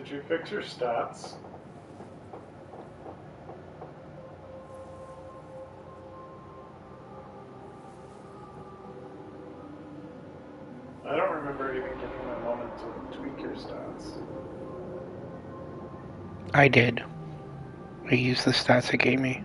Did you fix your stats? I don't remember even giving a moment to tweak your stats. I did. I used the stats it gave me.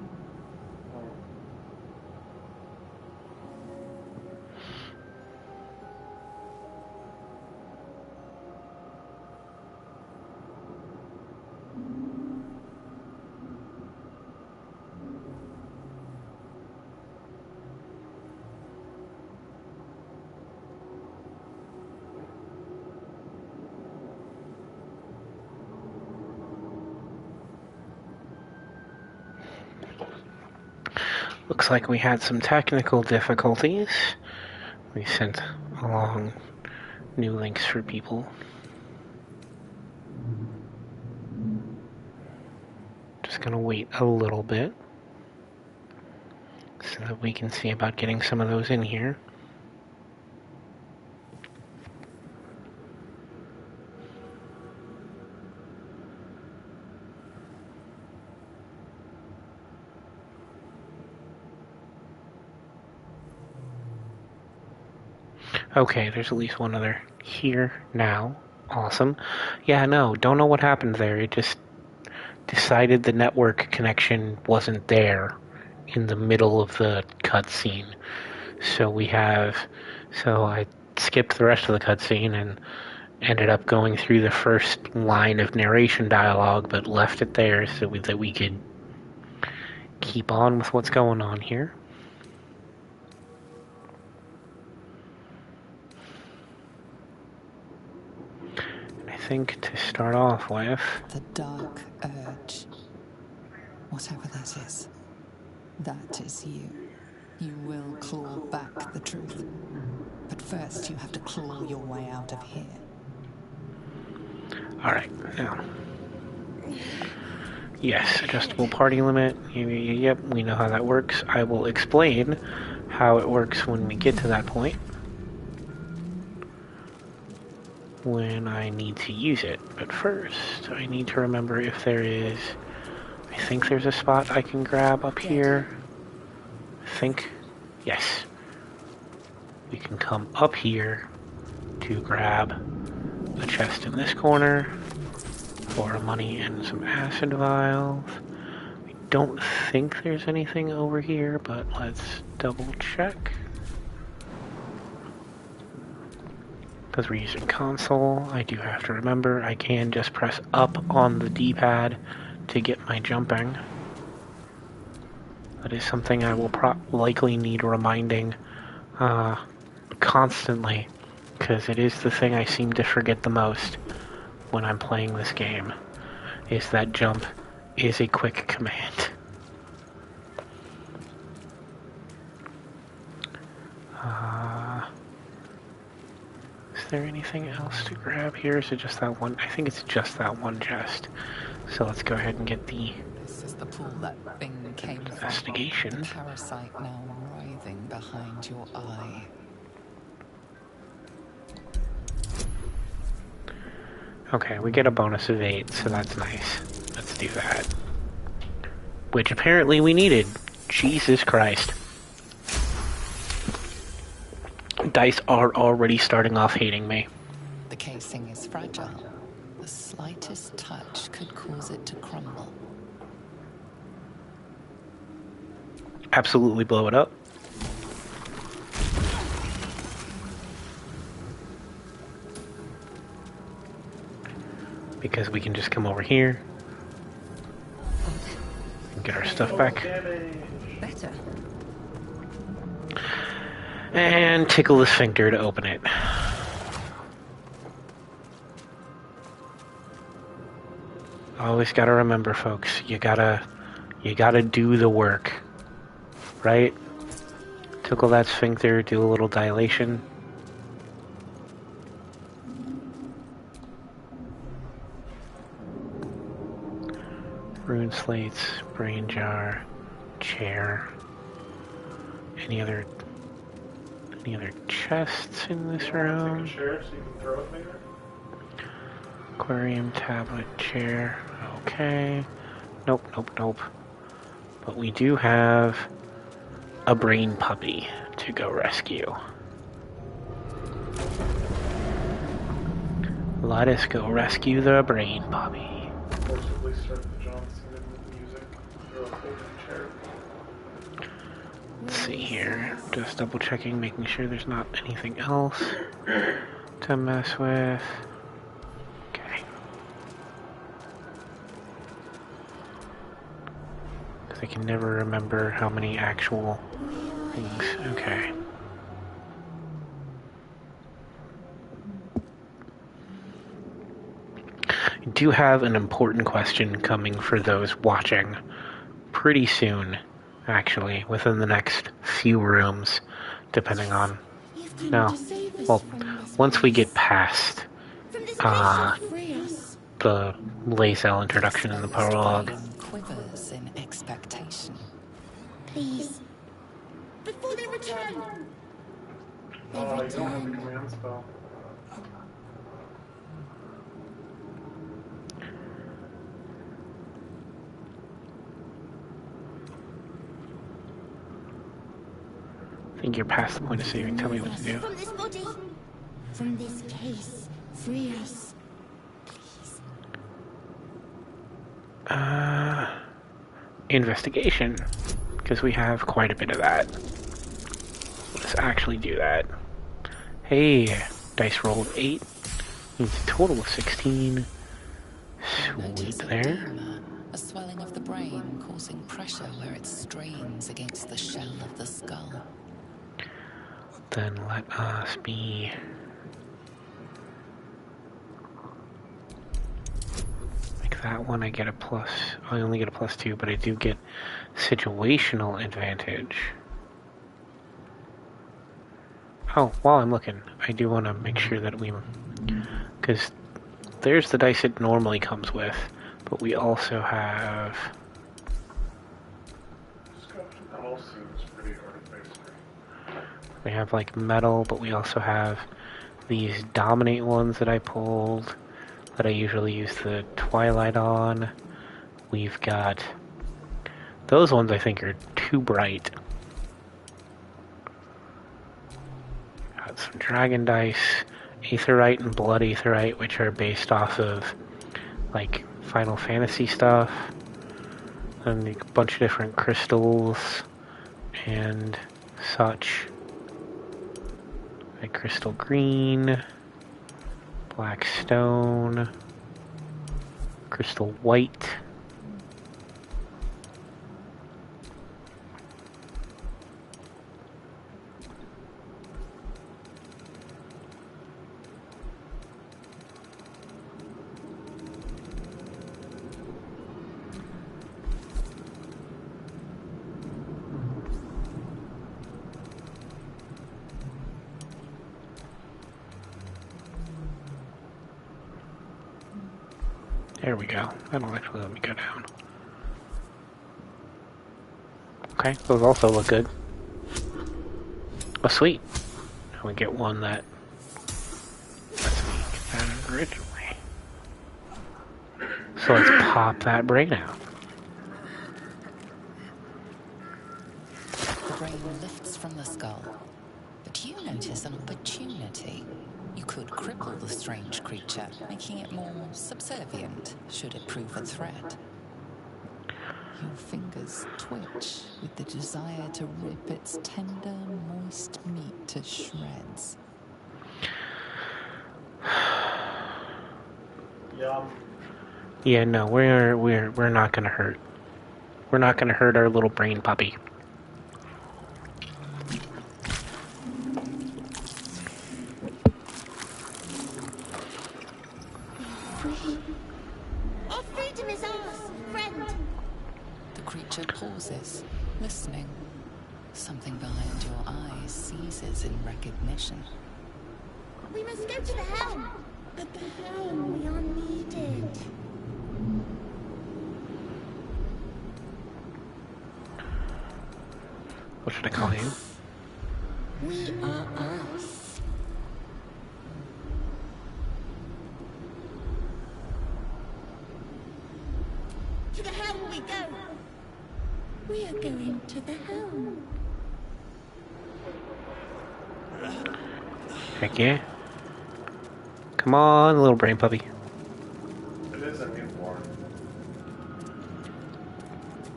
Looks like we had some technical difficulties. We sent along new links for people. Just gonna wait a little bit so that we can see about getting some of those in here. Okay, there's at least one other here now. Awesome. Yeah, no, don't know what happened there. It just decided the network connection wasn't there in the middle of the cutscene. So I skipped the rest of the cutscene and ended up going through the first line of narration dialogue, but left it there so that we could keep on with what's going on here. I think to start off with... The dark urge. Whatever that is you. You will claw back the truth. But first you have to claw your way out of here. Alright, now. Yes, adjustable party limit. Yep, we know how that works. I will explain how it works when we get to that point. When I need to use it. But first, I need to remember if there is... I think there's a spot I can grab up here. I think... Yes. We can come up here to grab a chest in this corner for money and some acid vials. I don't think there's anything over here, but let's double check. Because we're using console, I do have to remember I can just press up on the D-pad to get my jumping. That is something I will likely need reminding constantly, because it is the thing I seem to forget the most when I'm playing this game, is that jump is a quick command. Is there anything else to grab here? Is it just that one? I think it's just that one chest. So let's go ahead and get the This is the pool that thing came investigation. from. The parasite now writhing behind your eye. Okay, we get a bonus of 8, so that's nice. Let's do that. Which apparently we needed. Jesus Christ. Dice are already starting off hating me. The casing is fragile. The slightest touch could cause it to crumble. Absolutely blow it up. Because we can just come over here and get our stuff back. Better. And tickle the sphincter to open it. Always gotta remember, folks, you gotta do the work. Right? Tickle that sphincter, do a little dilation. Rune slates, brain jar, chair. Any other chests in this room? Take a chair so you can throw it later? Aquarium, tablet, chair. Okay. Nope, nope, nope. But we do have a brain puppy to go rescue. Let us go rescue the brain puppy. Forcibly start the John Cena music through a folding chair. Let's see here. Just double checking, making sure there's not anything else to mess with. Okay. Because I can never remember how many actual things. Okay. I do have an important question coming for those watching pretty soon, actually, within the next few rooms, depending on... No, well, once we get past the Lazel introduction in the prologue. Quivers in expectation. Please, before they return. You don't have the command spell. I think you're past the point of saving. Tell me what to do. From this body, from this case, free us, please. Investigation, because we have quite a bit of that. Let's actually do that. Hey, dice rolled 8. Means a total of 16. Sweet there. A swelling of the brain causing pressure where it strains against the shell of the skull. Then let us be... Like that one, I get a plus... I only get a +2, but I do get situational advantage. Oh, while I'm looking, I do want to make sure that we... Because there's the dice it normally comes with, but we also have... Metal seems pretty artificial. We have like metal, but we also have these dominate ones that I pulled that I usually use the twilight on. We've got those ones I think are too bright. Got some dragon dice, aetherite and blood aetherite, which are based off of like Final Fantasy stuff, and a bunch of different crystals and such. Like crystal green, black stone, crystal white. There we go. That'll actually let me go down. Okay, those also look good. Oh, sweet. Now we get one that lets me get that originally. So let's pop that brain out. The brain lifts from the skull, but you notice an opportunity. You could cripple the strange creature, making it more subservient should it prove a threat. Your fingers twitch with the desire to rip its tender, moist meat to shreds. Yum. Yeah, no, we're not gonna hurt. We're not gonna hurt our little brain puppy. Our freedom is ours, friend. The creature pauses, listening. Something behind your eyes seizes in recognition. We must go to the helm. At the helm, we are needed. What should I call you? We are us. going to the helm. Heck yeah. Come on, little brain puppy. It is a newborn.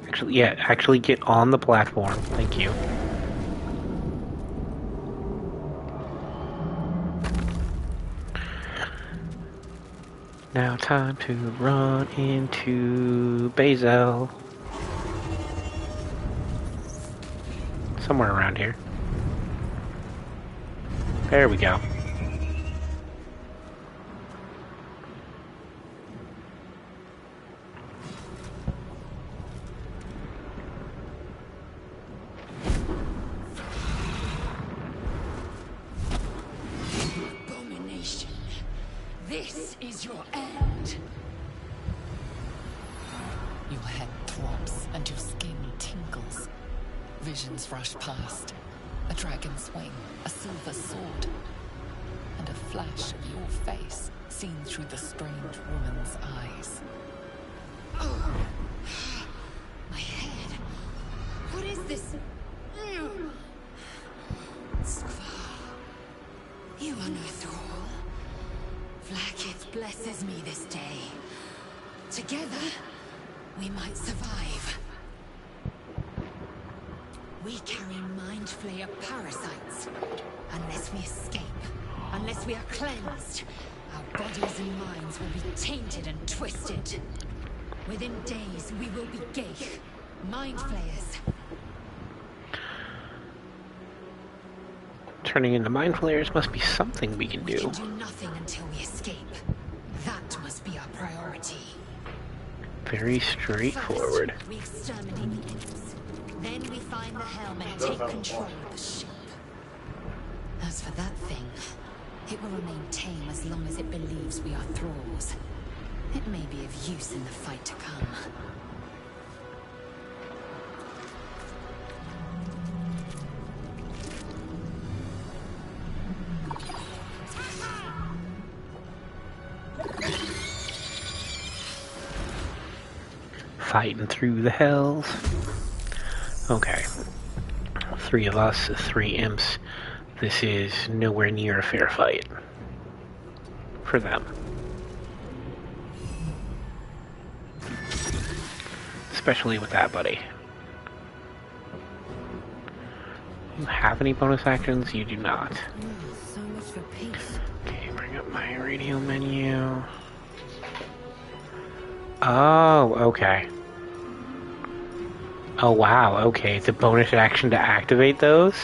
Actually, yeah, actually get on the platform. Thank you. Now time to run into Bazel. Somewhere around here. There we go. Abomination. This is your end. Your head throbs and your skin tingles. Visions rush past. A dragon's wing, a silver sword, and a flash of your face seen through the strange woman's eyes. Oh, my head. What is this? Skvar, you are no thrall. Vlaakith blesses me this day. Together, we might survive. We carry mind flayer parasites. Unless we escape, unless we are cleansed, our bodies and minds will be tainted and twisted. Within days, we will be Geich, mind flayers. Turning into mind flayers must be something we can We do. can do nothing until we escape. That must be our priority. Very straightforward. First, we exterminate the imps. Then we find the helm and take control of the ship. As for that thing, it will remain tame as long as it believes we are thralls. It may be of use in the fight to come. Fighting through the hells. Okay. 3 of us, 3 imps. This is nowhere near a fair fight. For them. Especially with that buddy. You have any bonus actions? You do not. So much for peace. Okay, bring up my radio menu. Oh, okay. Oh wow, okay. It's a bonus action to activate those?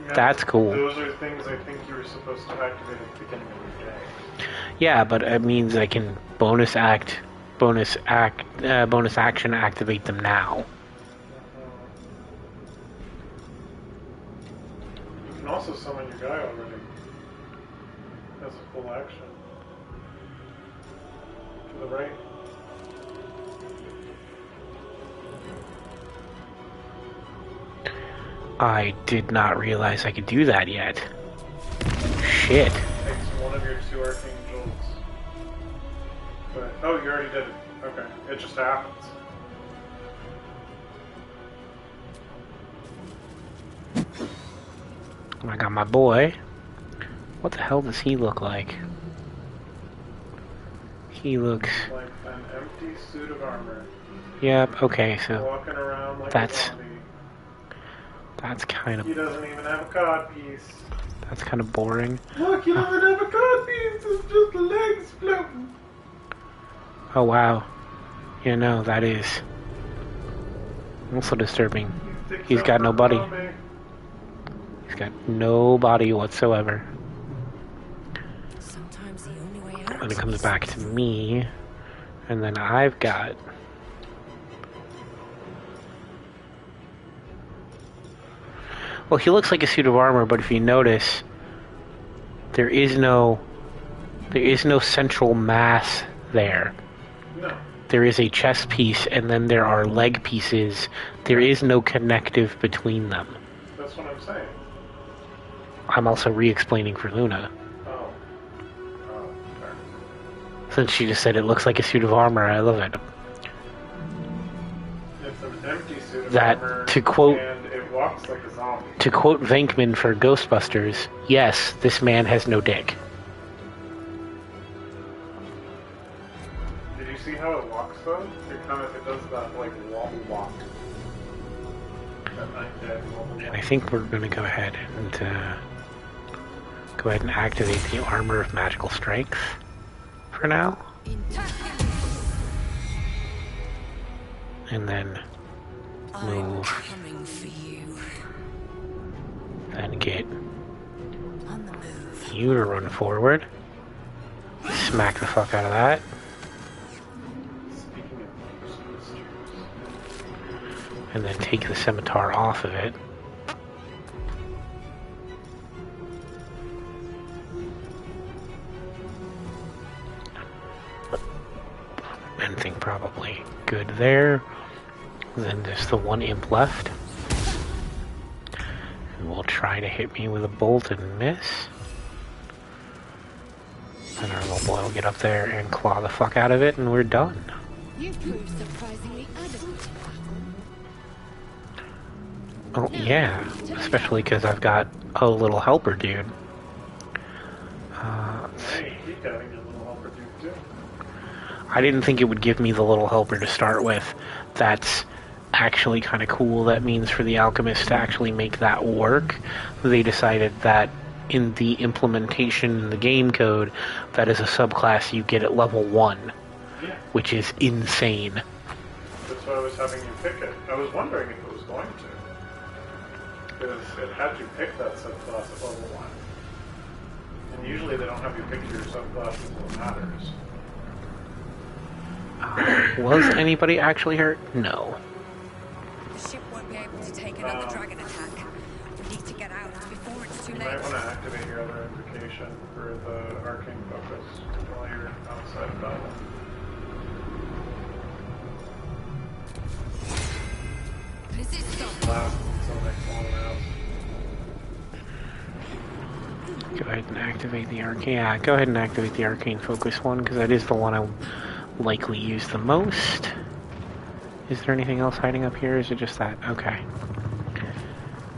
Yeah, That's cool. Those are things I think you were supposed to activate at the beginning of your day. Yeah, but it means I can bonus action activate them now. You can also summon your guy already. That's a full action. To the right. I did not realize I could do that yet. Shit. Takes one of your 2 archangels. But, oh, you already did it. Okay. It just happens. I got my boy. What the hell does he look like? He looks... Like an empty suit of armor. Yep, okay, so Walking around like That's- a zombie. that's kind He of doesn't even have a codpiece. boring. Look, he doesn't have a codpiece. It's just legs floating. Oh wow. Yeah, no, that is also disturbing. He's got no body. He's got no body whatsoever. Sometimes the only way out. Then it comes back to me, and then I've got... Well, he looks like a suit of armor, but if you notice, there is no central mass there. No. There is a chest piece, and then there are leg pieces. There is no connective between them. That's what I'm saying. I'm also re-explaining for Luna, Oh. Oh, fair. since she just said it looks like a suit of armor. I love it. It's an empty suit of that, armor, to quote and it walks like a zombie. to quote Venkman for Ghostbusters, yes, this man has no dick. Did you see how it walks though? It does that like wobble walk. That undead wobble And walk. I think we're going to go ahead and activate the Armor of Magical Strength for now. And then move. Coming for you. Then get On the move. you to run forward. Smack the fuck out of that. Speaking of Ghostbusters. And then take the scimitar off of it. Anything probably good there. Then there's the one imp left. Who will try to hit me with a bolt and miss. And our little boy will get up there and claw the fuck out of it, and we're done. You proved surprisingly adequate in battle. Oh, yeah. Especially because I've got a little helper dude. Let's see. Hey, keep having a little helper dude too. I didn't think it would give me the little helper to start with. That's actually kind of cool. That means for the alchemist to actually make that work, they decided that in the implementation in the game code, that as a subclass you get at level 1, Yeah, which is insane. that's why I was having you pick it. I was wondering if it was going to. Because it had you pick that subclass at level 1. And usually they don't have you pick your subclass until it matters. Was anybody actually hurt? No. The ship won't be able to take another dragon attack. We need to get out before it's too You late. might want to activate your other invocation for the arcane focus while you're outside of battle. Resist. Last until next one round. Go ahead and activate the arcane. Yeah, go ahead and activate the arcane focus one, because that is the one I likely use the most. Is there anything else hiding up here? Is it just that? Okay.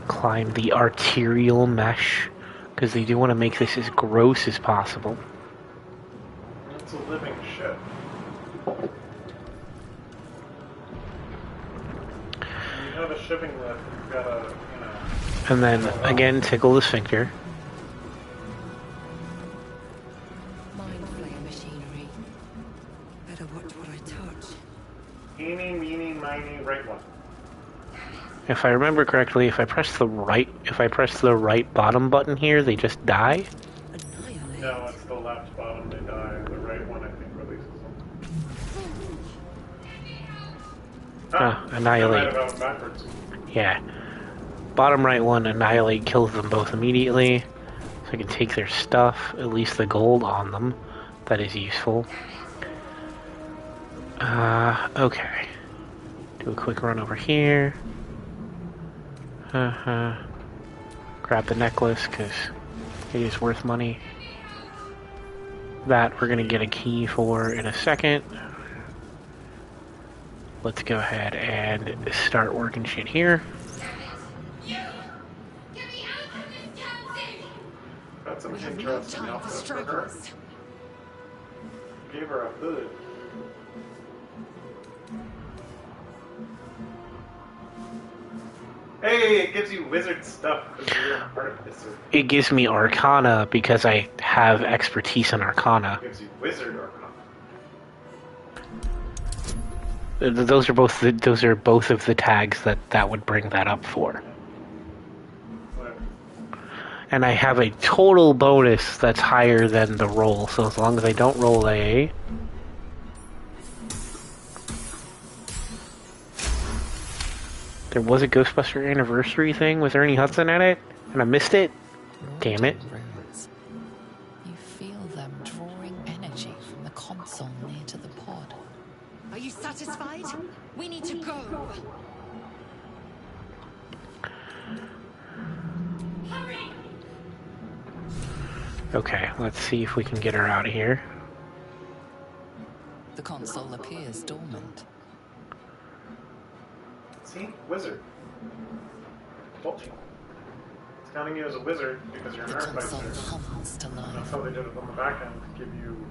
Climb the arterial mesh, because they do want to make this as gross as possible. It's a living ship. When you have a shipping lift, you've got to, And then, again, tickle the sphincter. Mind flayer machinery. Better watch what I touch. eeny, meeny, miny, right one. If I remember correctly, if I press the right bottom button here, they just die. Annihilate. No, it's the left bottom they die. The right one, I think, releases them. Annihilate. I might have gone backwards. Yeah. Bottom right one, annihilate, kills them both immediately. So I can take their stuff, at least the gold on them. That is useful. Okay. Do a quick run over here. Grab the necklace, because it is worth money. That we're going to get a key for in a second. Let's go ahead and start working shit here. That's an We have no interesting time for outfit for her. stragglers. Gave her a hood. Hey, it gives you wizard stuff because you're an artificer. It gives me Arcana because I have expertise in Arcana. It gives you wizard arcana. Those are both of the tags that would bring that up for. But And I have a total bonus that's higher than the roll, so as long as I don't roll a... There was a Ghostbuster anniversary thing with Ernie Hudson at it, and I missed it. Damn it. Runes. You feel them drawing energy from the console near to the pod. Are you satisfied? We need to go. Okay, let's see if we can get her out of here. The console appears dormant. it's See? Wizard. Told you. It's counting you as a wizard because you're an The console artificer. hums to That's life. how they did it on the back end to give you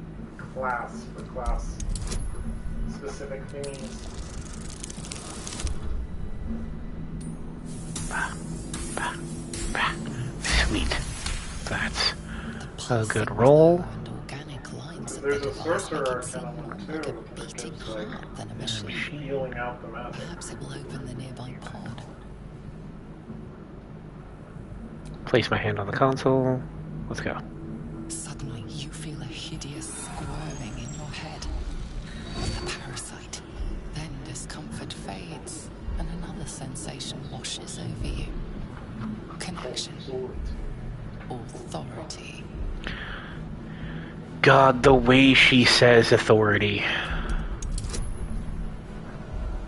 class for class specific things. Sweet. That's a good roll. And organic lines of There's the a device make sorcerer it seem kind of more one like a too, that beating gives like heart than a machine. healing out the magic. Perhaps it will open the nearby pod. Place my hand on the console. Let's go. Suddenly, you feel a hideous squirming in your head. A parasite. Then discomfort fades, and another sensation washes over you. Connection. Authority. God, the way she says authority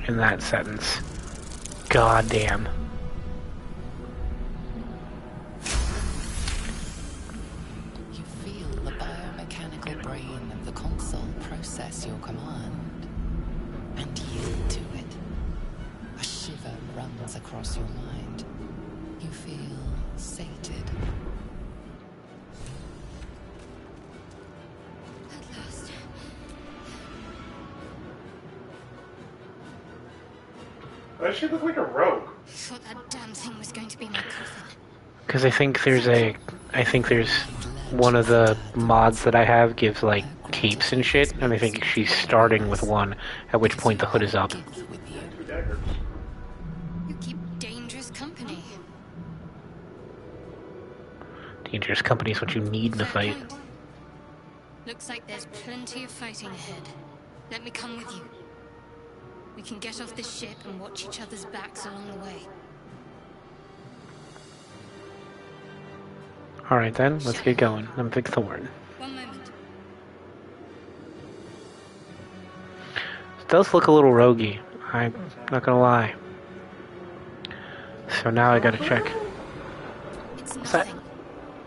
in that sentence. God damn. You feel the biomechanical brain of the console process your command and yield to it. A shiver runs across your mind. You feel sated. At last. Why does she look like a rogue? I thought that damn thing was going to be my coffin. Because I think there's one of the mods that I have gives like capes and shit, and I think she's starting with one, at which point the hood is up. Gift with you. 2 daggers. You keep dangerous company. Dangerous company is what you need in a Fair fight. point. Looks like there's plenty of fighting ahead. Let me come with you. We can get off this ship and watch each other's backs along the way. Alright then, let's get going. I'm Vic Thorn. One moment. It does look a little roguey, I'm not gonna lie. So now I gotta check. It's What's that? nothing.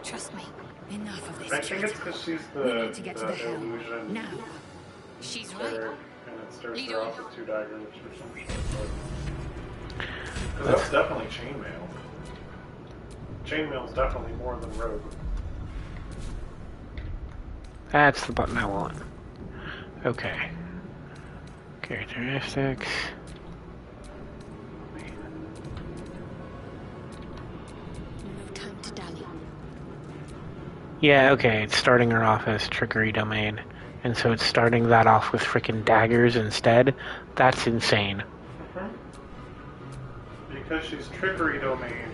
Trust me. Enough of this I think it's chat. because she's We the need to get to the helm. illusion Now. She's cleric, right. and it starts Lead her on. off with 2 daggers or something. Because that's definitely chainmail. Chainmail's definitely more than rogue. That's the button I want. Okay. Characteristics. No time to dally. Yeah, okay, it's starting her off as trickery domain. And so it's starting that off with frickin' daggers instead? That's insane. Because she's trickery domain,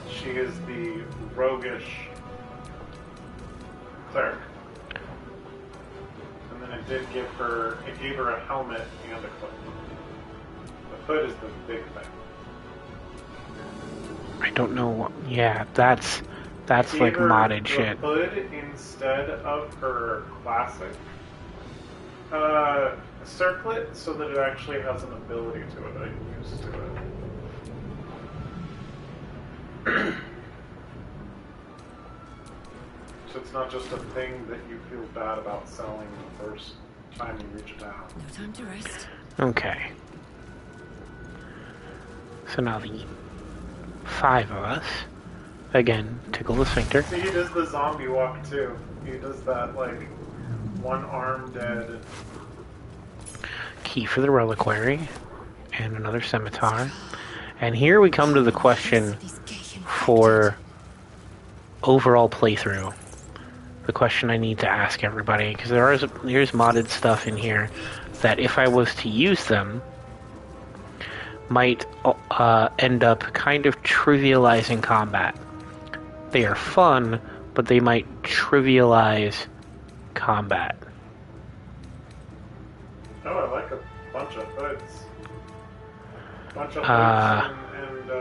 she is the roguish cleric. And then it gave her a helmet and a cloak. The hood is the big thing. I don't know what... Yeah, that's Gave like her modded the shit. hood instead of her classic circlet, so that it actually has an ability to it. I'm used to it. So it's not just a thing that you feel bad about selling the first time you reach a town. No time to rest. Okay. So now the 5 of us, again, tickle the sphincter. See, he does the zombie walk too. He does that, like, one arm dead. Key for the reliquary, and another scimitar. And here we come to the question for overall playthrough. The question I need to ask everybody, because there's modded stuff in here that if I was to use them, might end up kind of trivializing combat. They are fun, but they might trivialize combat. Oh, I like a bunch of hoods. Bunch of hoods and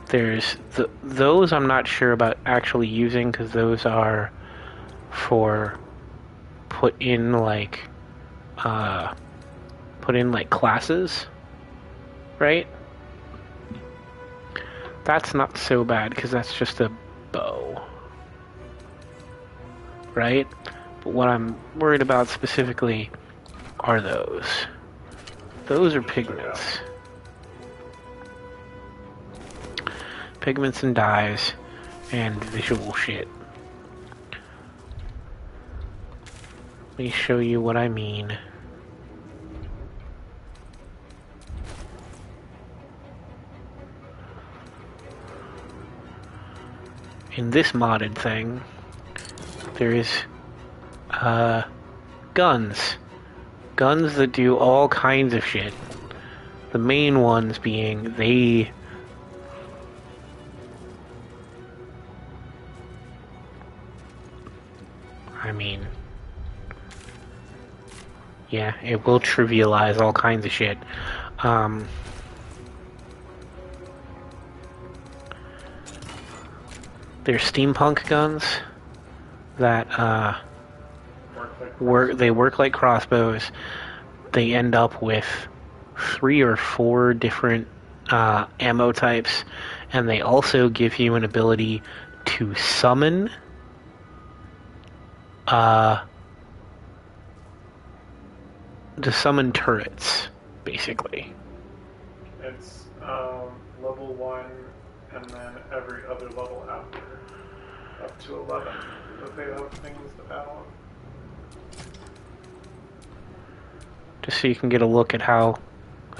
There's those I'm not sure about actually using, because those are for put in like classes, right? That's not so bad because that's just a bow, right? But what I'm worried about specifically are those. Those are pigments. pigments and dyes, and visual shit. Let me show you what I mean. In this modded thing, there is guns. Guns that do all kinds of shit. The main ones being yeah, it will trivialize all kinds of shit. They're steampunk guns that work like crossbows. They end up with 3 or 4 different ammo types, and they also give you an ability to summon turrets, basically. It's level 1 and then every other level after, up to 11, that they have things to add on. Just so you can get a look at how,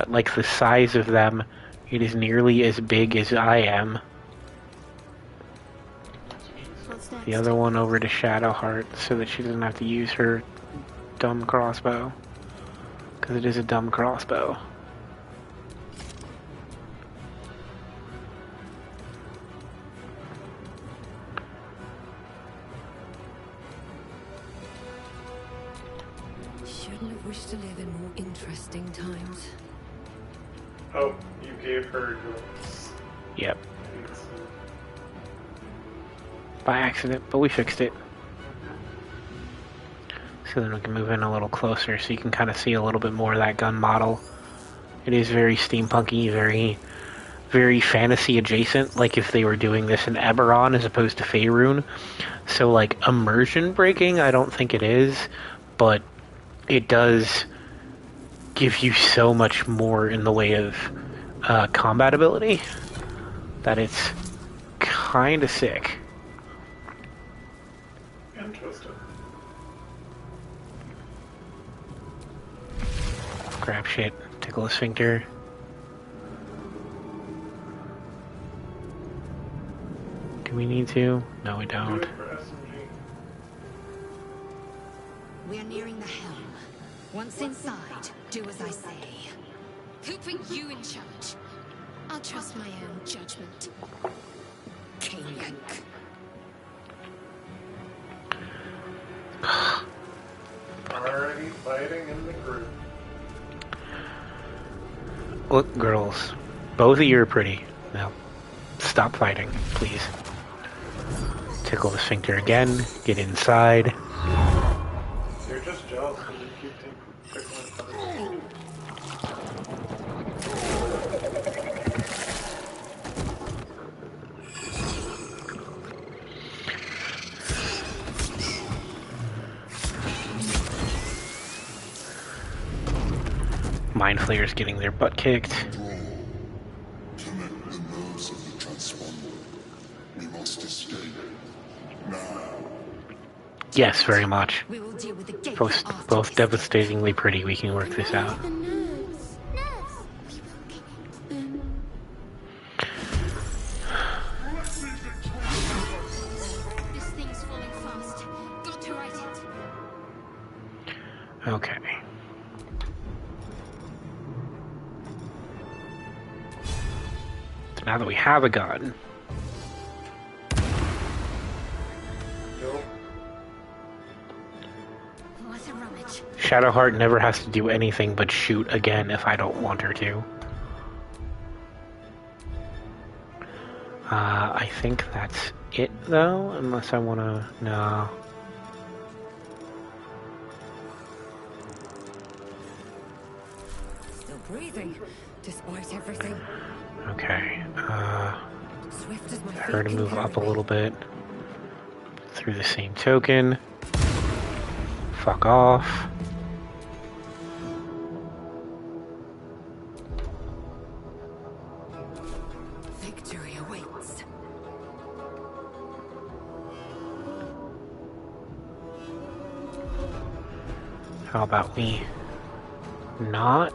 like, the size of them, it is nearly as big as I am. The other one over to Shadowheart so that she doesn't have to use her dumb crossbow. Because it is a dumb crossbow. Shouldn't have wished to live in more interesting times. Oh, you gave her your... Yep. By accident, but we fixed it. So then we can move in a little closer so you can kind of see a little bit more of that gun model. It is very steampunky, very, very fantasy adjacent, like if they were doing this in Eberron as opposed to Faerun. So like immersion breaking, I don't think it is, but it does give you so much more in the way of combat ability that it's kind of sick. Interesting. Grab shit, tickle a sphincter. Do we need to? No, we don't. We are nearing the helm. Once inside, do as I say. Who put you in charge? I'll trust my own judgment. King Yank. Already fighting in the group. Look, girls, both of you are pretty. Now, stop fighting, please. Tickle the sphincter again, get inside. You're just jealous because you keep tickling others. Mind Flayer's getting their butt kicked. Connect the nerves of the transponder. We must escape. Now. Yes, very much. We will deal with the gate Both after devastatingly pretty. We can work this out. The nerves. This thing's falling fast. Got to right it. Okay. So now that we have a gun, What a rummage. Shadowheart never has to do anything but shoot again if I don't want her to. I think that's it though, unless I wanna... No. Still breathing, despite everything. Okay, Swift as my her to feet move can up a carry me. little bit. Through the same token. Fuck off. Victory awaits. How about we not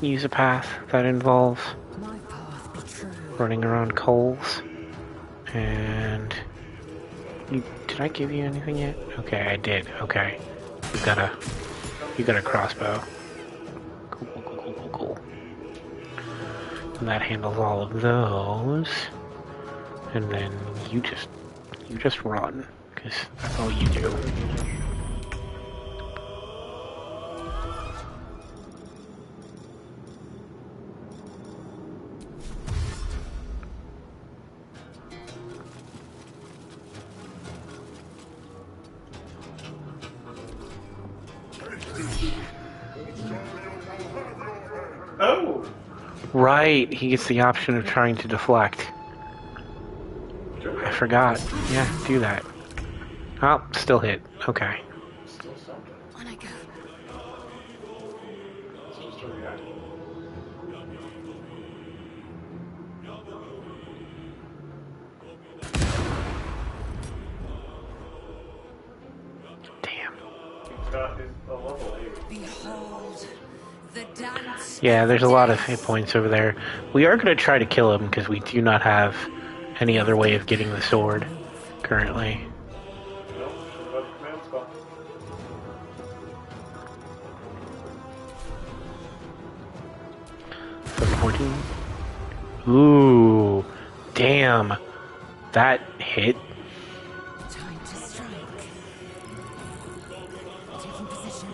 use a path that involves My path be true. running around coals? And did I give you anything yet? Okay, I did. Okay, you got a crossbow. Cool. And that handles all of those. And then you just run, because that's all you do. Oh! Right, he gets the option of trying to deflect. I forgot. Yeah, do that. Oh, still hit. Okay. Still something. On I go. It's just a react. Damn. He's got his a level 8. Behold, the dance. Yeah, there's a lot of hit points over there. We are going to try to kill him because we do not have any other way of getting the sword currently. Nope, should have had command spell. Supporting. Ooh, damn. That hit. Time to strike. Taking position.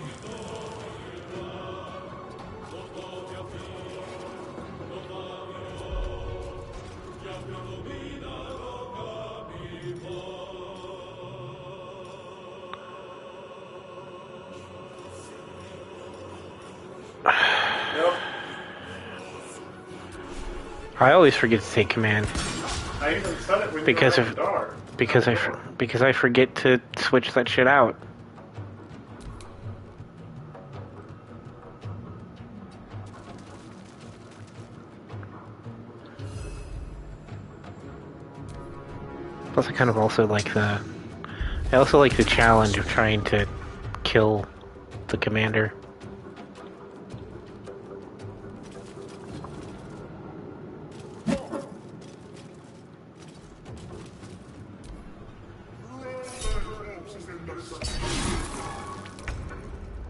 Yep. I always forget to take command I even said it when because you were of at Dar. because I forget to switch that shit out. Plus, I kind of also like the challenge of trying to kill the commander.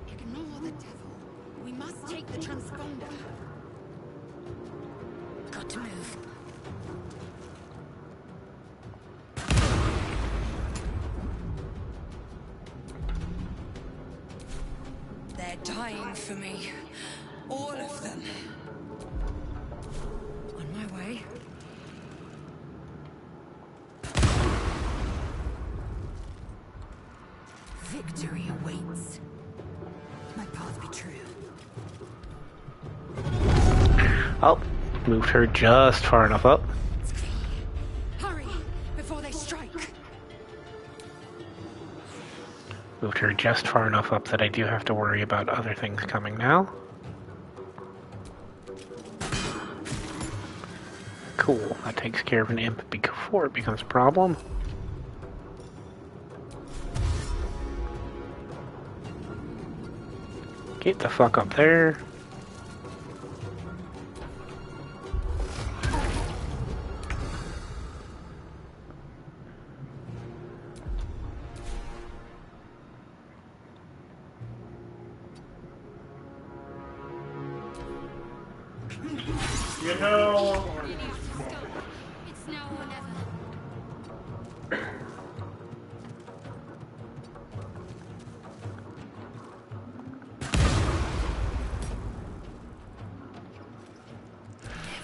Ignore the devil. We must take the transponder. Got to move. They're dying for me. All of them. On my way. Victory awaits. My path be true. Oh, moved her just far enough up. Hurry before they strike. Moved her just far enough up that I do have to worry about other things coming now. Cool, that takes care of an imp before it becomes a problem. Get the fuck up there. You know, It's now or never.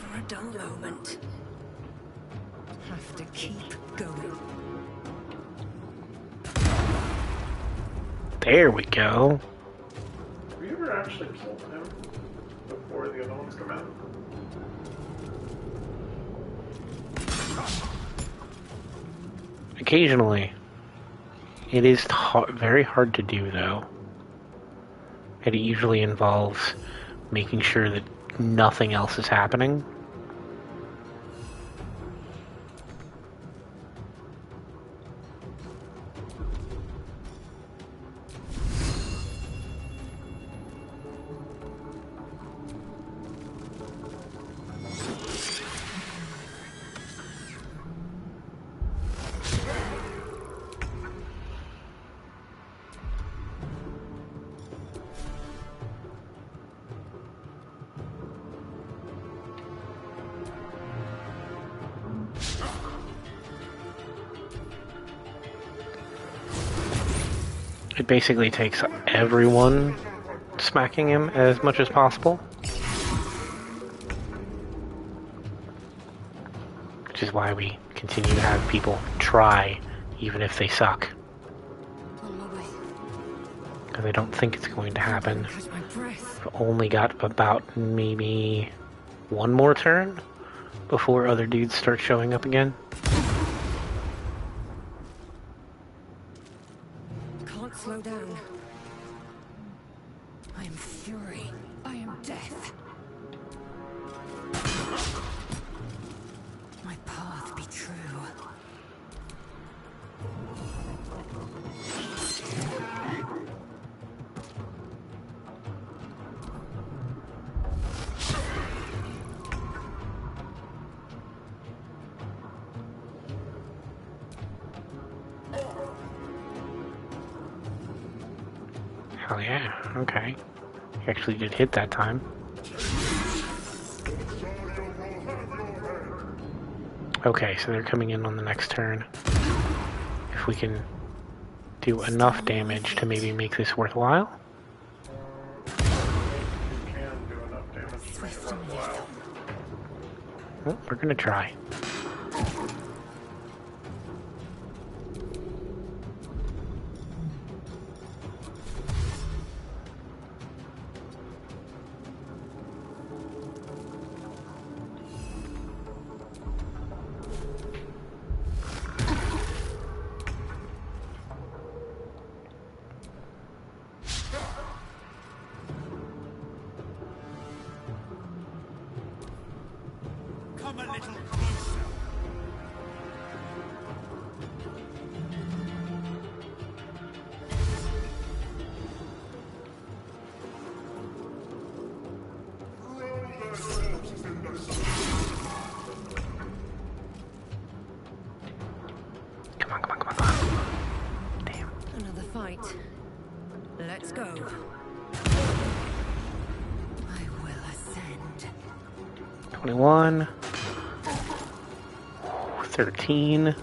Never a dull moment. Have to keep going. There we go. have you ever actually killed him before the other ones come out? Occasionally. It is very hard to do, though. And it usually involves making sure that nothing else is happening. It basically takes everyone smacking him as much as possible. Which is why we continue to have people try, even if they suck. On my way. Because I don't think it's going to happen. Catch my breath. I've only got about maybe one more turn before other dudes start showing up again. Can't slow down. I am fury. I am death. My path be true. Hell yeah, okay. He actually did hit that time. Okay, so they're coming in on the next turn. If we can do enough damage to maybe make this worthwhile. You can do enough damage to make it worthwhile. Well, we're gonna try. Come a little closer. Come on, come on, come on, come on. Damn. Another fight. Let's go. I will ascend. 21. 13.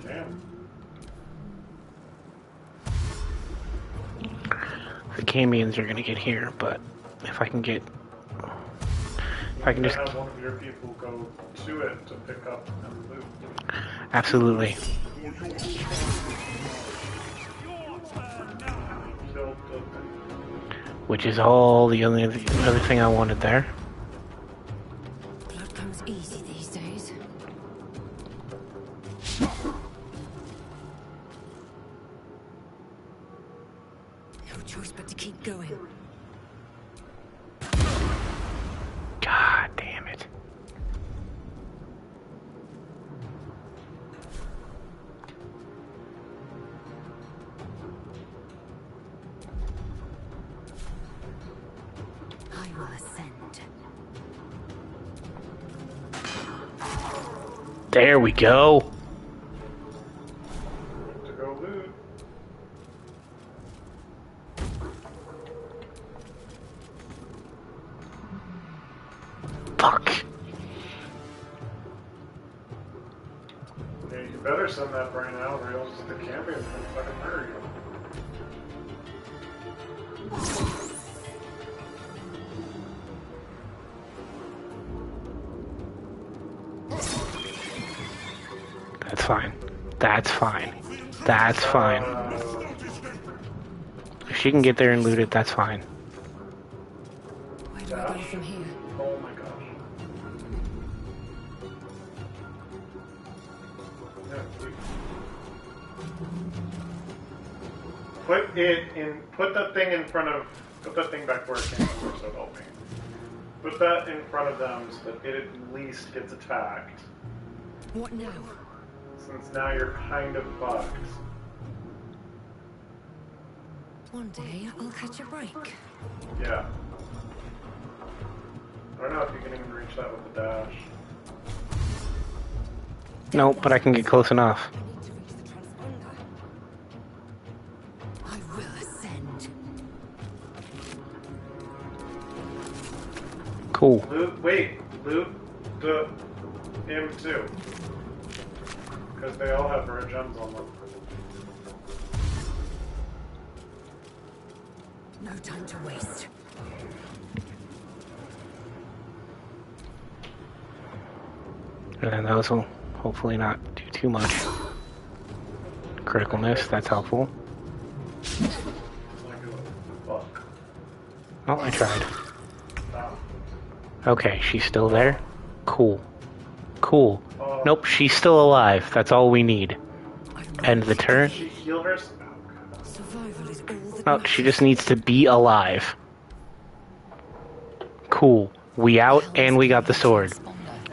Damn. The Camions are gonna get here, but if I can get... If I can just... have one of your people go to it to pick up and loot. Absolutely. Killed the thing. Which is all the other thing I wanted there. Blood comes easy these days. No choice but to keep going. God damn it. I will ascend. There we go. To go loot. Fuck. Yeah, you better send that brain out or else the campion's gonna fucking murder you. That's fine. That's fine. That's fine. If she can get there and loot it, that's fine. Where do I go from here? Oh my gosh. Yeah, put it in. Put that thing in front of. Put that thing back where it came from, so help me. Put that in front of them so that it at least gets attacked. What now? Since now you're kind of fucked. One day I'll catch a break. Yeah. I don't know if you can even reach that with the dash. Nope, but I can get close enough. I need to reach the transponder. I will ascend. Cool. Loot the M2. Because they all have rare gems on them. No time to waste. And those will hopefully not do too much. Criticalness, that's helpful. Oh, I tried. Okay, she's still there? Cool. Cool. Nope, she's still alive. That's all we need. End the turn. She healed her. Survival is all that Oh, she just needs to be alive. Cool. We out and we got the sword.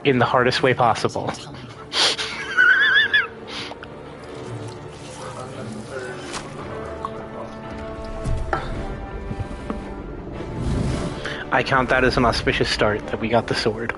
In the hardest way possible. I count that as an auspicious start that we got the sword.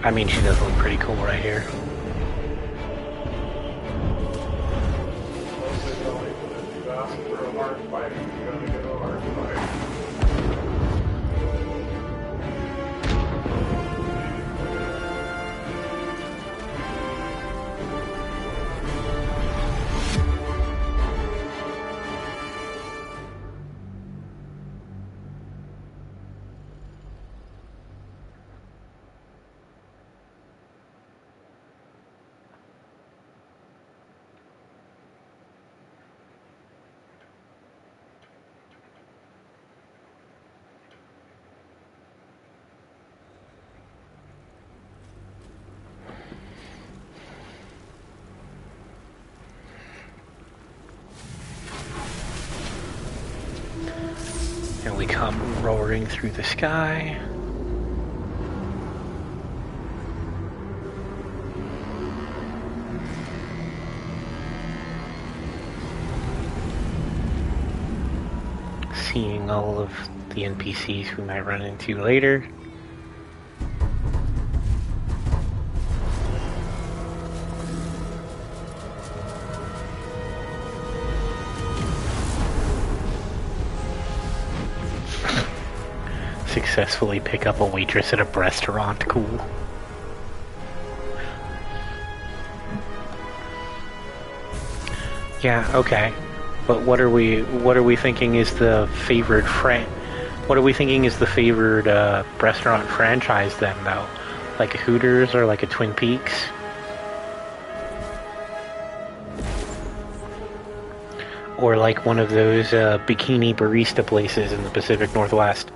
I mean, she does look pretty cool right here. And we come roaring through the sky. Seeing all of the NPCs we might run into later. Successfully pick up a waitress at a restaurant. Cool. Yeah, okay. But what are we thinking is the favored what are we thinking is the favored restaurant franchise then though? Like a Hooters or like a Twin Peaks? Or like one of those bikini barista places in the Pacific Northwest?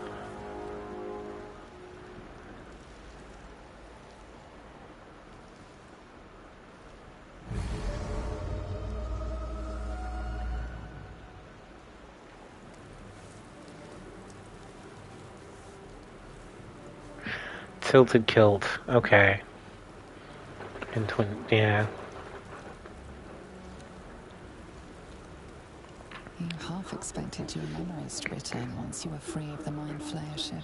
Tilted Kilt, okay. And yeah. You half expected your memories to return once you were free of the Mind Flayer ship.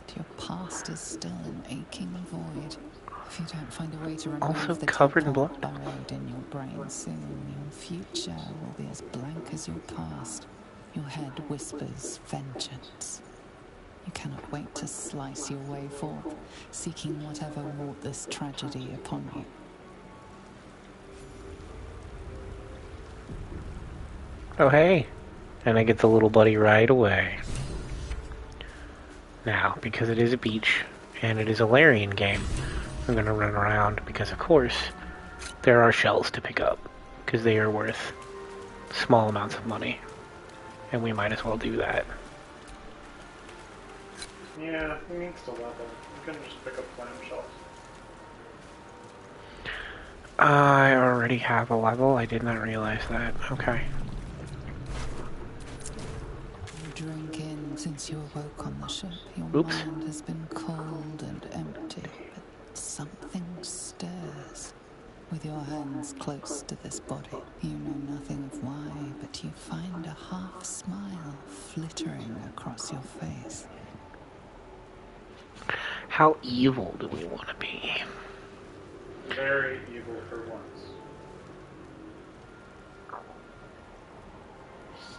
But your past is still an aching void. If you don't find a way to remove Also the covered in temple blood? burrowed in your brain soon, your future will be as blank as your past. Your head whispers vengeance. You cannot wait to slice your way forth, seeking whatever wrought this tragedy upon you. Oh hey, and I get the little buddy right away. Now, because it is a beach, and it is a Larian game, I'm gonna run around because of course, there are shells to pick up, because they are worth small amounts of money. And we might as well do that. Yeah, he needs to level. You can just pick up clamshells. I already have a level, I did not realize that. Okay. You drink in since you awoke on the ship. Your Oops. mind has been cold and empty, but something stirs. With with your hands close to this body. You know nothing of why, but you find a half smile flittering across your face. How evil do we want to be? Very evil for once.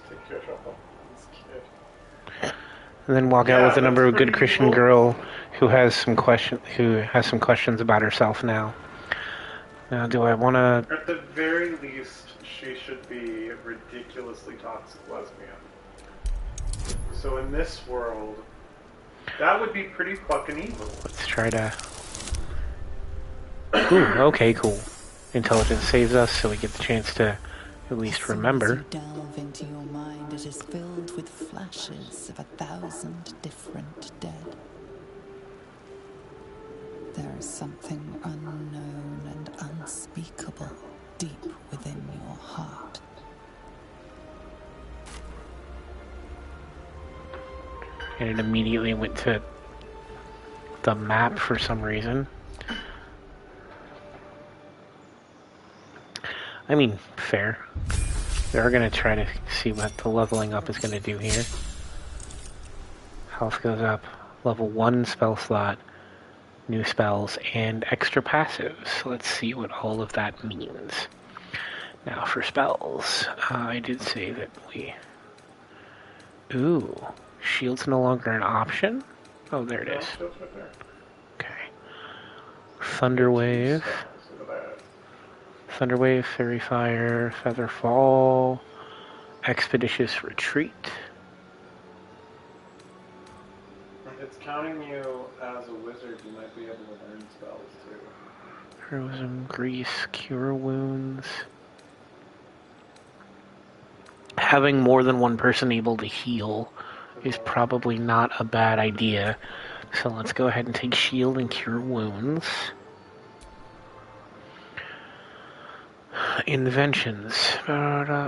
Stick your trouble. This kid. And then walk out with a that's number of good pretty Christian evil. girl who has some questions about herself now. Now, do I want to? At the very least, she should be a ridiculously toxic lesbian. So in this world, that would be pretty fucking evil. Let's try to. Ooh, okay, cool. Intelligence saves us, so we get the chance to at least remember. As you delve into your mind, it is filled with flashes of 1,000 different dead. There is something unknown and unspeakable deep within your heart. And it immediately went to the map for some reason. I mean, fair. They're going to try to see what the leveling up is going to do here. Health goes up. Level 1 spell slot. New spells and extra passives. Let's see what all of that means. Now for spells, I did say that we... Ooh, shield's no longer an option? Oh, there it is. Okay. Thunderwave. Thunderwave, Fairy Fire, Feather Fall, Expeditious Retreat. It's counting you as a wizard, you might be able to learn spells too. Heroism, Grease, Cure Wounds. Having more than one person able to heal is probably not a bad idea. So let's go ahead and take Shield and Cure Wounds. Inventions.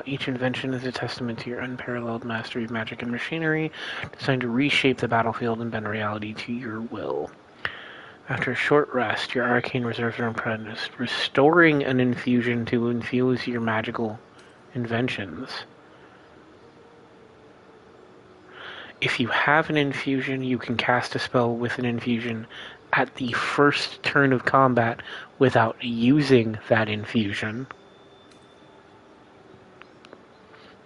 Each invention is a testament to your unparalleled mastery of magic and machinery, designed to reshape the battlefield and bend reality to your will. After a short rest, your arcane reserves are replenished, restoring an infusion to infuse your magical inventions. If you have an infusion, you can cast a spell with an infusion at the first turn of combat without using that infusion.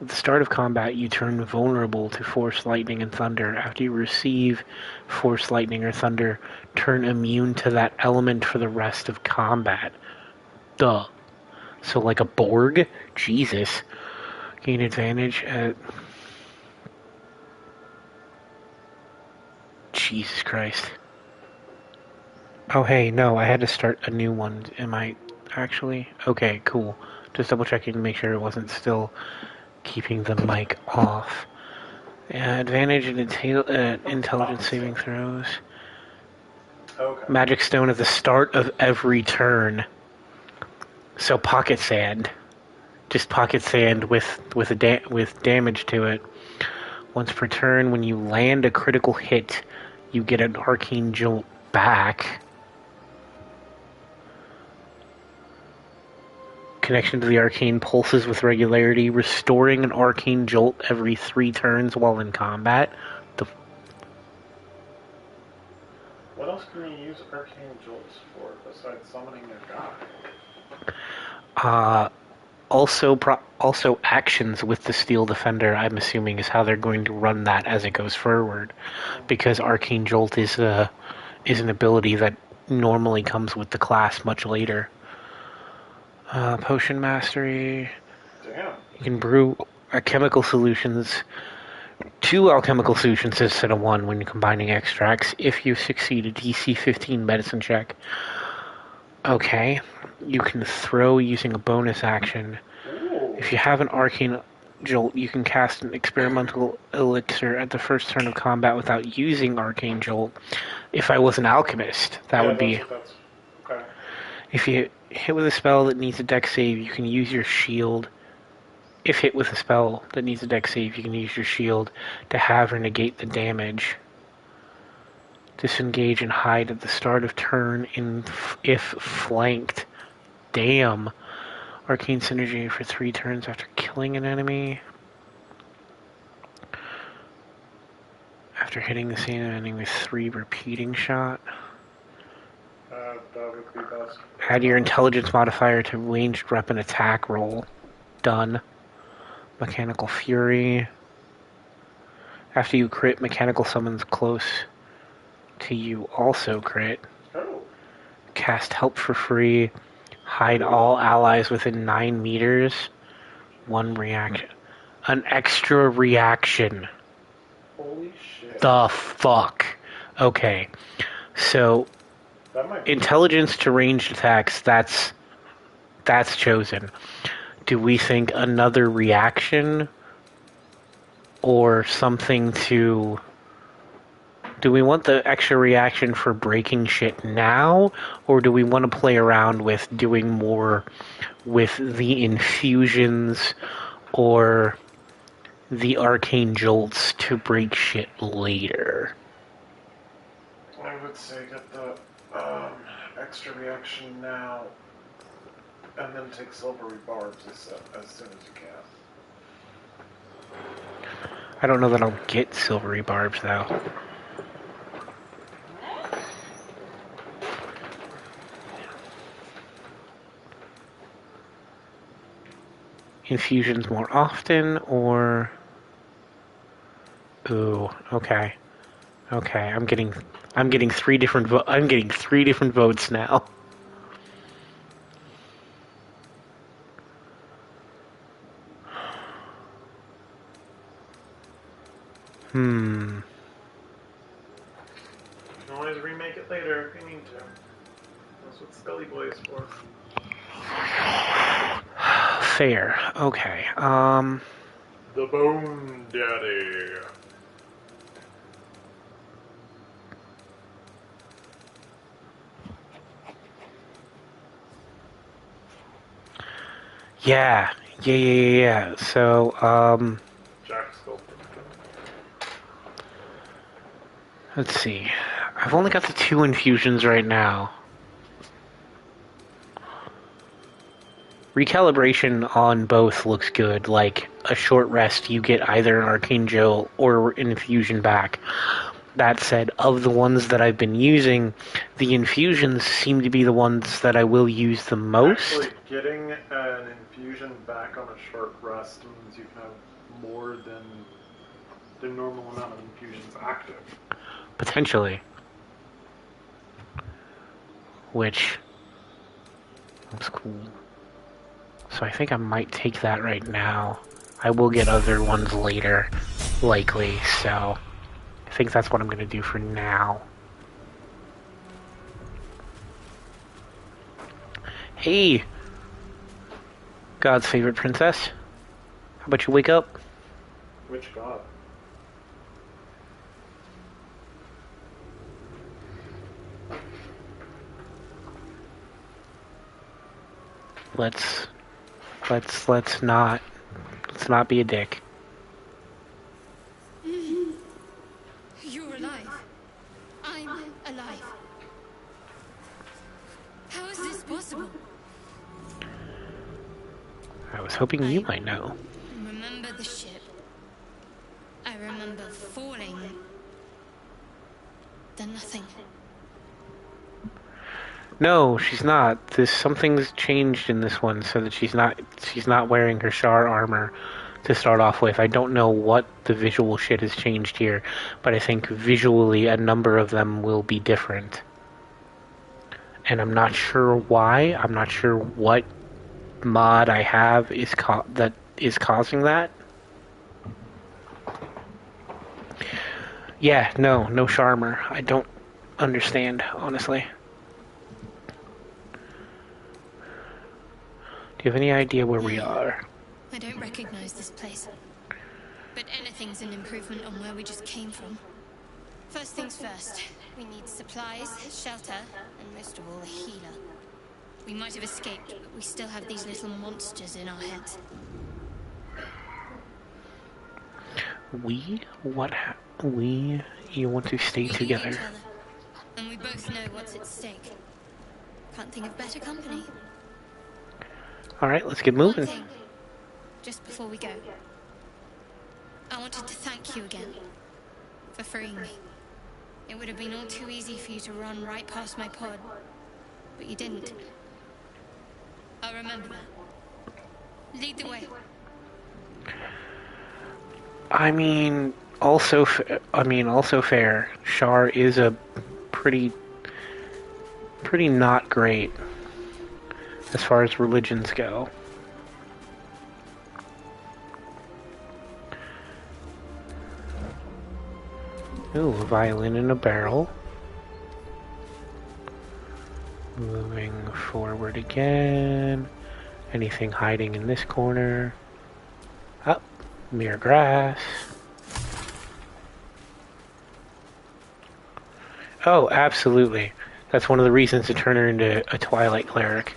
At the start of combat, you turn vulnerable to Force, Lightning, and Thunder. After you receive Force, Lightning, or Thunder, turn immune to that element for the rest of combat. Duh. So like a Borg? Jesus. Gain advantage at... Jesus Christ. Oh hey, no, I had to start a new one. Am I actually? Okay, cool. Just double checking to make sure it wasn't still keeping the mic off. Advantage in intelligence saving throws. Okay. Magic Stone at the start of every turn. So Pocket Sand. Just Pocket Sand with damage to it. Once per turn, when you land a critical hit, you get an Arcane Jolt back. Connection to the arcane pulses with regularity, restoring an arcane jolt every 3 turns while in combat. What else can you use arcane jolts for besides summoning a god? Also actions with the Steel Defender, I'm assuming, is how they're going to run that as it goes forward, because arcane jolt is an ability that normally comes with the class much later. Potion Mastery. Damn. You can brew alchemical solutions, 2 alchemical solutions instead of 1 when combining extracts, if you succeed a DC 15 medicine check. Okay. You can throw using a bonus action. Ooh. If you have an arcane jolt, you can cast an experimental elixir at the first turn of combat without using arcane jolt. If I was an alchemist, that would be... That's okay. If you hit with a spell that needs a dex save, you can use your shield. If hit with a spell that needs a dex save, you can use your shield to have or negate the damage. Disengage and hide at the start of turn if flanked. Damn. Arcane synergy for 3 turns after killing an enemy. After hitting the same enemy with 3 repeating shot. That would be best. Add your intelligence modifier to ranged weapon attack roll. Done. Mechanical Fury. After you crit, mechanical summons close to you also crit. Oh. Cast help for free. Hide all allies within 9 meters. 1 reaction. An extra reaction. Holy shit. The fuck? Okay. So, That might be intelligence to ranged attacks, that's chosen. Do we think another reaction or something to... Do we want the extra reaction for breaking shit now, or do we want to play around with doing more with the infusions or the arcane jolts to break shit later? I would say get the extra reaction now, and then take silvery barbs as soon as you can. I don't know that I'll get silvery barbs, though. Infusions more often, or... Ooh, okay. Okay, I'm getting 3 different I'm getting 3 different votes now. You can always remake it later if you need to. That's what Scully Boy is for. Fair. Okay. The Bone Daddy. Yeah. So, Jack Sculptor. let's see. I've only got the 2 infusions right now. Recalibration on both looks good. Like, a short rest, you get either an Arcane Gel or an infusion back. That said, of the ones that I've been using, the infusions seem to be the ones that I will use the most. Actually, getting an infusion back on a short rest means you can have more than the normal amount of infusions active. Potentially. Which looks cool. So I think I might take that right now. I will get other ones later, likely, so I think that's what I'm going to do for now. Hey! God's favorite princess. How about you wake up? Which god? Let's not be a dick. You're alive. I'm alive. How is this possible? I was hoping you might know. Remember the ship. I remember falling. Then nothing. No, she's not. Something's changed in this one so that she's not wearing her Shar armor to start off with. I don't know what the visual shit has changed here, but I think visually a number of them will be different. And I'm not sure why. I'm not sure what mod I have that is causing that. Yeah, no Shar armor. I don't understand, honestly. Do you have any idea where we are? I don't recognize this place. But anything's an improvement on where we just came from. First things first, we need supplies, shelter, and most of all, a healer. We might have escaped, but we still have these little monsters in our heads. You want to stay We need together. each other, and we both know what's at stake. Can't think of better company. Alright, let's get One moving. thing, just before we go. I wanted to thank you again for freeing me. It would have been all too easy for you to run right past my pod, but you didn't. I'll remember that. Lead the way. Also fair. Shar is a pretty not great as far as religions go. Ooh, a violin in a barrel. Moving forward again. Anything hiding in this corner? Up, mere grass. Oh, absolutely. That's one of the reasons to turn her into a Twilight Cleric,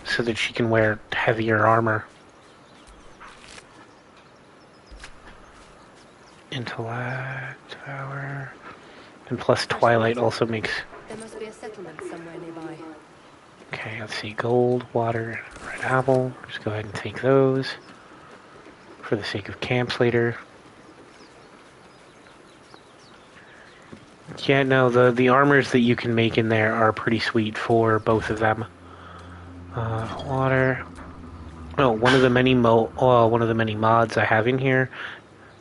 so that she can wear heavier armor. Intellect, power, and plus Twilight also makes... There must be a settlement somewhere nearby. Okay, let's see, gold, water, red apple. Just go ahead and take those for the sake of camps later. Yeah, no, the armors that you can make in there are pretty sweet for both of them. Water. Oh, one of the many mods I have in here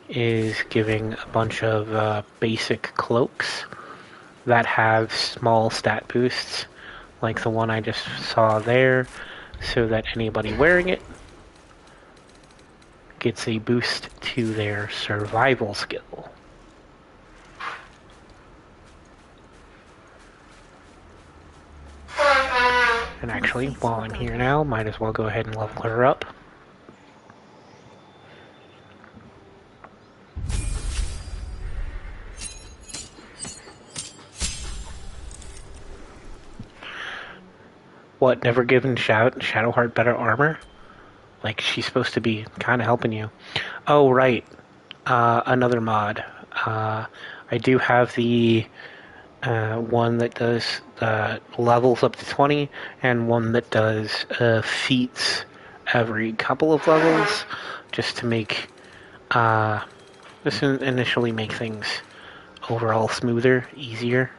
is giving a bunch of basic cloaks that have small stat boosts, like the one I just saw there, so that anybody wearing it gets a boost to their survival skill. And actually, while I'm here now, might as well go ahead and level her up. What, never given Shadowheart better armor? Like, she's supposed to be kind of helping you. Oh, right. Another mod. I do have the one that does levels up to 20, and one that does feats every couple of levels, just to make, initially make things overall smoother, easier.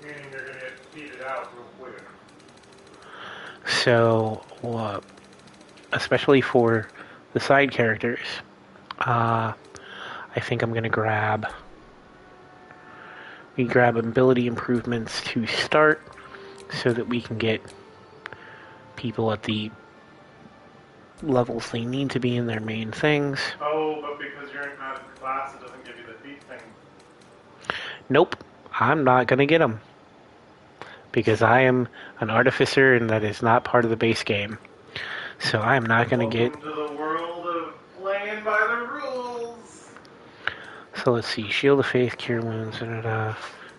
Meaning you're going to get feeded out real quick. So, especially for the side characters, I think I'm going to grab ability improvements to start, so that we can get people at the levels they need to be in their main things. Oh, but because you're in that class, it doesn't give you the feat thing. Nope, I'm not going to get them. Because I am an artificer, and that is not part of the base game. So I'm not going to get... Welcome to the world of playing by the rules! So let's see, Shield of Faith, Cure Wounds,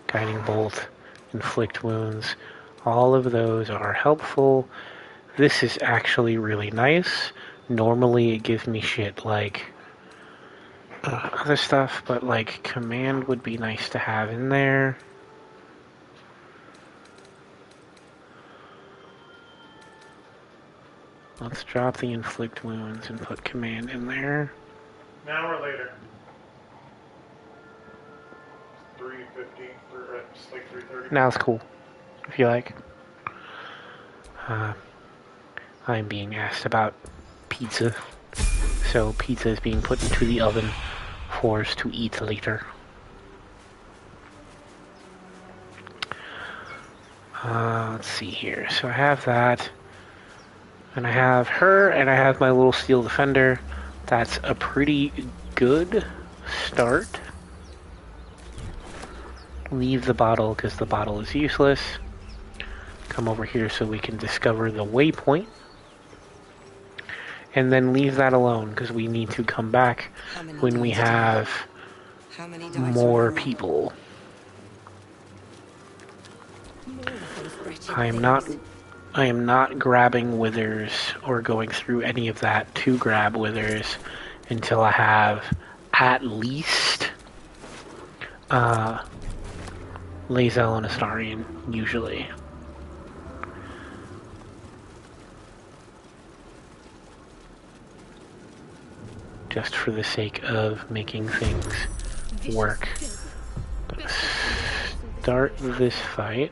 Guiding Bolt, Inflict Wounds. All of those are helpful. This is actually really nice. Normally it gives me shit like other stuff, but like Command would be nice to have in there. Let's drop the Inflict Wounds and put Command in there. Now or later? 3:50, just like 3:30. Now it's cool, if you like. I'm being asked about pizza. So pizza is being put into the oven for us to eat later. Let's see here. So I have that. And I have her, and I have my little steel defender. That's a pretty good start. Leave the bottle, because the bottle is useless. Come over here so we can discover the waypoint. And then leave that alone, because we need to come back when we have more people. I am not grabbing withers or going through any of that to grab withers until I have at least Lae'zel and Astarion, usually. just for the sake of making things work. Start this fight.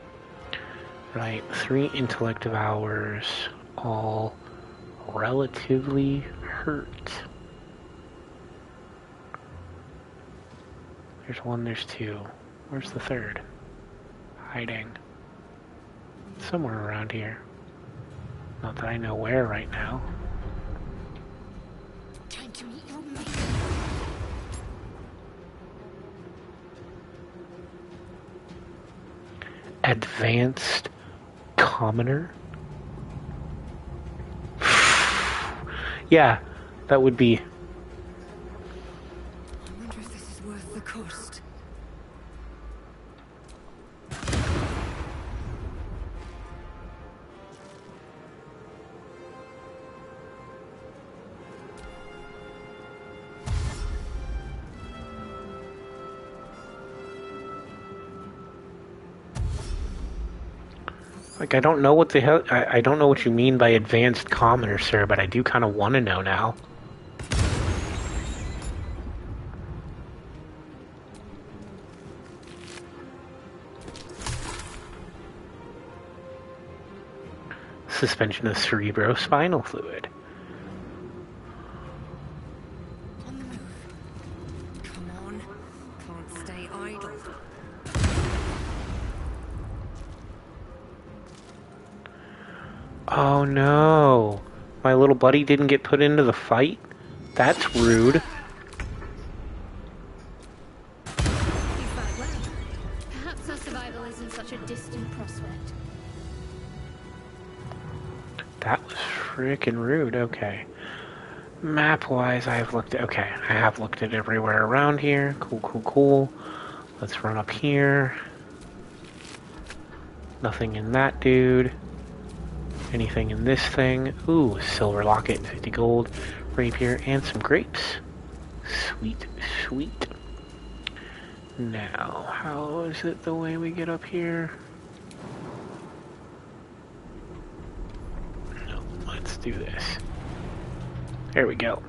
Right, 3 intellect hours, all relatively hurt. There's 1, there's 2. Where's the 3rd? Hiding. Somewhere around here. Not that I know where right now. Time to meet your mate. Advanced commoner? Yeah, that would be. I wonder if this is worth the cost. Like, I don't know what the hell. I don't know what you mean by advanced commoner, sir, but I do kind of want to know now. Suspension of cerebrospinal fluid. On the move. Come on. Can't stay idle. Oh no. My little buddy didn't get put into the fight? That's rude. You fared well. Perhaps our survival isn't such a distant prospect. That was freaking rude. Okay. Map-wise, I have looked at... Okay, I have looked at everywhere around here. Cool, cool, cool. Let's run up here. Nothing in that dude. Anything in this thing? Ooh, silver locket, 50 gold, rapier, and some grapes. Sweet, sweet. Now, how is it the way we get up here? No, let's do this. There we go.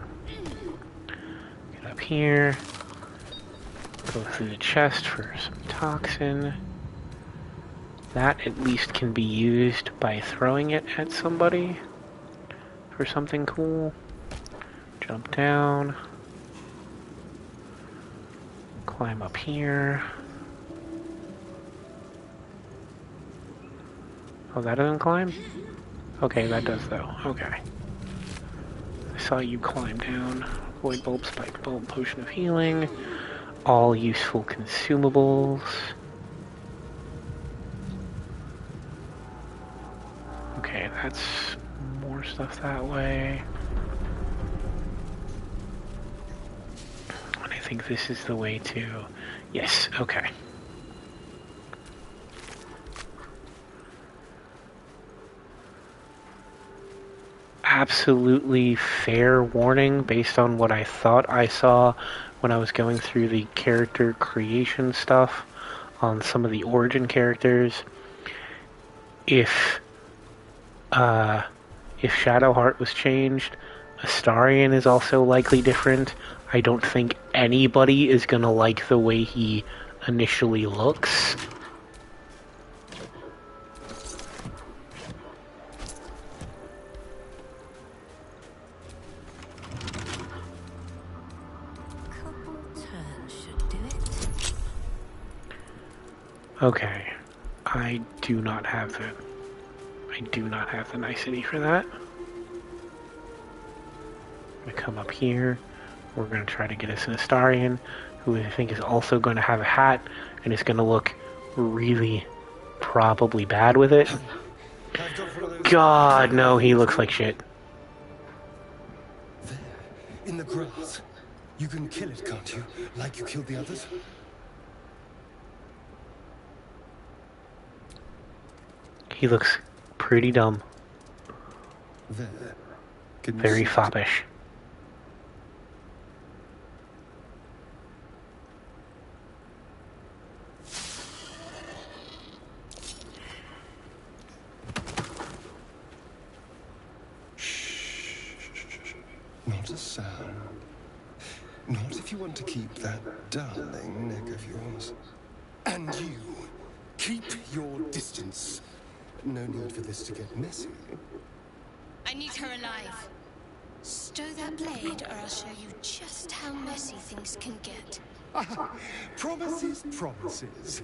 Get up here. Go through the chest for some toxin. That at least can be used by throwing it at somebody for something cool. Jump down. Climb up here. Oh, that doesn't climb? Okay, that does though. Okay. I saw you climb down. Void bulb, spike bulb, potion of healing. All useful consumables. Okay, that's more stuff that way. And I think this is the way to... Yes, okay. Absolutely fair warning based on what I thought I saw when I was going through the character creation stuff on some of the origin characters. If Shadowheart was changed, Astarion is also likely different. I don't think anybody is gonna like the way he initially looks. Couple turns should do it. Okay, I do not have the nicety for that. I'm gonna come up here. We're gonna try to get us an Astarion, who I think is also going to have a hat and is gonna look really probably bad with it. God, no, he looks like shit. There, in the grass. You can kill it, can't you? Like you killed the others? He looks pretty dumb. There. Can you Very see it? foppish. Not a sound. Not if you want to keep that darling neck of yours. And you, keep your distance. No need for this to get messy. I need her alive. Stow that blade, or I'll show you just how messy things can get. Promises, promises.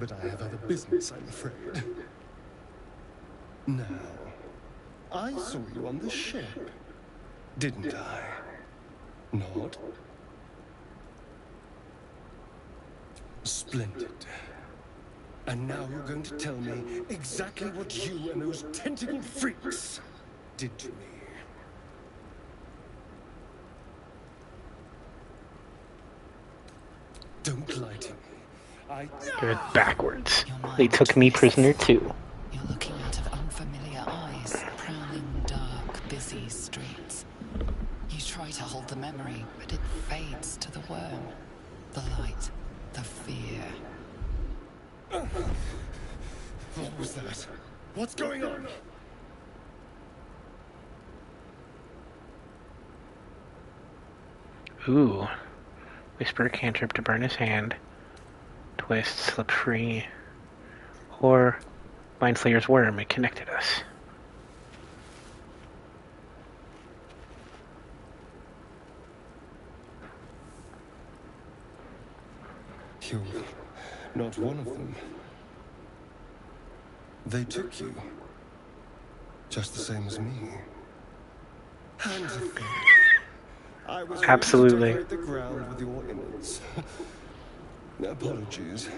But I have other business, I'm afraid. Now, I saw you on the ship, didn't I? Not? Splendid. And now you're going to tell me exactly what you and those tentacle freaks did to me. Don't lie to me. Give it backwards. They took me prisoner too. You're looking out of unfamiliar eyes, prowling dark, busy streets. You try to hold the memory, but it fades to the worm. The light, the fear. What was that? What's going on? Ooh. Whisper cantrip to burn his hand. Twist, slip free. Or Mindslayer's worm, it connected us. You're not one of them. They took you. Just the same as me. And to think, I was Absolutely. ready to decorate the ground with your innards. Apologies.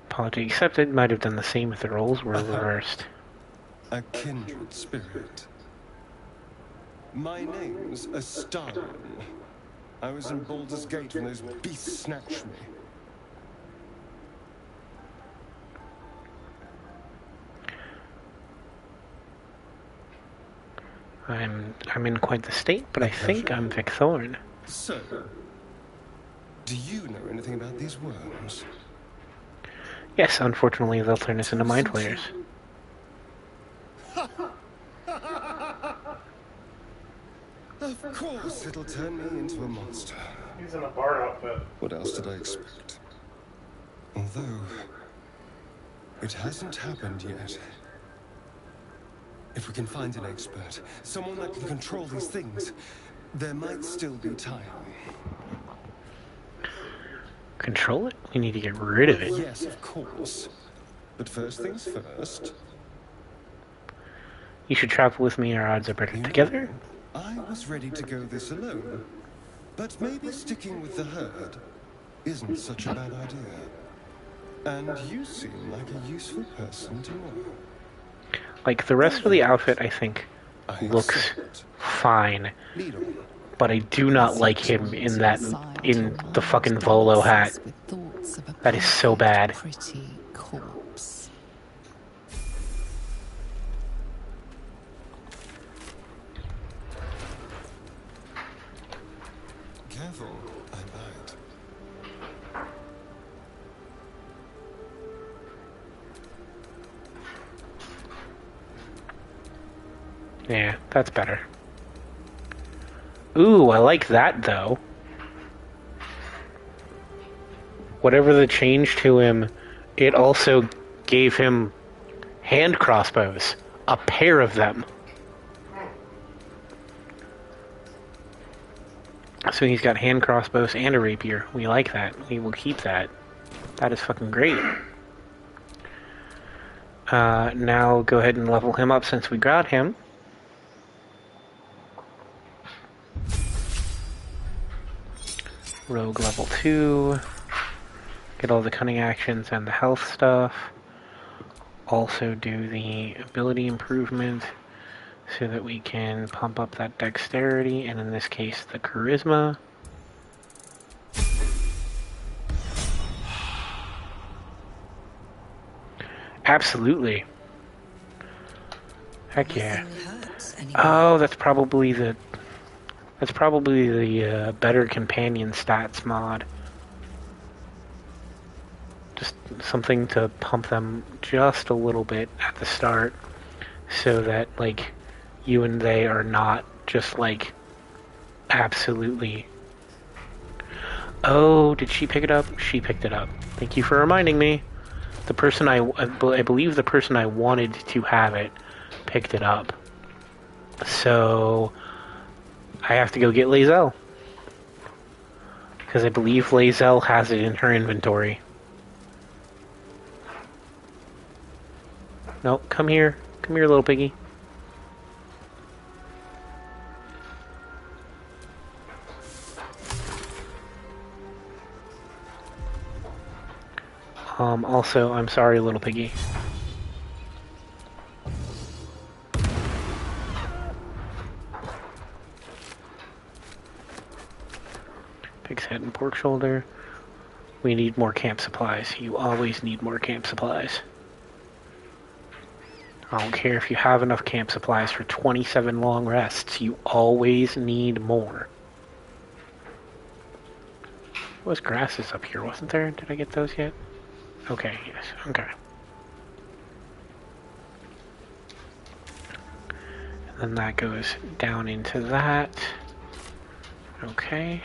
Apology accepted. Might have done the same if the roles were reversed. A kindred spirit. My name's Astarion. I was in Baldur's Gate when those beasts snatched me. I'm in quite the state, but I think I'm Vic Thorne. So, do you know anything about these worms? Yes, unfortunately they'll turn us into mind flayers. Of course it'll turn me into a monster. He's in a bar outfit. What else did I expect? Although, it hasn't happened yet. If we can find an expert, someone that can control these things, there might still be time. Control it? We need to get rid of it. Yes, of course. But first things first. You should travel with me, our odds are better together. I was ready to go this alone. But maybe sticking with the herd isn't such a bad idea. And you seem like a useful person to know. Like, the rest of the outfit, I think, looks fine. But I do not like him in the fucking Volo hat. That is so bad. Pretty corpse. Careful, I bite. Yeah, that's better. Ooh, I like that, though. Whatever the change to him, it also gave him hand crossbows. A pair of them. So he's got hand crossbows and a rapier. We like that. We will keep that. That is fucking great. Now go ahead and level him up since we got him. Rogue level 2. Get all the cunning actions and the health stuff. Also do the ability improvement so that we can pump up that dexterity, and in this case the charisma. Absolutely. Heck yeah. Oh, that's probably the better companion stats mod. Just something to pump them just a little bit at the start, so that like you and they are not just like Absolutely. Oh, did she pick it up? She picked it up. Thank you for reminding me. The person I believe the person I wanted to have it picked it up. So I have to go get Lae'zel. Because I believe Lae'zel has it in her inventory. No, come here. Come here, little piggy. Also, I'm sorry, little piggy. Pig's head and pork shoulder. We need more camp supplies. You always need more camp supplies. I don't care if you have enough camp supplies for 27 long rests. You always need more. There was grasses up here, wasn't there? Did I get those yet? Okay, yes, okay. And then that goes down into that. Okay.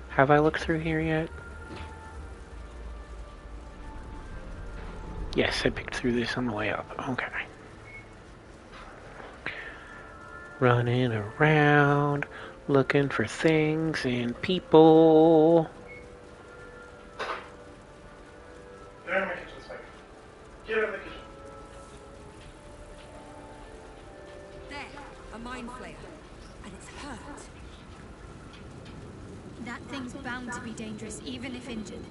Have I looked through here yet? Yes, I picked through this on the way up. Okay. Running around, looking for things and people. Get out of my kitchen, Spike. Get out of the kitchen. There, a mind flayer. And it's hurt. That thing's bound to be dangerous, even if injured.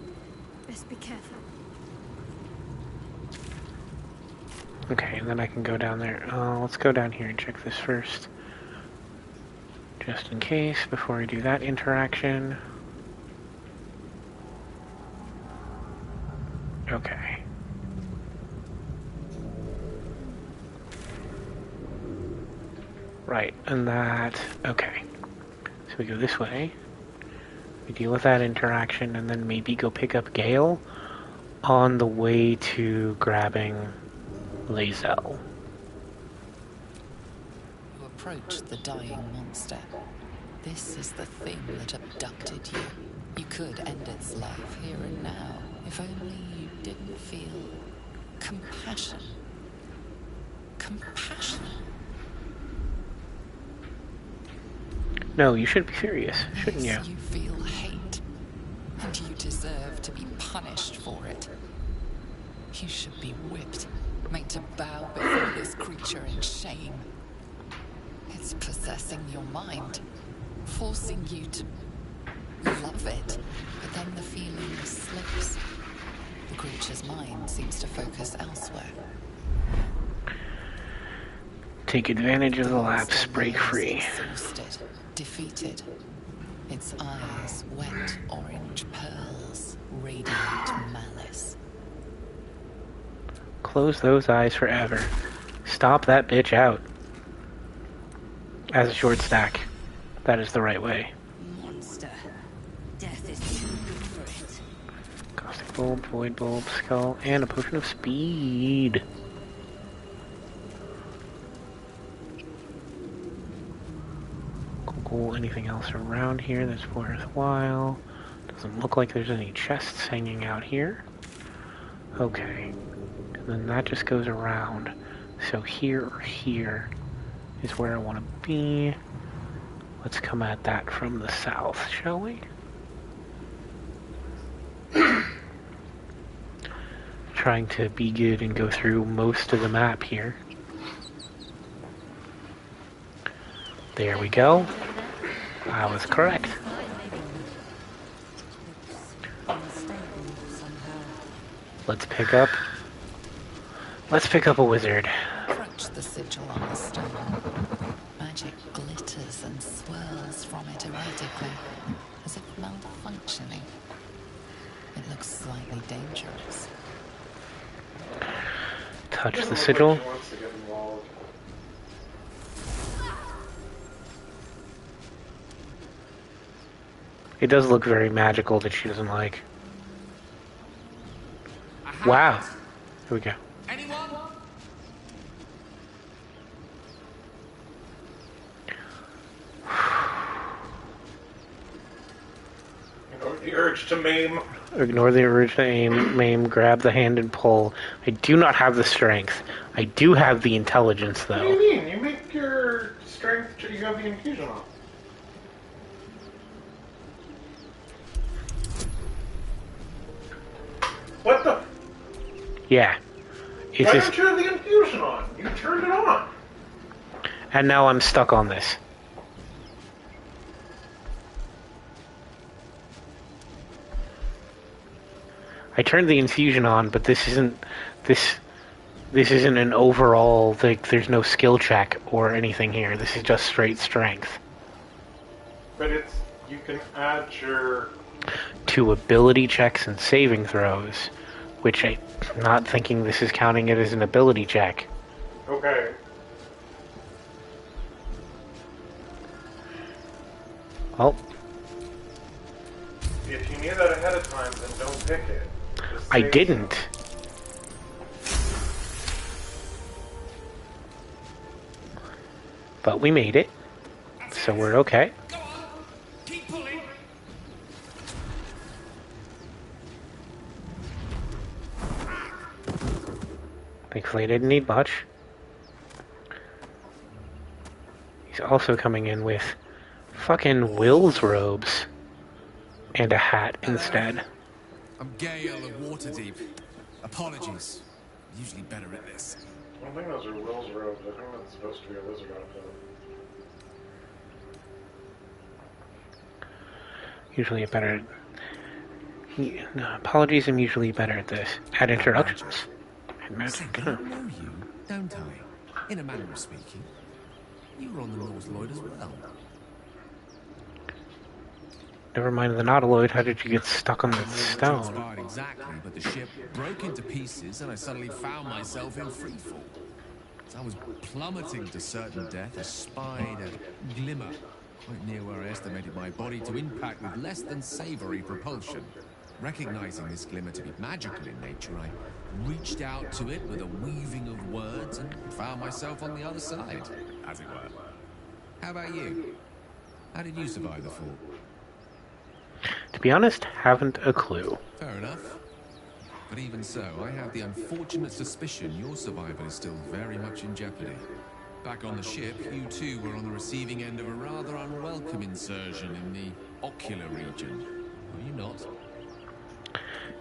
Best be careful. Okay, and then I can go down there. Let's go down here and check this first. Just in case, before I do that interaction. Okay. Right, and that... Okay. So we go this way. We deal with that interaction, and then maybe go pick up Gale on the way to grabbing Lae'zel. You approach the dying monster. This is the thing that abducted you. You could end its life here and now, if only you didn't feel compassion. Compassion? No, you should be serious, shouldn't you? Yes, you feel hate, and you deserve to be punished for it. You should be whipped, made to bow before this creature in shame. It's possessing your mind, forcing you to love it, but then the feeling slips. The creature's mind seems to focus elsewhere. Take advantage of the lapse, break free. Exhausted, defeated. Its eyes wet orange pearls, radiant malice. Close those eyes forever. Stop that bitch out. As a short stack. That is the right way. Monster. Death is too good for it. Caustic bulb, void bulb, skull, and a potion of speed. Cool. Anything else around here that's worthwhile? Doesn't look like there's any chests hanging out here. Okay. And then that just goes around. So here or here is where I want to be. Let's come at that from the south, shall we? Trying to be good and go through most of the map here. There we go. I was correct. Let's pick up a wizard. Crunch the sigil on the stone. Magic glitters and swirls from it erratically, as if malfunctioning. It looks slightly dangerous. Touch the sigil. She wants to get involved. It does look very magical that she doesn't like. Wow. Here we go. Anyone? to maim. Ignore the urge to maim, grab the hand and pull. I do not have the strength. I do have the intelligence, though. What do you mean? You make your strength, you have the infusion on. What the? Yeah. Why don't you have the infusion on? You turned it on. And now I'm stuck on this. I turned the infusion on, but this isn't an overall, like, there's no skill check or anything here. This is just straight strength. But you can add your... to ability checks and saving throws, which I'm not thinking this is counting it as an ability check. Okay. Well, if you knew that ahead of time, then don't pick it. I didn't. But we made it, so we're okay. Go on. Keep pulling. Thankfully I didn't need much. He's also coming in with fucking Will's robes and a hat instead. I'm Gale of Waterdeep. Apologies. I'm usually better at this. I don't think those are Will's robes. I think that's supposed to be a lizard outfit. Usually better... No, apologies, I'm usually better at this. At introductions. And magic. I know you, don't I? In a manner of speaking. You were on the North Lloyd as well. Never mind the Nautiloid, how did you get stuck on the stone? Transpired exactly, but the ship broke into pieces and I suddenly found myself in freefall. As I was plummeting to certain death, I spied a glimmer quite near where I estimated my body to impact with less than savory propulsion. Recognizing this glimmer to be magical in nature, I reached out to it with a weaving of words and found myself on the other side, as it were. How about you? How did you survive the fall? To be honest, haven't a clue. Fair enough. But even so, I have the unfortunate suspicion your survival is still very much in jeopardy. Back on the ship, you too were on the receiving end of a rather unwelcome insertion in the ocular region. Were you not?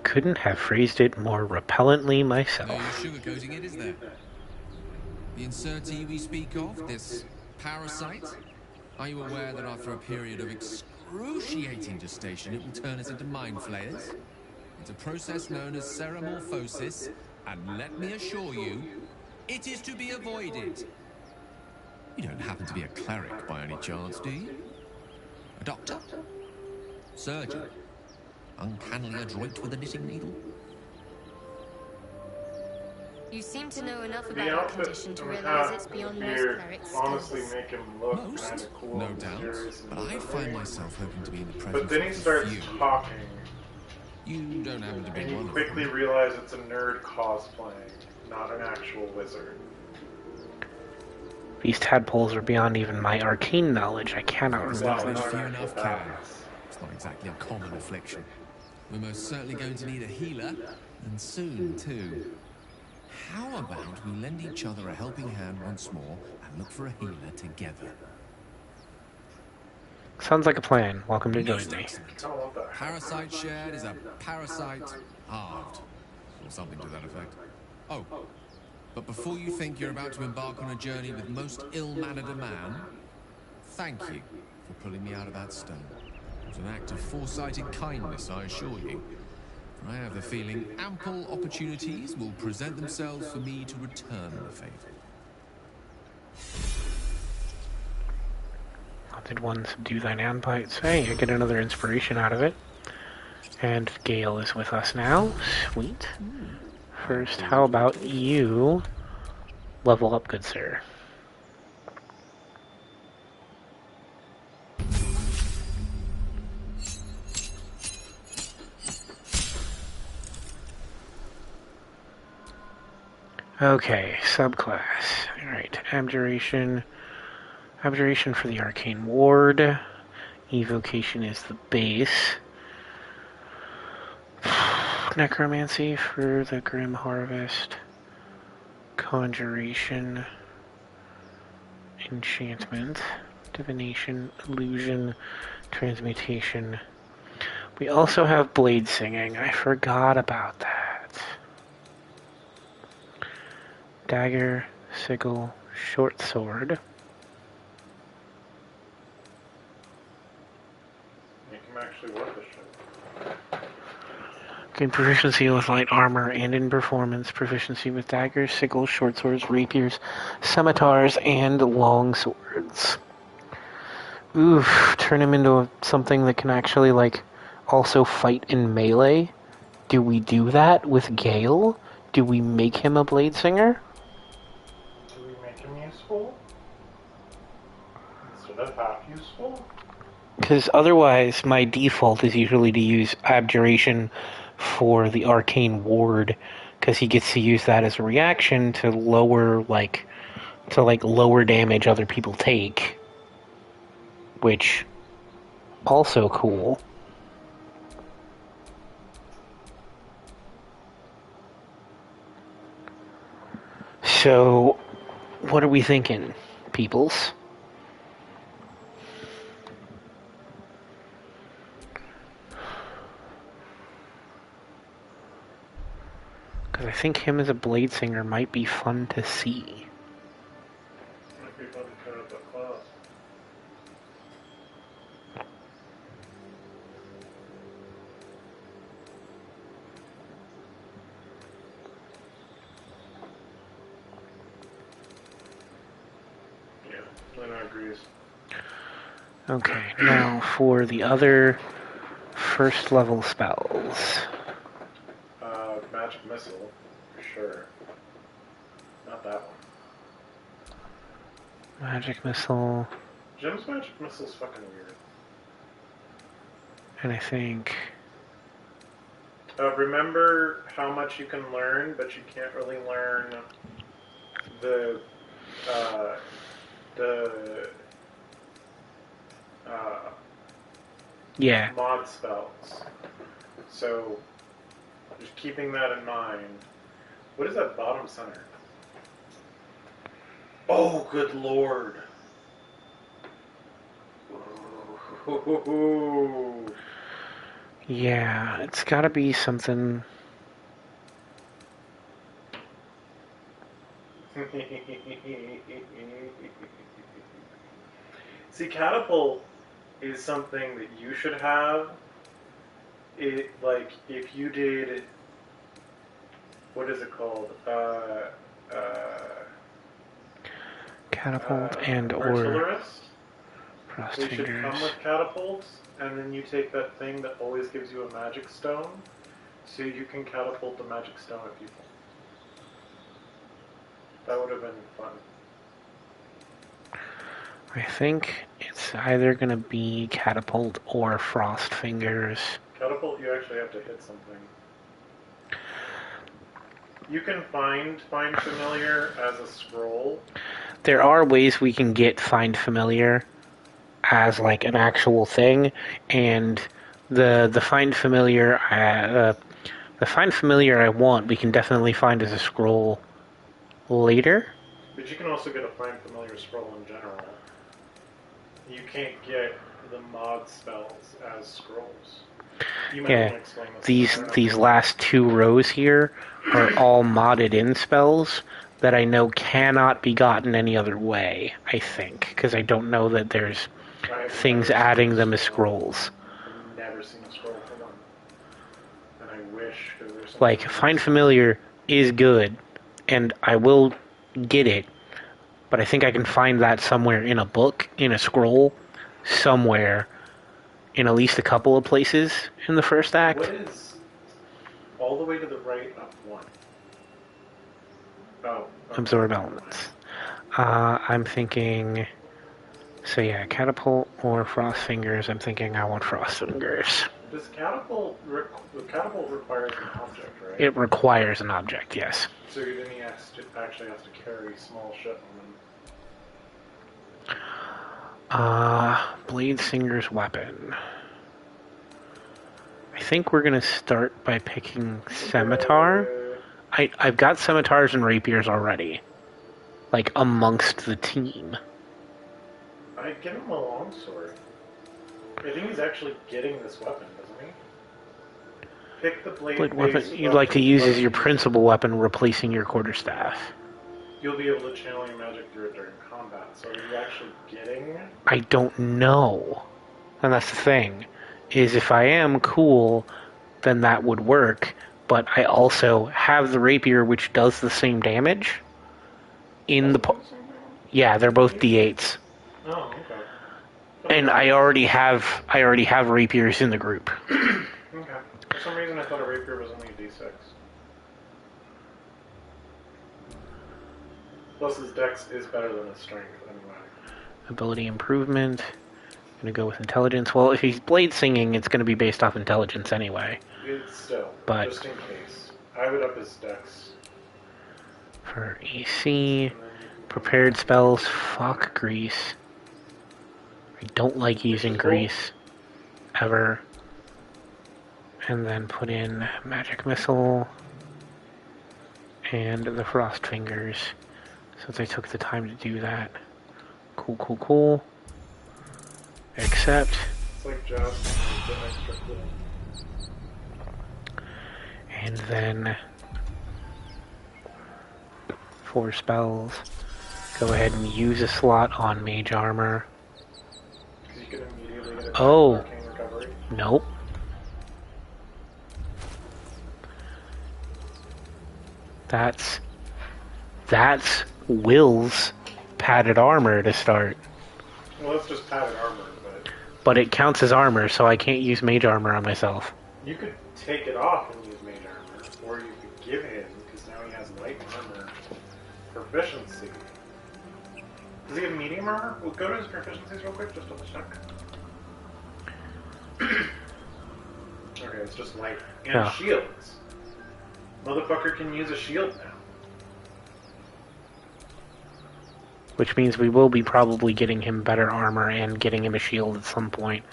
Couldn't have phrased it more repellently myself. No sugarcoating it, is there? The insertee we speak of, this parasite? Are you aware that after a period of excruciating gestation, it will turn us into mind flayers? It's a process known as ceramorphosis, and let me assure you, it is to be avoided. You don't happen to be a cleric by any chance, do you? A doctor? Surgeon? Uncannily adroit with a knitting needle? You seem to know enough The about the outfit condition to and the realize hat it's and beyond the most beard clerics' honestly skills. make him look kind Most? of cool No and doubt. mysterious and But I find myself hoping to be in the presence But then he of a starts few. talking, You don't happen to be and you one of quickly them. realize it's a nerd cosplaying, not an actual wizard. These tadpoles are beyond even my arcane knowledge. I cannot Well, remember. there's not few actual enough can. badass. It's not exactly a common affliction. We're most certainly going to need a healer, and soon too. How about we lend each other a helping hand once more and look for a healer together? Sounds like a plan. Welcome to join Most me. excellent. I don't want that. Parasite shared is a parasite halved, or something to that effect. Oh, but before you think you're about to embark on a journey with most ill-mannered a man, thank you for pulling me out of that stone. It was an act of foresighted kindness, I assure you. For I have the feeling ample opportunities will present themselves for me to return the favor. Did one subdue thine handbites? Hey, I get another inspiration out of it. And Gale is with us now. Sweet. First, how about you level up, good sir? Okay, subclass. Alright, abjuration. Abjuration for the arcane ward. Evocation is the base. necromancy for the Grim Harvest. Conjuration. Enchantment. Divination. Illusion. Transmutation. We also have blade singing. I forgot about that. Dagger. Sigil. Short sword. Make him actually work this shit. Gain proficiency with light armor and in performance. Proficiency with daggers, sigils, short swords, rapiers, scimitars, and long swords. Oof, turn him into something that can actually, like, also fight in melee. Do we do that with Gale? Do we make him a blade singer? Do we make him useful? Instead of half useful? Because otherwise, my default is usually to use Abjuration for the Arcane Ward, because he gets to use that as a reaction to lower, lower damage other people take. Which, also cool. So, what are we thinking, peoples? Because I think him as a blade singer might be fun to see. Might be fun to cut up a class. Yeah, Lena agrees. Okay, now for the other first level spells. Magic missile, for sure. Not that one. Magic missile, Jim's magic missile's fucking weird. and I think... Remember how much you can learn, but you can't really learn the yeah. mod spells. So, just keeping that in mind. What is that bottom center? Oh, good lord. Ooh. Yeah, it's gotta be something... See, catapult is something that you should have. It, like, if you did... What is it called? Catapult and or artillerist. frost They should fingers. come with catapults, and then you take that thing that always gives you a magic stone, so you can catapult the magic stone at people. That would have been fun. I think it's either gonna be catapult or frost fingers. Catapult, you actually have to hit something. You can find familiar as a scroll. There are ways we can get find familiar as like an actual thing, and the find familiar I want we can definitely find as a scroll later. But you can also get a find familiar scroll in general. You can't get the mod spells as scrolls. You might want to explain this. These last two rows here are all modded in spells that I know cannot be gotten any other way, I think, because I don't know that there's things adding them as scrolls. I've never seen a scroll for one. And I wish there was something. Like, Find Familiar is good, and I will get it, but I think I can find that somewhere in a book, in a scroll, somewhere, in at least a couple of places in the first act. What is all the way to the right up one? Oh. Okay. Absorb elements. I'm thinking... So yeah, catapult or frost fingers. I'm thinking I want frost fingers. Does catapult requires an object, right? It requires an object, yes. So then he actually has to carry small shit on him. Blade Singer's weapon. I I think we're gonna start by picking Scimitar. I've got Scimitars and Rapiers already. Like, amongst the team. I'd give him a longsword. I think he's actually getting this weapon, doesn't he? Pick the blade Weapon you'd like to use as your principal weapon, replacing your quarterstaff. You'll be able to channel your magic through it during combat. So are you actually getting... I don't know. And that's the thing. Is if I am cool, then that would work. But I also have the rapier, which does the same damage. In the... Yeah, they're both D8s. Oh, okay. And I already have rapiers in the group. Okay. For some reason I thought a rapier was only a D6. Plus his dex is better than his strength anyway. Ability improvement. Gonna go with intelligence. Well, if he's blade singing, it's gonna be based off intelligence anyway. It's still, but just in case. I would up his dex. For AC, prepared spells, fuck grease. I don't like using grease. Ever. And then put in magic missile. And the frost fingers. Since I took the time to do that. Cool. Except... It's like just the extra cool. And then... 4 spells. Go ahead and use a slot on mage armor. You can immediately get arcane recovery. Nope. That's Will's padded armor to start. Well, that's just padded armor, but it counts as armor, so I can't use mage armor on myself. You could take it off and use mage armor, or you could give him, because now he has light armor proficiency. Does he have medium armor? We'll go to his proficiencies real quick, just double check. Okay, it's just light. And shields. Motherfucker can use a shield now. Which means we will be probably getting him better armor and getting him a shield at some point.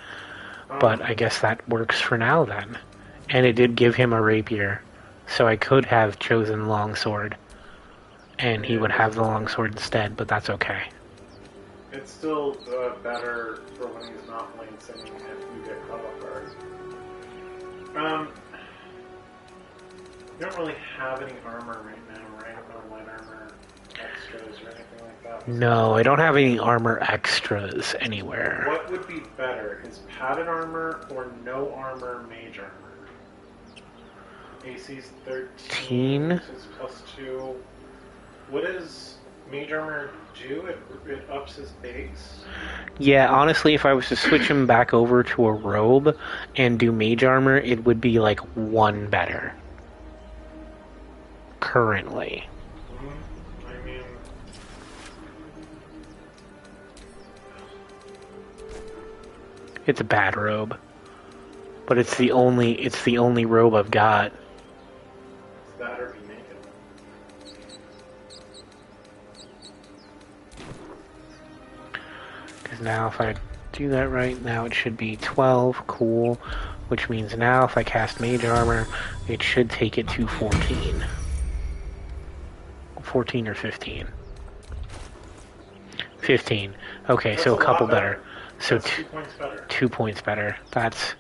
But I guess that works for now then. And it did give him a rapier. So I could have chosen longsword. And he would have the longsword instead, but that's okay. It's still better for when he's not lane singing if you get caught off guard. You don't really have any armor right now, right? No light armor extras or anything like that? No, I don't have any armor extras anywhere. What would be better? Is padded armor or no armor mage armor? AC's 13. This is +2. What does mage armor do? It ups his base? Yeah, honestly, if I was to switch him back over to a robe and do mage armor, it would be like 1 better. Currently. I mean... It's a bad robe. But it's the only robe I've got. It's that or be naked. Because now if I do that right, now it should be 12, cool. Which means now if I cast mage armor, it should take it to 14. 14 or 15. 15. Okay, so a couple better. So 2 points better. 2 points better. That's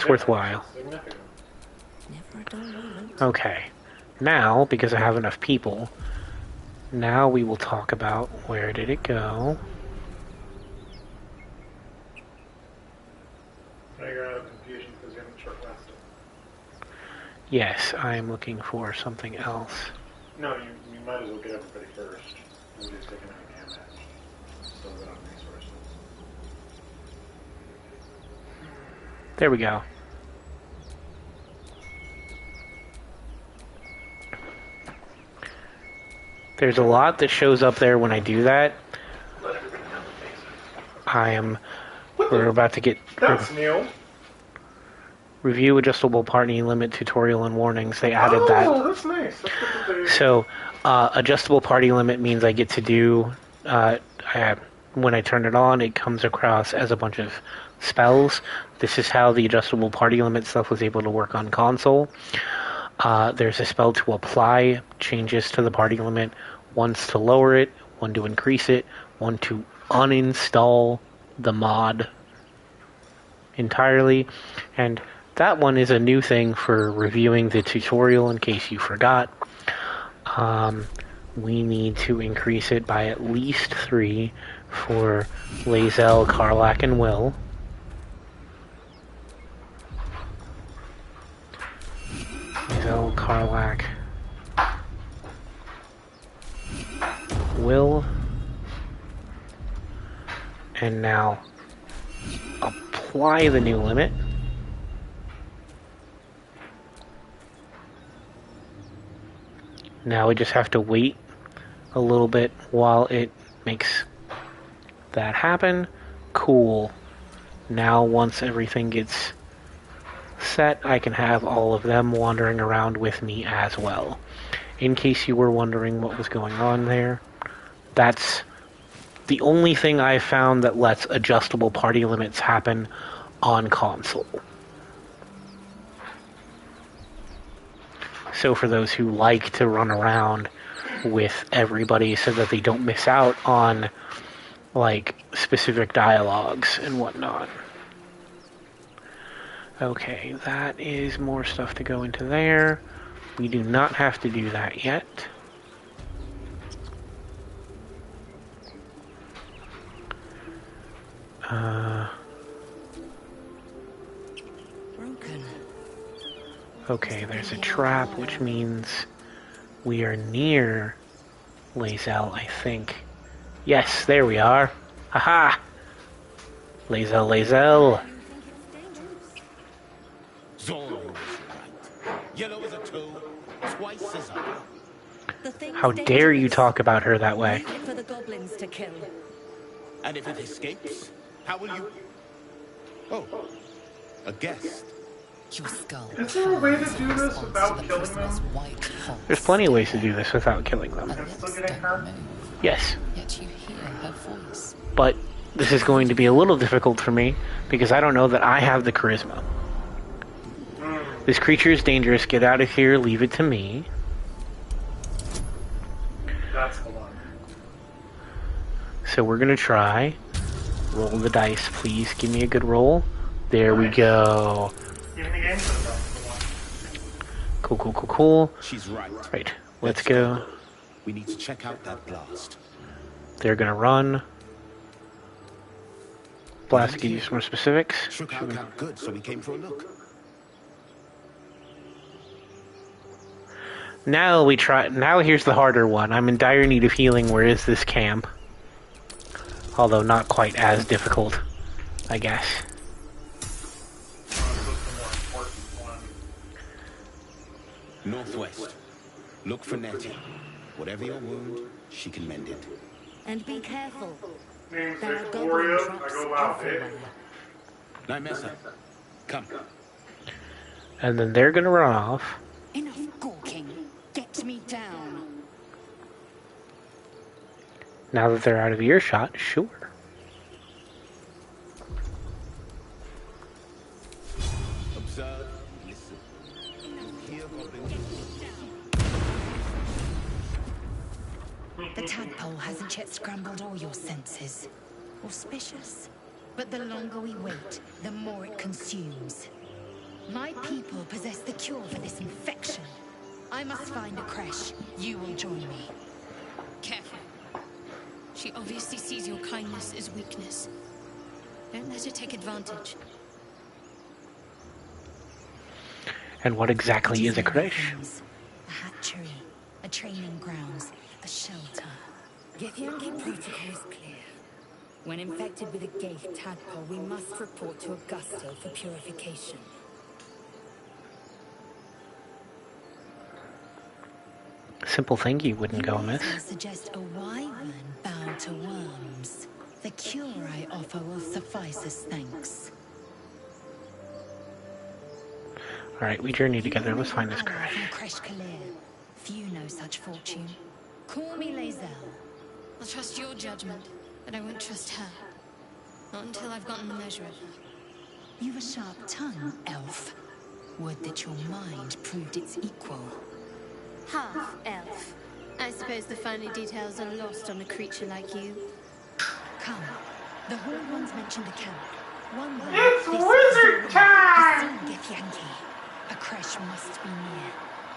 worthwhile. Okay. Now, because I have enough people, now we will talk about where did it go. Now you're out of confusion because you haven't short rested. Yes, I am looking for something else. No, you might as well get everybody first. Nobody's taking any damage. Still got resources. There we go. There's a lot that shows up there when I do that. Let everybody know the basics. We're about to get... That's new. Review adjustable party limit tutorial and warnings. They added that. Oh, that's nice. That's good that they... So, adjustable party limit means I get to do... when I turn it on, it comes across as a bunch of spells. This is how the adjustable party limit stuff was able to work on console. There's a spell to apply changes to the party limit, once to lower it, one to increase it, one to uninstall the mod entirely, and that one is a new thing for reviewing the tutorial in case you forgot. We need to increase it by at least 3 for Lae'zel, Karlach, and Will. Lae'zel, Karlach, Will, and now apply the new limit. Now we just have to wait a little bit while it makes that happen. Cool. Now once everything gets set, I can have all of them wandering around with me as well. In case you were wondering what was going on there, that's the only thing I've found that lets adjustable party limits happen on console. So for those who like to run around with everybody so that they don't miss out on, like, specific dialogues and whatnot. Okay, that is more stuff to go into there. We do not have to do that yet. Broken. Okay, there's a trap, which means we are near Lae'zel, I think. Yes, there we are. Haha! Lae'zel, Lae'zel. Zorro was right. Yellow as a toad, twice as up. How dare you talk about her that way? For the goblins to kill. And if it escapes, how will you... Oh, a guest. Your skull. Is there a way to do this without killing them? There's plenty of ways to do this without killing them. And still getting hurt? Yes. Yet you hear her voice. But this is going to be a little difficult for me because I don't know that I have the charisma. This creature is dangerous. Get out of here. Leave it to me. That's the one. So we're going to try. Roll the dice, please. Give me a good roll. There we go. Even the game says that's the one. Cool, cool, cool, cool. She's right. Right. Let's go. We need to check out that blast. They're going to run. Blast to give you some more specifics. Shook our camp good, so we came for a look. Now we try. Now here's the harder one. I'm in dire need of healing. Where is this camp? Although not quite as difficult, I guess. Northwest. Look for Nettie. Whatever your wound, she can mend it. And be careful. Name's There are Victoria. goblin I traps go out, everywhere. Nymessa, come. And then they're gonna run off. Enough gawking. Get me down. Now that they're out of earshot, sure. Observe, listen. Hear goblins. The tadpole hasn't yet scrambled all your senses. Auspicious. But the longer we wait, the more it consumes. My people possess the cure for this infection. I must find a creche. You will join me. Careful. She obviously sees your kindness as weakness. Don't let her take advantage. And what exactly is a creche? A hatchery, a training grounds, a shelter. Githyanki protocol is clear. When infected with a Gaith tadpole, we must report to Augusto for purification. Simple thank you wouldn't go amiss. I suggest a wyvern bound to worms. The cure I offer will suffice as thanks. Alright, we journey together. Let's find this creche. From Creche Kalir. Few know such fortune. Call me Lae'zel. I'll trust your judgment, but I won't trust her. Not until I've gotten the measure of her. You've a sharp tongue, elf. Would that your mind proved its equal. Half elf. I suppose the finer details are lost on a creature like you. Come. The Horned Ones mentioned a camp. One word, It's this wizard time! has seen Githyanki. A crash must be near.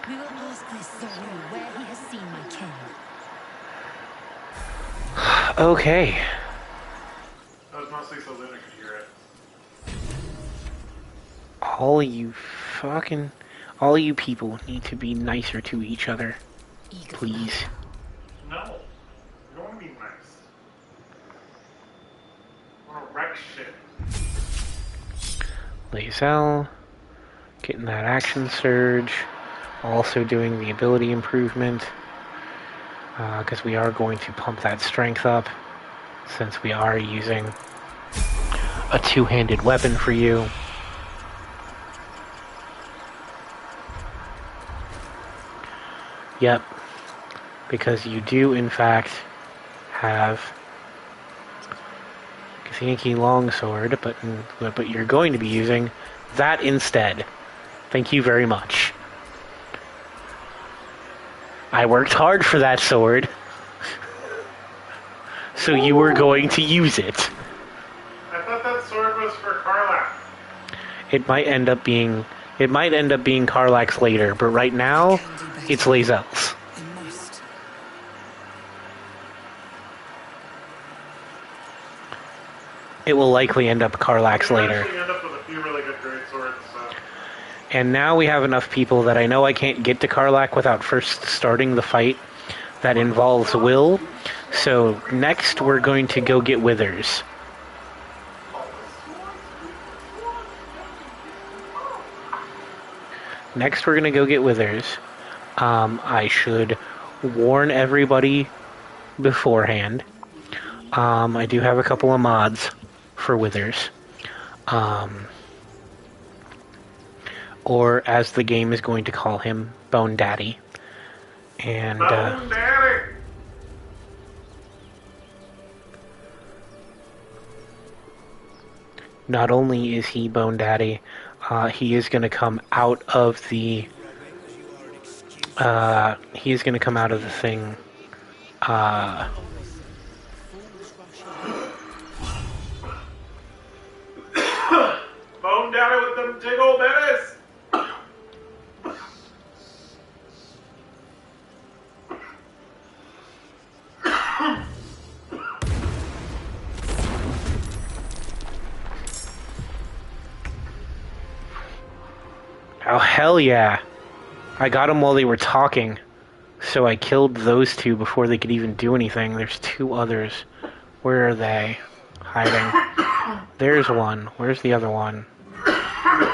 We will ask this Zoru where he has seen my kin. Okay. That was mostly so Luna could hear it. All you people need to be nicer to each other. Please. No. You don't want to be nice. I want to wreck shit. Lae'zel, getting that action surge, also doing the ability improvement, because we are going to pump that strength up, since we are using a two-handed weapon for you. Yep, because you do in fact have Githyanki longsword, but you're going to be using that instead. Thank you very much. I worked hard for that sword, so you were going to use it. I thought that sword was for Karlach. It might end up being Karlach's later, but right now it's Lae'zel's. I must. It will likely end up Karlach's We later. actually end up with a few really good great swords, so... And now we have enough people that I know I can't get to Karlach without first starting the fight that involves Will. So next we're going to go get Withers. Next we're going to go get Withers. I should warn everybody beforehand. I do have a couple of mods for Withers. Or as the game is going to call him, Bone Daddy. And Bone Daddy! not only is he Bone Daddy, he is going to come out of the thing. Bone Daddy with them big old bitties! Oh, hell yeah. I got them while they were talking. So I killed those two before they could even do anything. There's two others. Where are they? Hiding. There's one. Where's the other one?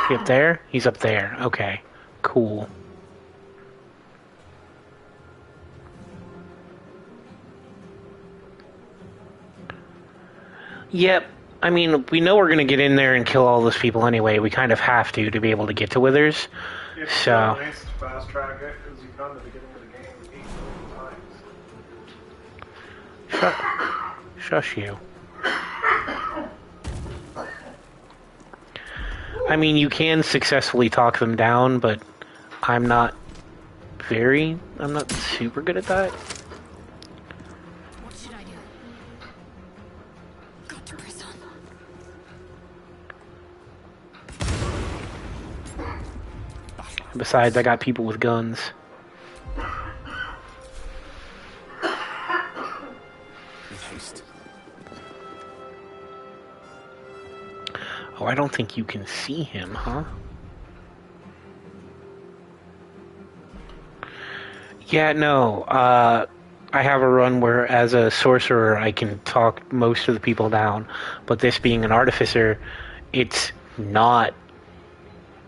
He up there? He's up there. Okay. Cool. Yep. I mean, we know we're going to get in there and kill all those people anyway. We kind of have to be able to get to Withers. It's So... so nice to fast track it, because you've gone to the beginning of the game 8 million times. Shush you. I mean, you can successfully talk them down, but I'm not super good at that. What should I do? Got to press on. Besides, I got people with guns. Oh, I don't think you can see him, huh? Yeah, no. I have a run where, as a sorcerer, I can talk most of the people down. But this being an artificer, it's not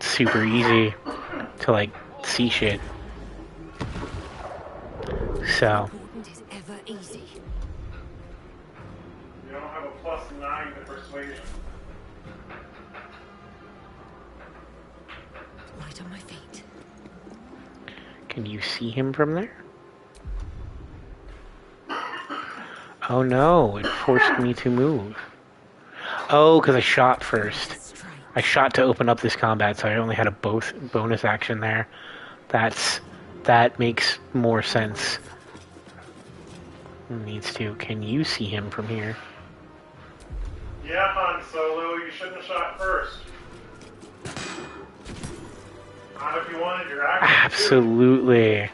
super easy to, like, see shit. So... Important is ever easy. You don't have a +9 to persuasion. Right on my feet. Can you see him from there? Oh no, it forced me to move. Oh, because I shot first. Strike. I shot to open up this combat, so I only had a bonus action there. That makes more sense. Needs to. Can you see him from here? Yeah, Han Solo, you shouldn't have shot first. Not if you wanted your action. Absolutely.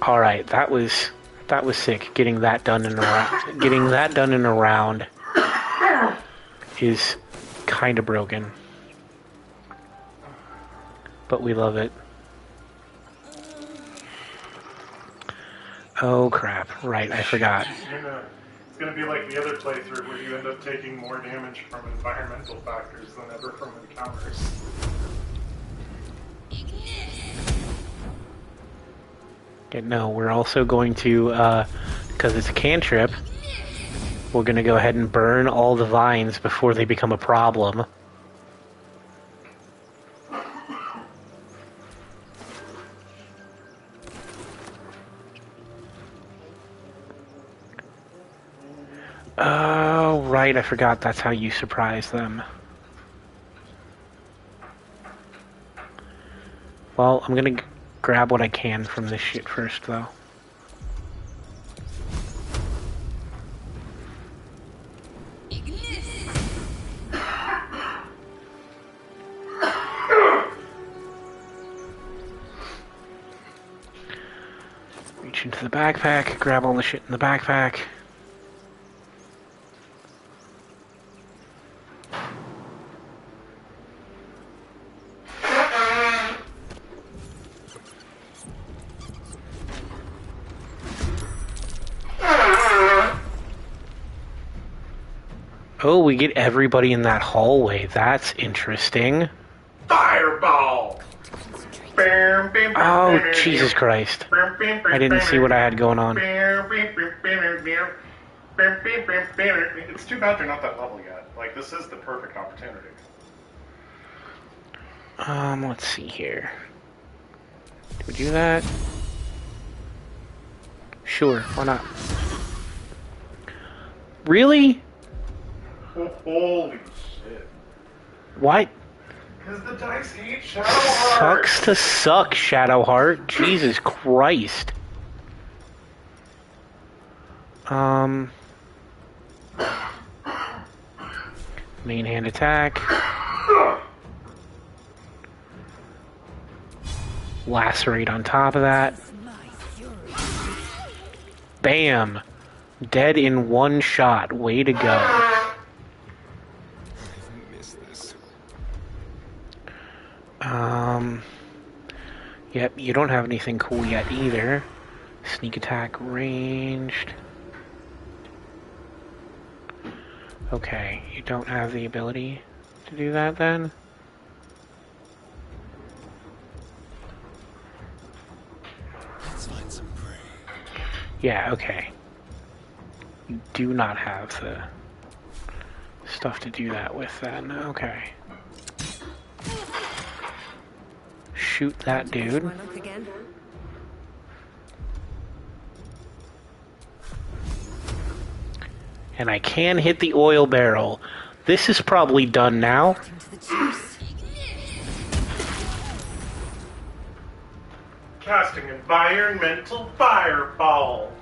All right, that was sick. Getting that done in a round is kind of broken, but we love it. Oh crap! Right, I forgot. It's gonna be like the other playthrough where you end up taking more damage from environmental factors than ever from encounters. Yeah, no, we're also going to, because it's a cantrip, we're going to go ahead and burn all the vines before they become a problem. Oh, right, I forgot that's how you surprise them. Well, I'm gonna grab what I can from this shit first, though. Reach into the backpack, grab all the shit in the backpack. Oh, we get everybody in that hallway. That's interesting. Fireball! Oh, Jesus Christ. I didn't see what I had going on. It's too bad they're not that level yet. Like, this is the perfect opportunity. Let's see here. Do we do that? Sure, why not? Really? Holy shit. What? Because the dice hate Shadowheart. Sucks to suck, Shadowheart. Jesus Christ. Main hand attack. Lacerate on top of that. Bam! Dead in one shot. Way to go. Yep, you don't have anything cool yet either. Sneak attack ranged. Okay, you don't have the ability to do that then? Let's find some prey. Yeah, okay. You do not have the stuff to do that with then. Okay. Shoot that dude. And I can hit the oil barrel. This is probably done now. Casting environmental fireball.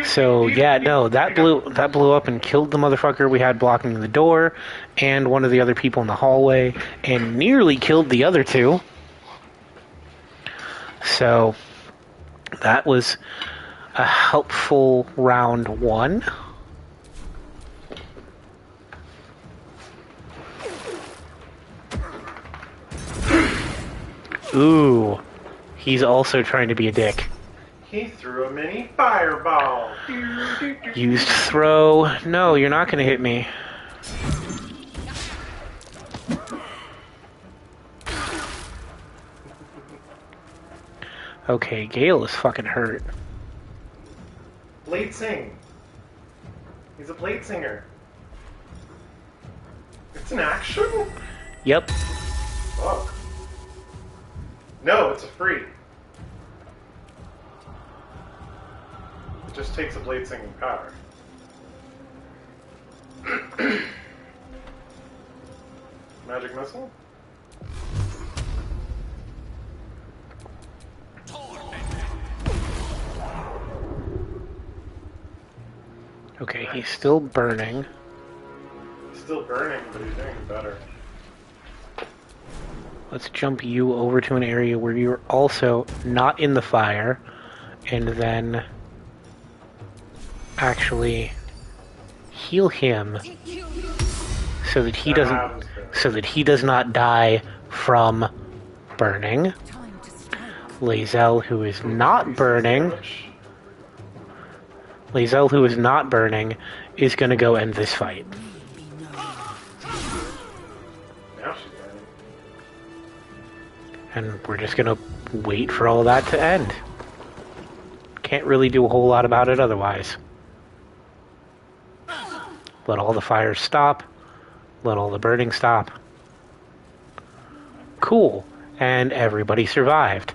So yeah, no, that blew up and killed the motherfucker we had blocking the door, and one of the other people in the hallway, and nearly killed the other two. So that was a helpful round one. Ooh, he's also trying to be a dick. He threw a mini fireball. Used throw. No, you're not gonna hit me. Okay, Gale is fucking hurt. Blade sing. He's a blade singer. It's an action? Yep. Fuck. No, it's a free. It just takes a blade singing power. Magic missile? Okay, he's still burning. He's still burning, but he's doing better. Let's jump you over to an area where you're also not in the fire, and then actually heal him so that he does not die from burning. Lae'zel, who is not burning, is going to go end this fight. Now she's burning. And we're just going to wait for all that to end. Can't really do a whole lot about it otherwise. Let all the fires stop. Let all the burning stop. Cool. And everybody survived.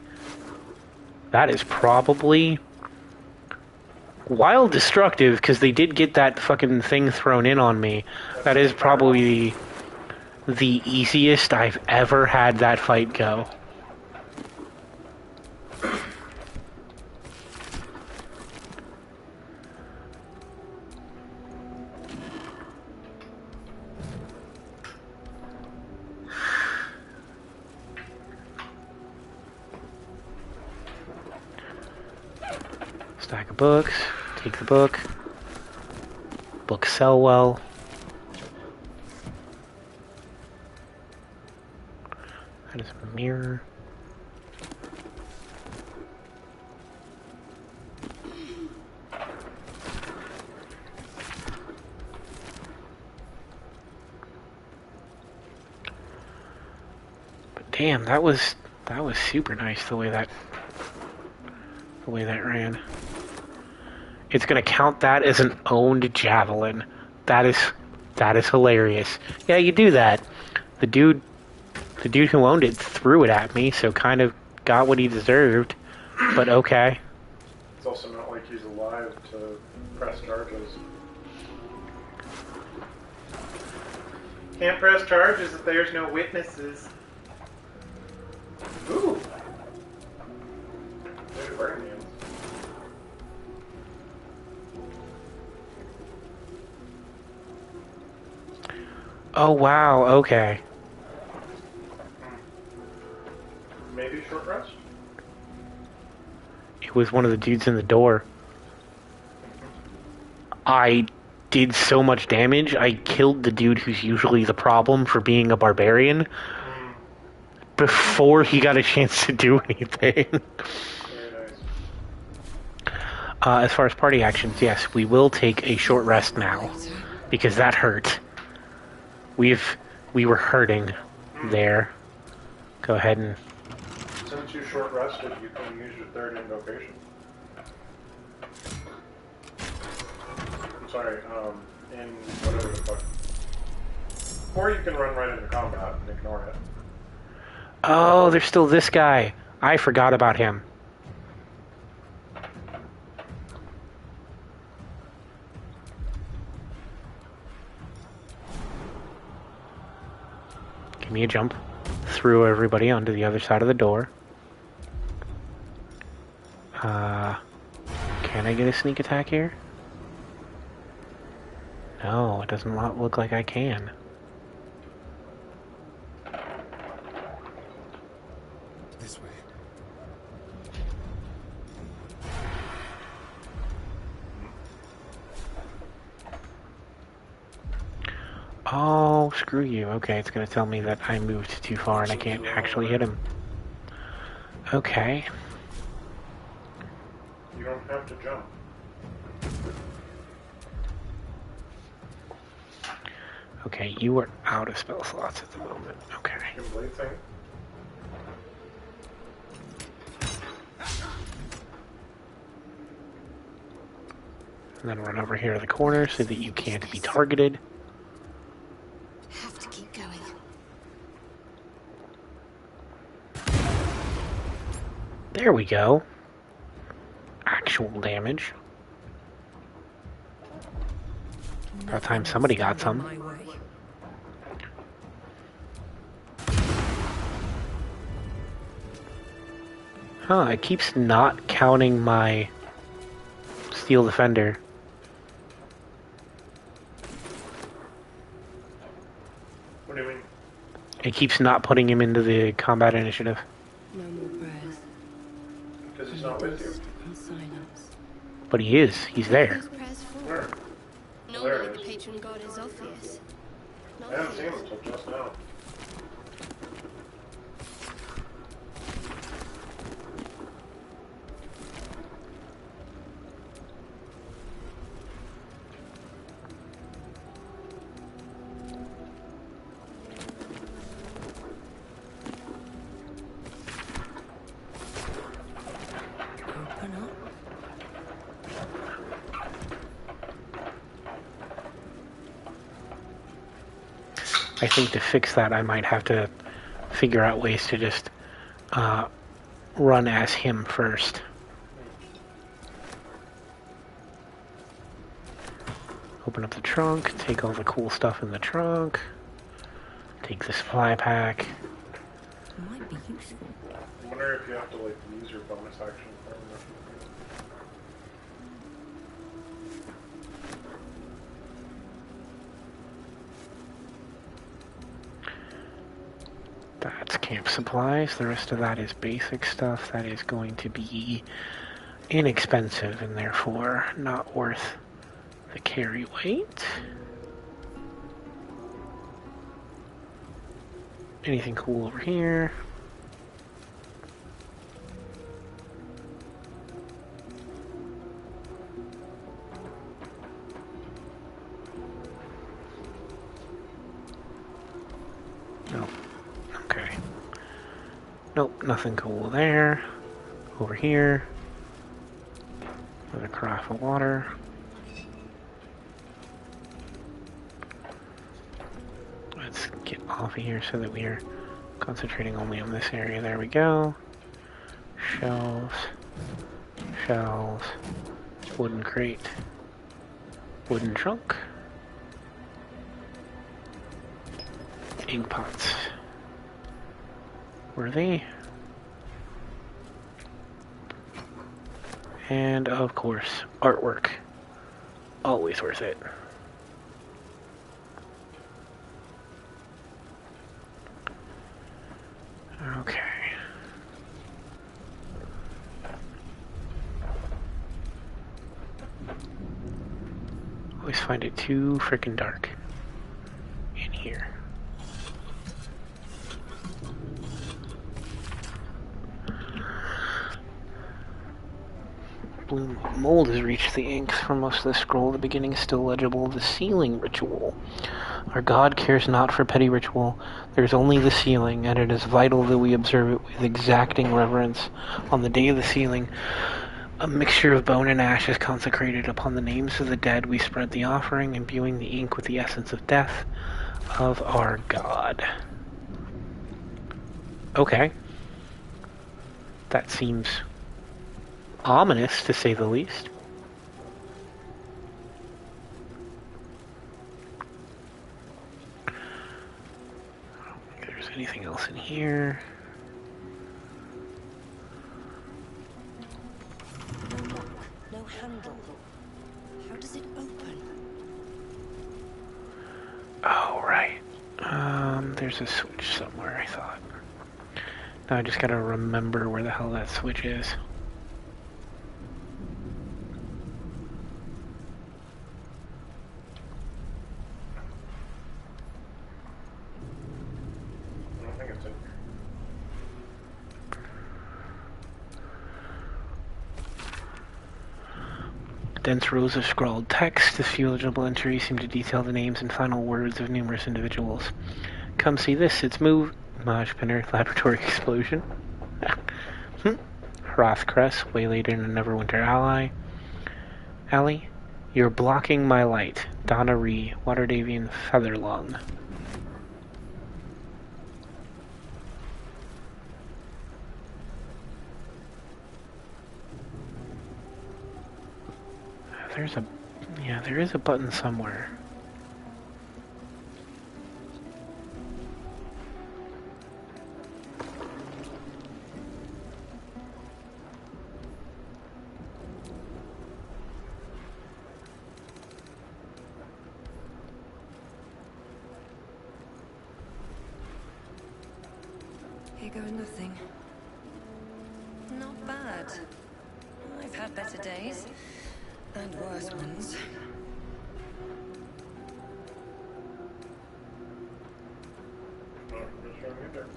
That is probably... while destructive, because they did get that fucking thing thrown in on me, that is probably the easiest I've ever had that fight go. Stack of books. Take the book. Books sell well. That is a mirror. But damn, that was super nice the way that ran. It's gonna count that as an owned javelin. That is hilarious. Yeah, you do that. The dude who owned it threw it at me, so kind of got what he deserved. But okay. It's also not like he's alive to press charges. Can't press charges if there's no witnesses. Ooh. There's burning hands. Oh wow, okay. Maybe short rest? It was one of the dudes in the door. I did so much damage, I killed the dude who's usually the problem for being a barbarian before he got a chance to do anything. Very nice. As far as party actions, yes, we will take a short rest now, because that hurt. We were hurting there. Go ahead and... Since you short rested, you can use your third invocation. I'm sorry, in whatever the fuck. Or you can run right into combat and ignore it. Oh, there's still this guy. I forgot about him. Give me a jump. Threw everybody onto the other side of the door. Can I get a sneak attack here? No, it doesn't look like I can. This way. Oh, screw you. Okay, it's gonna tell me that I moved too far and I can't actually hit him. Okay. You don't have to jump. Okay, you are out of spell slots at the moment. Okay. You can blade thing. And then run over here to the corner so that you can't be targeted. Have to keep going. There we go. Actual damage. About time somebody got some. Huh, it keeps not counting my Steel Defender. What do you mean? It keeps not putting him into the combat initiative. No more prayers. Because he's not with you. And silence. But he is. He's there. Those prayers for? Where? Normally the patron god is Orpheus. Not I haven't seen Helios. him until just now. Open up. I think to fix that, I might have to figure out ways to just run as him first. Open up the trunk, take all the cool stuff in the trunk, take the supply pack. Might be useful. I wonder if you have to like use your bonus action for him. That's camp supplies. The rest of that is basic stuff. That is going to be inexpensive and therefore not worth the carry weight. Anything cool over here? No. Okay. Nope, nothing cool there. Over here. Another carafe of water. Let's get off of here so that we are concentrating only on this area. There we go. Shelves. Shelves. Wooden crate. Wooden trunk. Ink pots. Worthy. And of course, artwork. Always worth it. Okay. Always find it too freaking dark in here. Blue mold has reached the inks for most of the scroll. The beginning is still legible. The sealing ritual. Our God cares not for petty ritual. There is only the sealing, and it is vital that we observe it with exacting reverence. On the day of the sealing, a mixture of bone and ash is consecrated. Upon the names of the dead, we spread the offering, imbuing the ink with the essence of death of our God. Okay. That seems ominous, to say the least. I don't think there's anything else in here. No handle. How does it open? Oh, right. There's a switch somewhere, I thought. Now I just gotta remember where the hell that switch is. I don't think it's in here. Dense rows of scrawled text. This few legible entries seem to detail the names and final words of numerous individuals. Come see this, it's move. Maj Pinner, laboratory explosion. Hrothcrest, waylaid in a Neverwinter alley. You're blocking my light. Donna Ree, Waterdavian Featherlung. There is a button somewhere. go nothing. Not bad. I've had better days. And worse ones. Not for this room either.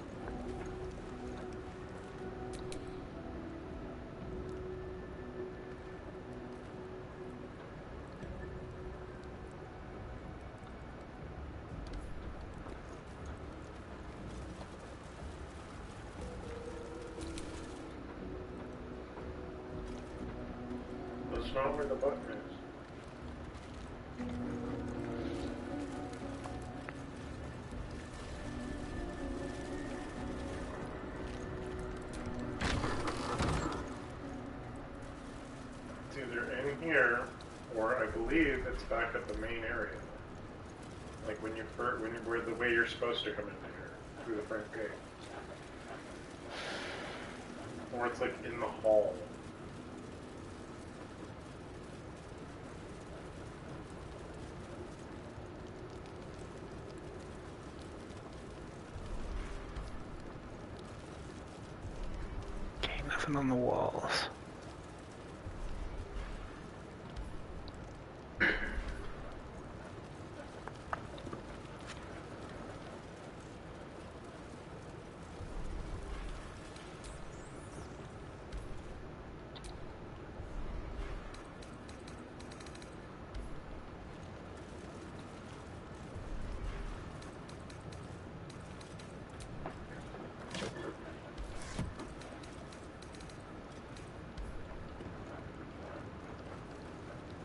That's not where the button is. It's either in here, or I believe it's back at the main area. Like when you where the way you're supposed to come into here, through the front gate. Or it's like in the hall. Okay, nothing on the walls.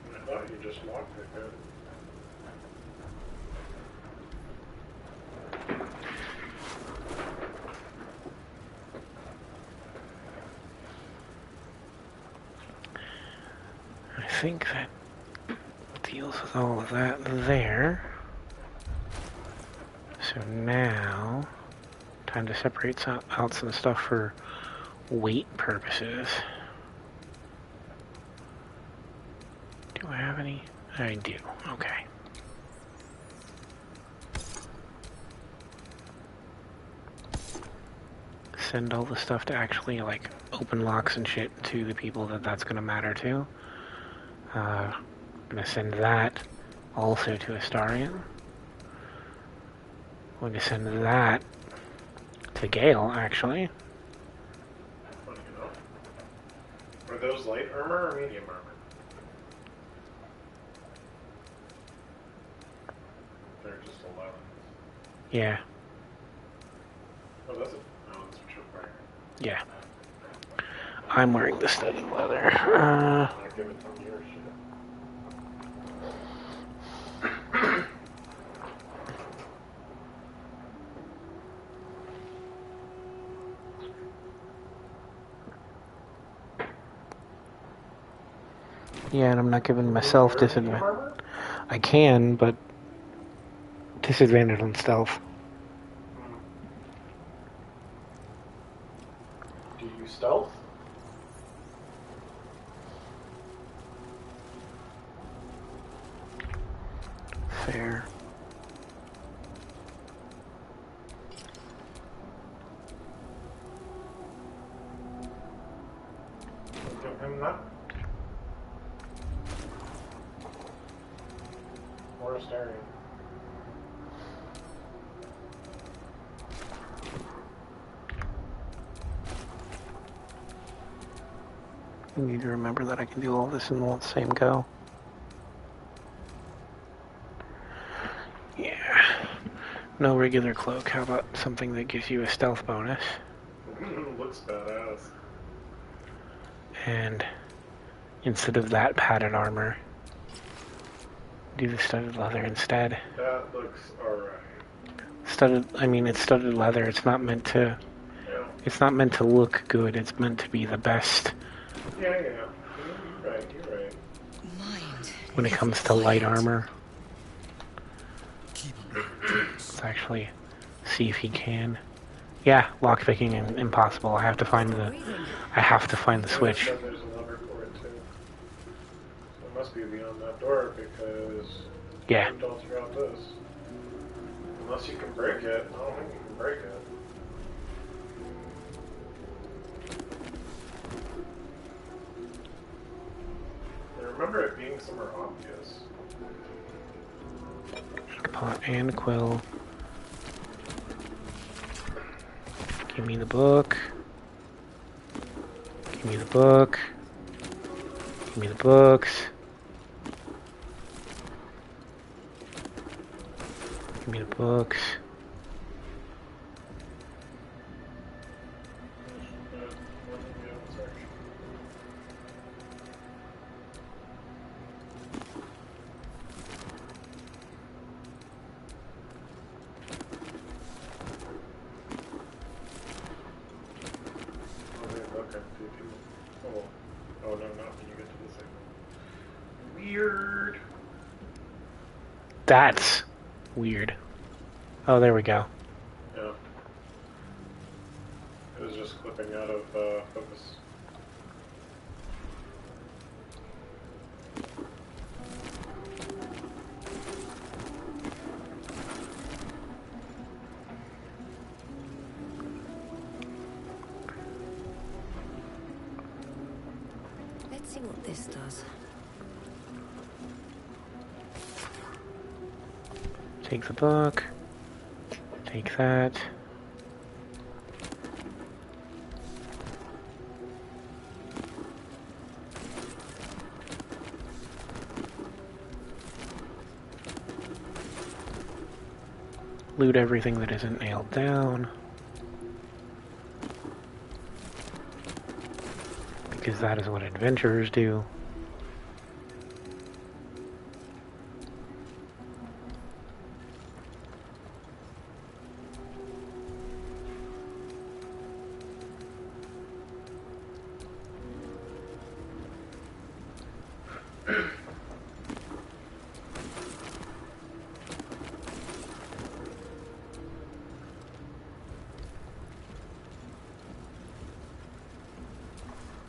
I thought you just locked it, man. I think that deals with all of that there. So now, time to separate out some stuff for weight purposes. Do I have any? I do. Okay. Send all the stuff to actually, like, open locks and shit to the people that's going to matter to. I'm going to send that also to Astarion. I'm going to send that to Gale, actually. Funny enough. Are those light armor or medium armor? They're just 11. Yeah. Oh, that's what you're wearing. Yeah. I'm wearing the studded leather. I'll give it some your shit. Yeah, and I'm not giving myself disadvantage. I can, but disadvantage on stealth. Do you use stealth? Fair. Give him that. Or Astarion. I need to remember that I can do all this in the same go. Yeah. No regular cloak. How about something that gives you a stealth bonus? Looks badass. And instead of that padded armor, do the studded leather instead. That looks alright. It's studded leather. It's not meant to. Yeah. It's not meant to look good. It's meant to be the best. Yeah. You're right. When it comes to light armor. Let's actually see if he can. Yeah, lockpicking impossible. I have to find the switch. There's a lever for it too. So it must be beyond that door because Yeah. it's all throughout this. Unless you can break it. I don't think you can break it. remember it being somewhere obvious. Pot and quill. Give me the book. Give me the book. Give me the books. Give me the books. Oh, no, not when you get to the signal. Weird. That's weird. Oh, there we go. Yeah. It was just clipping out of focus. Let's see what this does. Take the book. Take that. Loot everything that isn't nailed down. Because that is what adventurers do.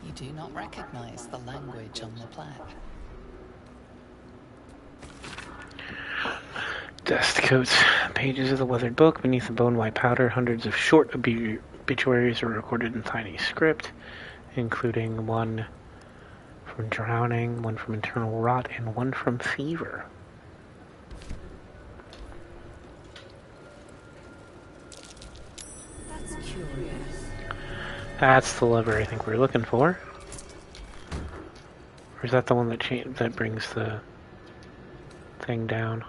You do not recognize the language on the plaque. Dust coats pages of the weathered book. Beneath the bone-white powder, hundreds of short obituaries are recorded in tiny script, including one from drowning, one from internal rot, and one from fever. That's curious. That's the lever I think we're looking for. Or is that the one that that brings the thing down?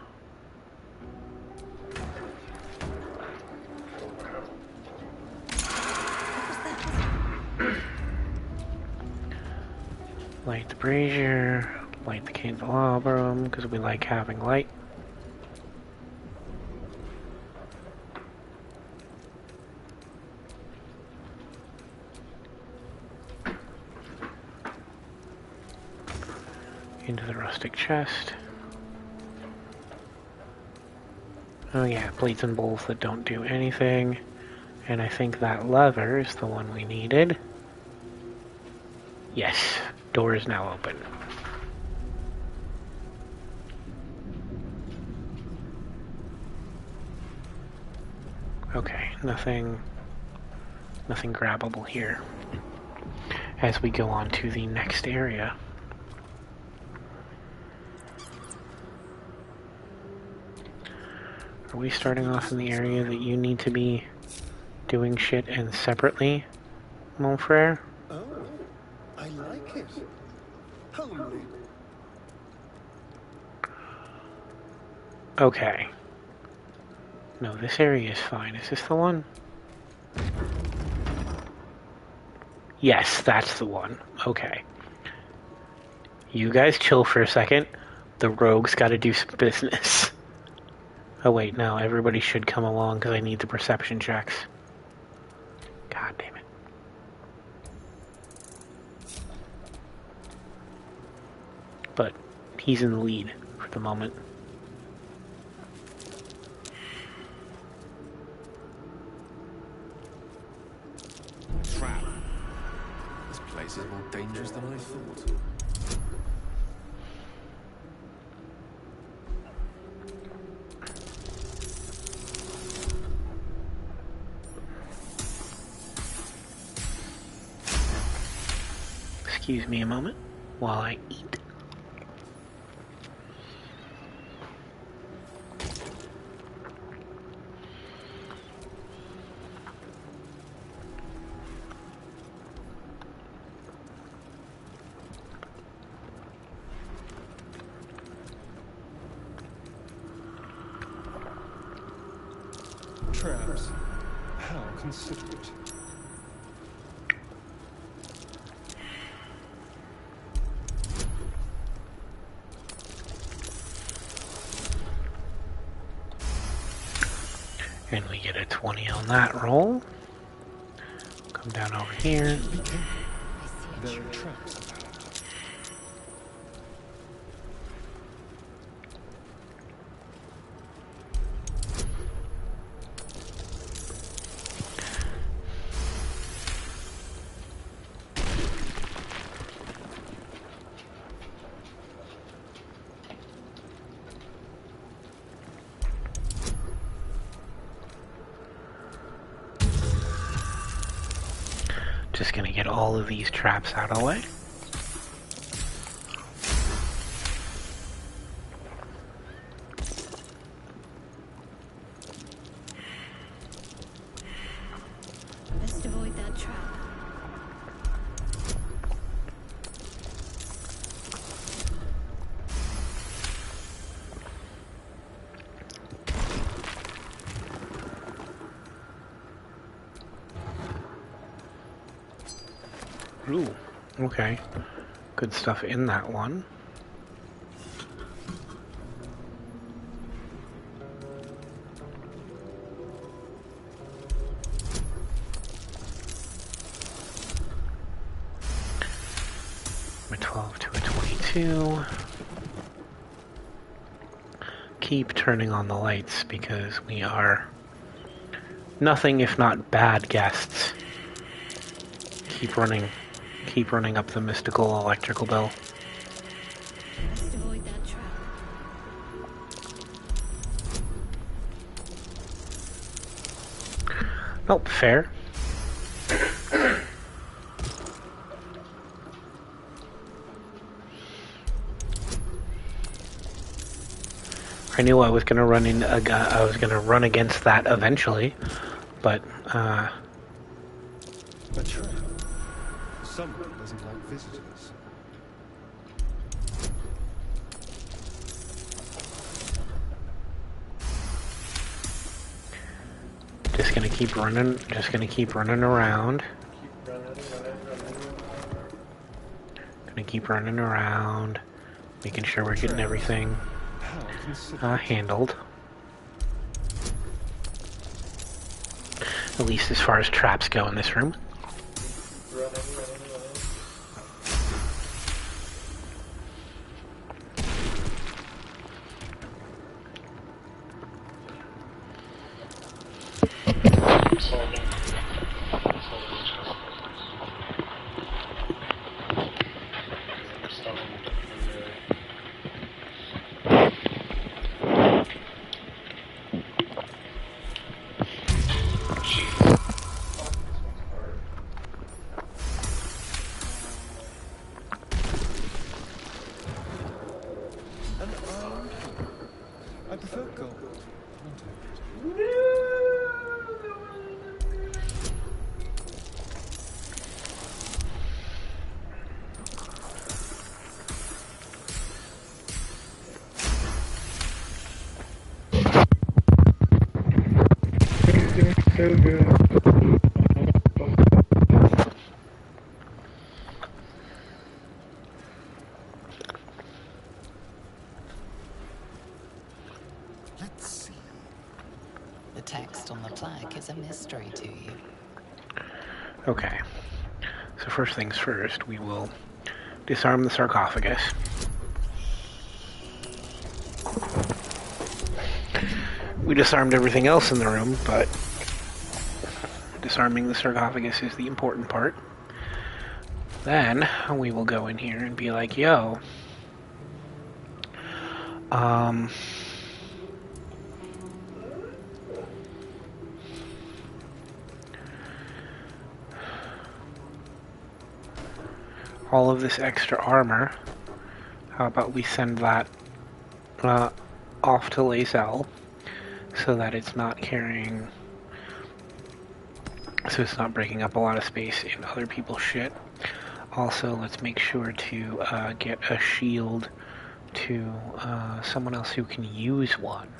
Light the brazier, light the candelabrum, because we like having light. Into the rustic chest. Oh yeah, plates and bowls that don't do anything. And I think that lever is the one we needed. Yes, door is now open. Okay, nothing grabbable here. As we go on to the next area. Are we starting off in the area that you need to be doing shit and separately, mon frere? Oh, I like it. Homely. Okay. No, this area is fine. Is this the one? Yes, that's the one. Okay. You guys chill for a second. The rogue's gotta do some business. Oh wait, no, everybody should come along because I need the perception checks. God damn it. But he's in the lead for the moment. Trap. This place is more dangerous than I thought. Excuse me a moment while I eat. consider it. And we get a 20 on that roll. Come down over here. Be careful. There are traps about. Just gonna get all of these traps out of the way. Best avoid that trap. Ooh, okay. Good stuff in that one. A 12 to a 22. Keep turning on the lights because we are nothing if not bad guests. Keep running up the mystical electrical bill. Best avoid that trap. Nope, fair. I knew I was gonna run in. I was gonna run against that eventually, but A trap. Someone doesn't like visitors. just gonna keep running. Just gonna keep running around. Keep running. Gonna keep running around, making sure we're getting everything How considerate. handled. At least as far as traps go in this room. Running. Solving. An iron hammer. I prefer gold. Not So good. Let's see. The text on the plaque is a mystery to you. Okay. So first things first, we will disarm the sarcophagus. We disarmed everything else in the room, but disarming the sarcophagus is the important part. Then we will go in here and be like, yo, all of this extra armor, how about we send that off to Lacell so that it's not carrying, so it's not breaking up a lot of space in other people's shit. Also, let's make sure to get a shield to someone else who can use one.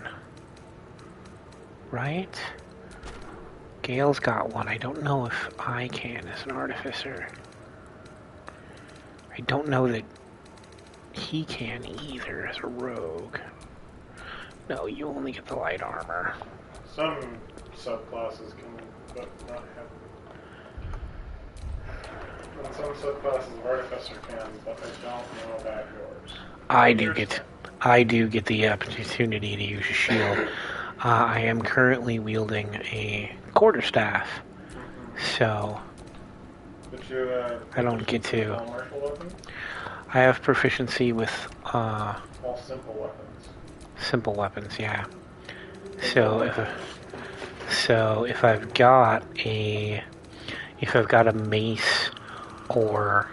Right? Gale's got one. I don't know if I can as an artificer. I don't know that he can either as a rogue. No, you only get the light armor. Some subclasses can, but not him. And some subclasses of artificer can, but I don't know about yours. I do get the opportunity to use a shield. I am currently wielding a quarterstaff, so But you, I don't get to. all martial weapons? I have proficiency with All simple weapons. simple weapons, yeah. So if I've got a mace or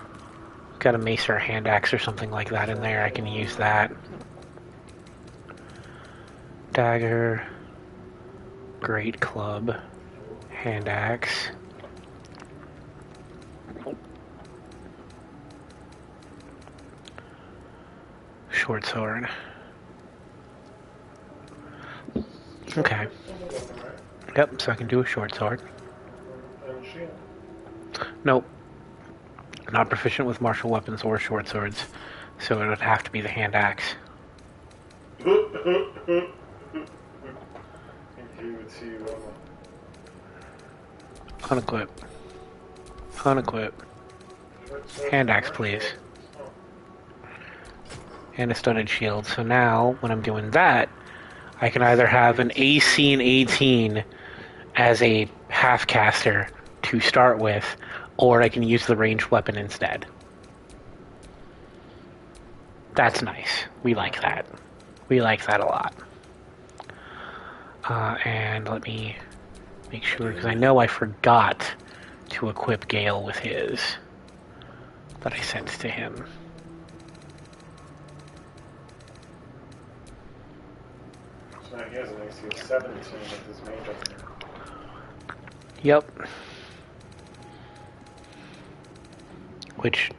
a hand axe or something like that in there, I can use that. Dagger, great club, hand axe. Short sword. Okay. Yep, so I can do a short sword. And shield. Nope. Not proficient with martial weapons or short swords, so it would have to be the hand axe. I think he would see you Unequip. Unequip. Hand axe, please. And a studded shield. So now, when I'm doing that, I can either have an AC and 18 as a half caster to start with, or I can use the ranged weapon instead. That's nice. We like that. We like that a lot. And let me make sure, because I know I forgot to equip Gale with his that I sent to him. So now he has an AC of 17 with his mage up there. Yep. Which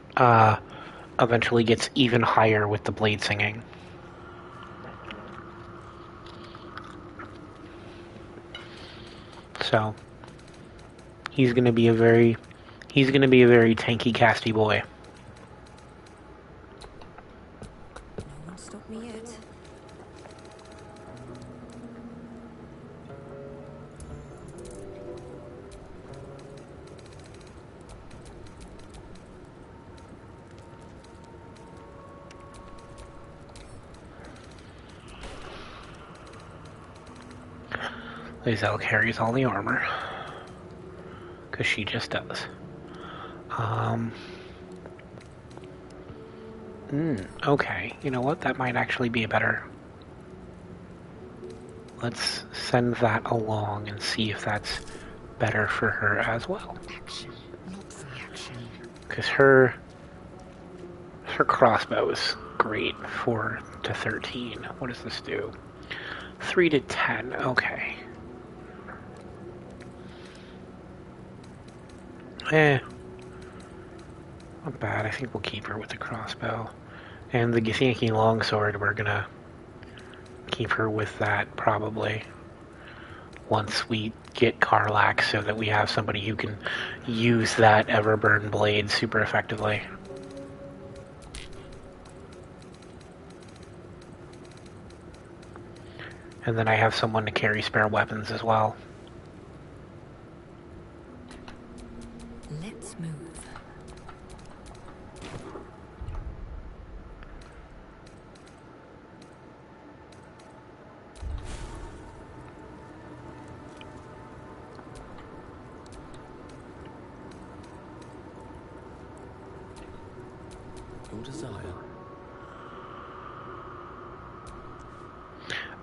eventually gets even higher with the blade singing. So he's gonna be a very tanky casty boy. No one stopped me yet. Lizelle carries all the armor. Because she just does. Okay. You know what? That might actually be a better... Let's send that along and see if that's better for her as well. Action, not reaction. Because her crossbow is great. 4 to 13. What does this do? 3 to 10. Okay. Not bad. I think we'll keep her with the crossbow. And the Githyanki longsword, we're gonna keep her with that probably once we get Karlak, so that we have somebody who can use that Everburn blade super effectively. And then I have someone to carry spare weapons as well. Let's move. Your desire.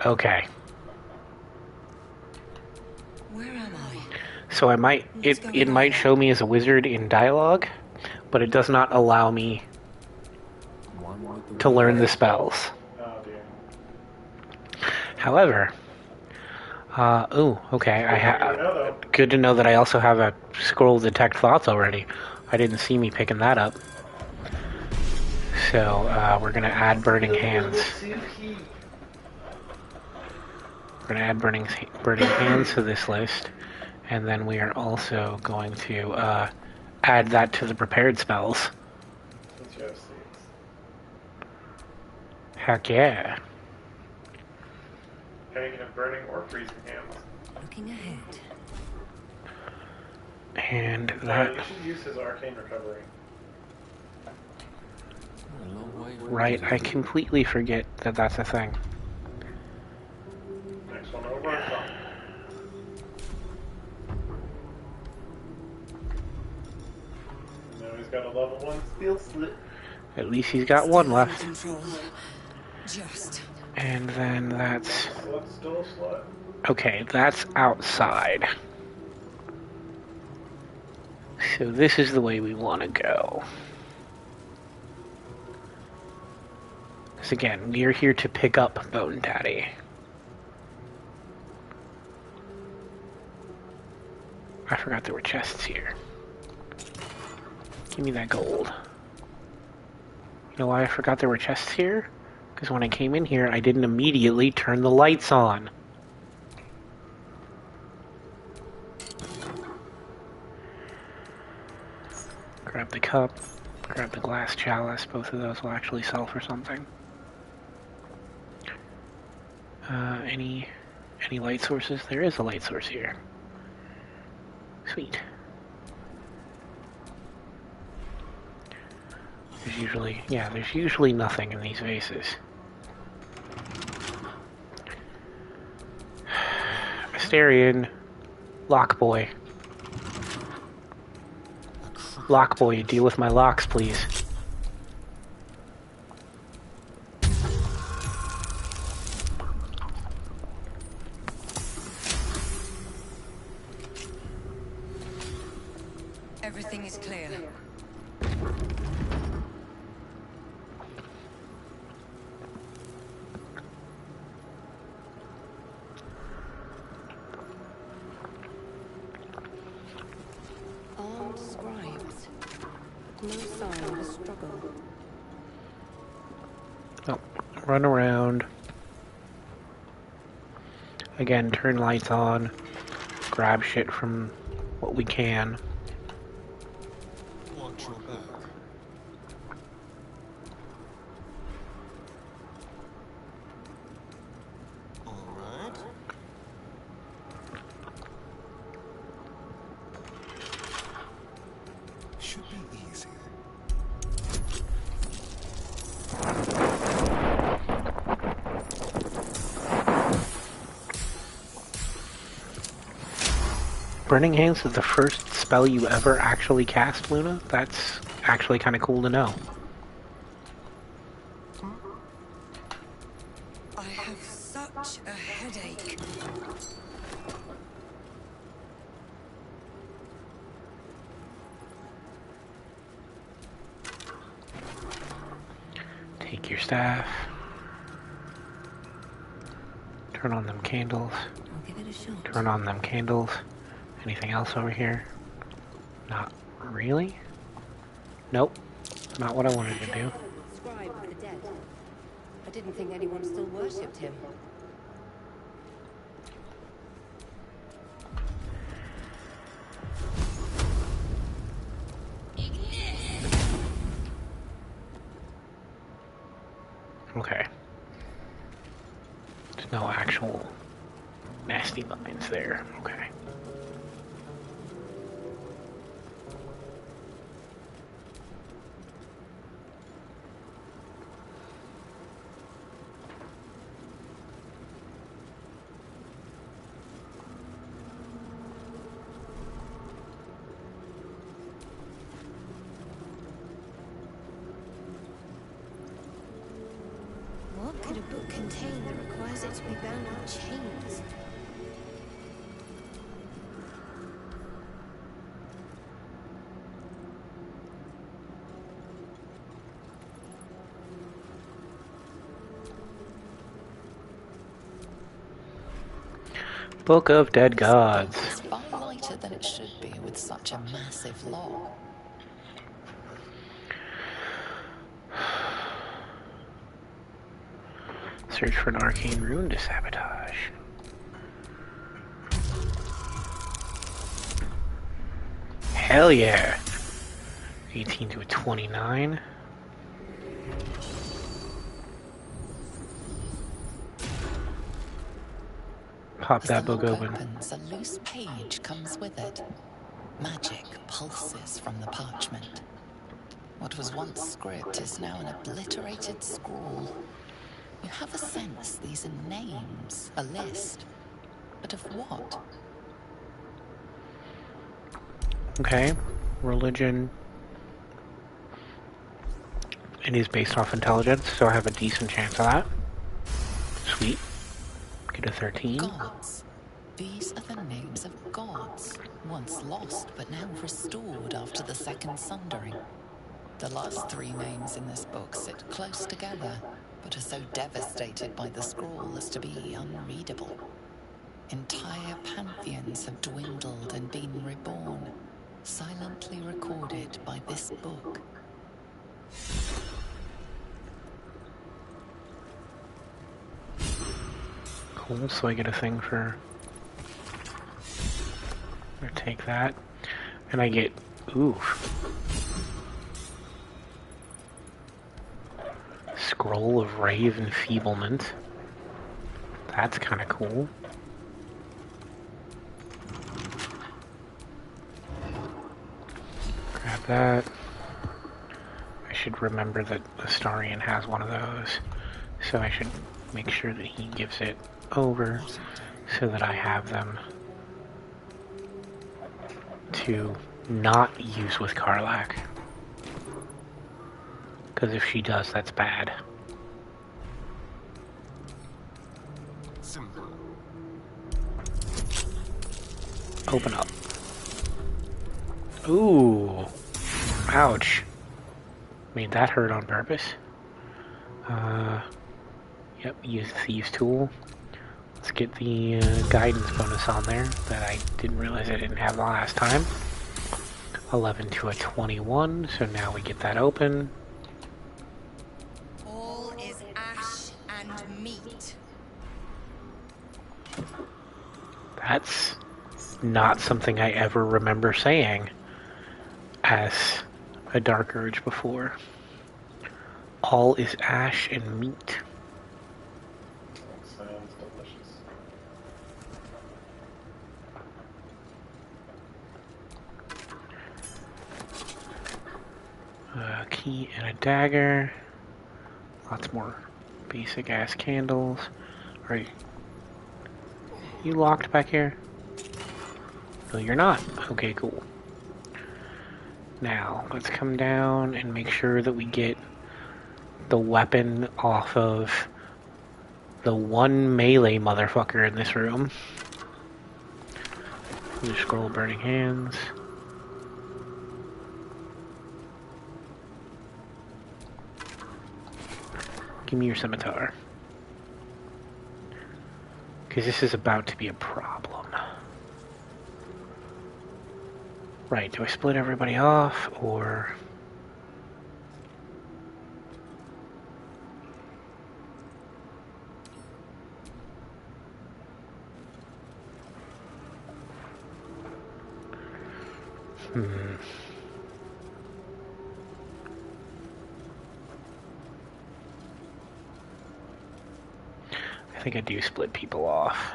Okay. Where am I? So I might it might show me as a wizard in dialogue, but it does not allow me to learn the spells. Oh dear. However, okay, good to know that I also have a scroll of detect thoughts already. I didn't see me picking that up. So we're gonna add burning hands. We're gonna add burning hands to this list, And then we are also going to add that to the prepared spells. Since you have seeds. Heck yeah. Now you can have burning or freezing hands. Looking ahead. And You that... should use his arcane recovery. A long way from Right, here. I completely forget that that's a thing. Next one over or something. Now he's got a level 1 steel slit. At least he's got one Still in left. control. Just. And then that's... Slut's still a slut. Okay, that's outside. So this is the way we want to go. Because again, we are here to pick up Bone Daddy. I forgot there were chests here. Give me that gold. You know why I forgot there were chests here? Because when I came in here, I didn't immediately turn the lights on. Grab the cup, grab the glass chalice. Both of those will actually sell for something. Any light sources? There is a light source here. Sweet. There's usually nothing in these vases. Mysterian. Lockboy. Lockboy, deal with my locks, please. Everything is clear. Armed scribes. No sign of a struggle. Oh, run around. Again, turn lights on. Grab shit from what we can. Watch your back. All right. Should be easy. Burning Hands is the first spell you ever actually cast, Luna? That's actually kind of cool to know. I have such a headache. Take your staff. Turn on them candles. I'll give it a shot. Turn on them candles. Anything else over here? Not really? Nope. Not what I wanted to do. Scribe of the dead. I didn't think anyone still worshipped him. Okay. There's no actual nasty vines there. Okay. What could a book contain that requires it to be bound on chains? Book of Dead Gods. It's far lighter than it should be with such a massive log. Search for an arcane rune to sabotage. Hell yeah. 18 to a 29. Pop As that the book lock open. opens, a loose page comes with it. Magic pulses from the parchment. What was once script is now an obliterated scrawl. You have a sense these are names, a list. But of what? Okay. Religion. It is based off intelligence, so I have a decent chance of that. Sweet. Get a 13. Gods. These are the names of gods, once lost but now restored after the Second Sundering. The last three names in this book sit close together, but are so devastated by the scroll as to be unreadable. Entire pantheons have dwindled and been reborn, silently recorded by this book. Cool, so I get a thing for... I'll take that. And I get... Oof. Scroll of Rave Enfeeblement. That's kind of cool. Grab that. I should remember that Astarion has one of those. So I should make sure that he gives it over so that I have them to not use with Karlach. Because if she does, that's bad. Simple. Open up. Ooh. Ouch. Made that hurt on purpose. Yep, use the Thieves Tool. Let's get the guidance bonus on there that I didn't realize I didn't have the last time. 11 to a 21, so now we get that open. All is ash and meat. That's not something I ever remember saying as a Dark Urge before. All is ash and meat. Sounds delicious. A key and a dagger. Lots more basic ass candles. Are you locked back here? No, you're not. Okay, cool. Now, let's come down and make sure that we get the weapon off of the one melee motherfucker in this room. The scroll of burning hands. Give me your scimitar. Because this is about to be a problem. Right, do I split everybody off, or... I think I do split people off.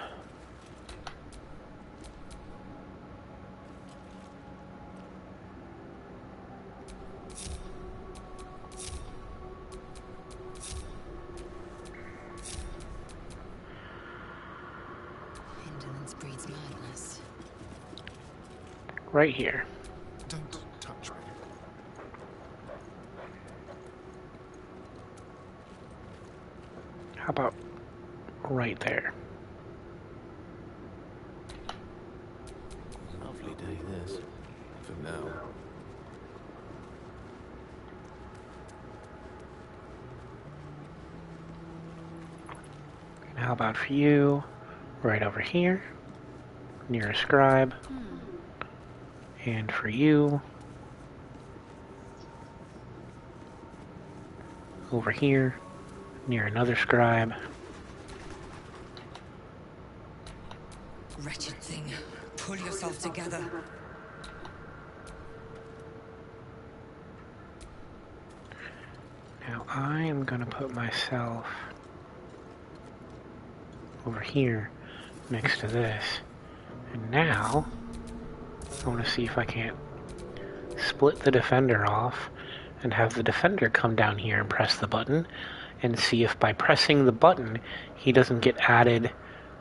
Indolence breeds madness. Right here. Don't touch me. How about right there? Lovely day, this. For now. And how about for you? Right over here, near a scribe. And for you, over here, near another scribe. Wretched thing. Pull yourself together. I am gonna put myself over here next to this. And now, I want to see if I can't split the defender off and have the defender come down here and press the button and see if by pressing the button he doesn't get added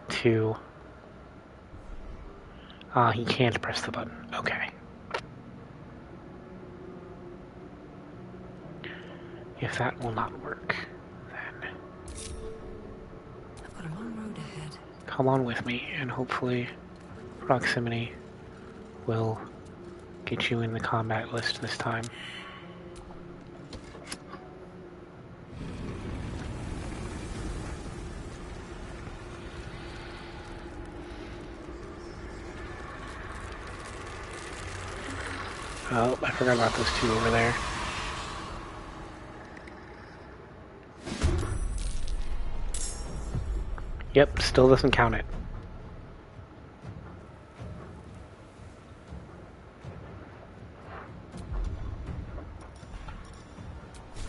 to... he can't press the button. Okay. If that will not work, then I've got a long road ahead. come on with me, and hopefully proximity will get you in the combat list this time. Oh, I forgot about those two over there. Yep, still doesn't count it.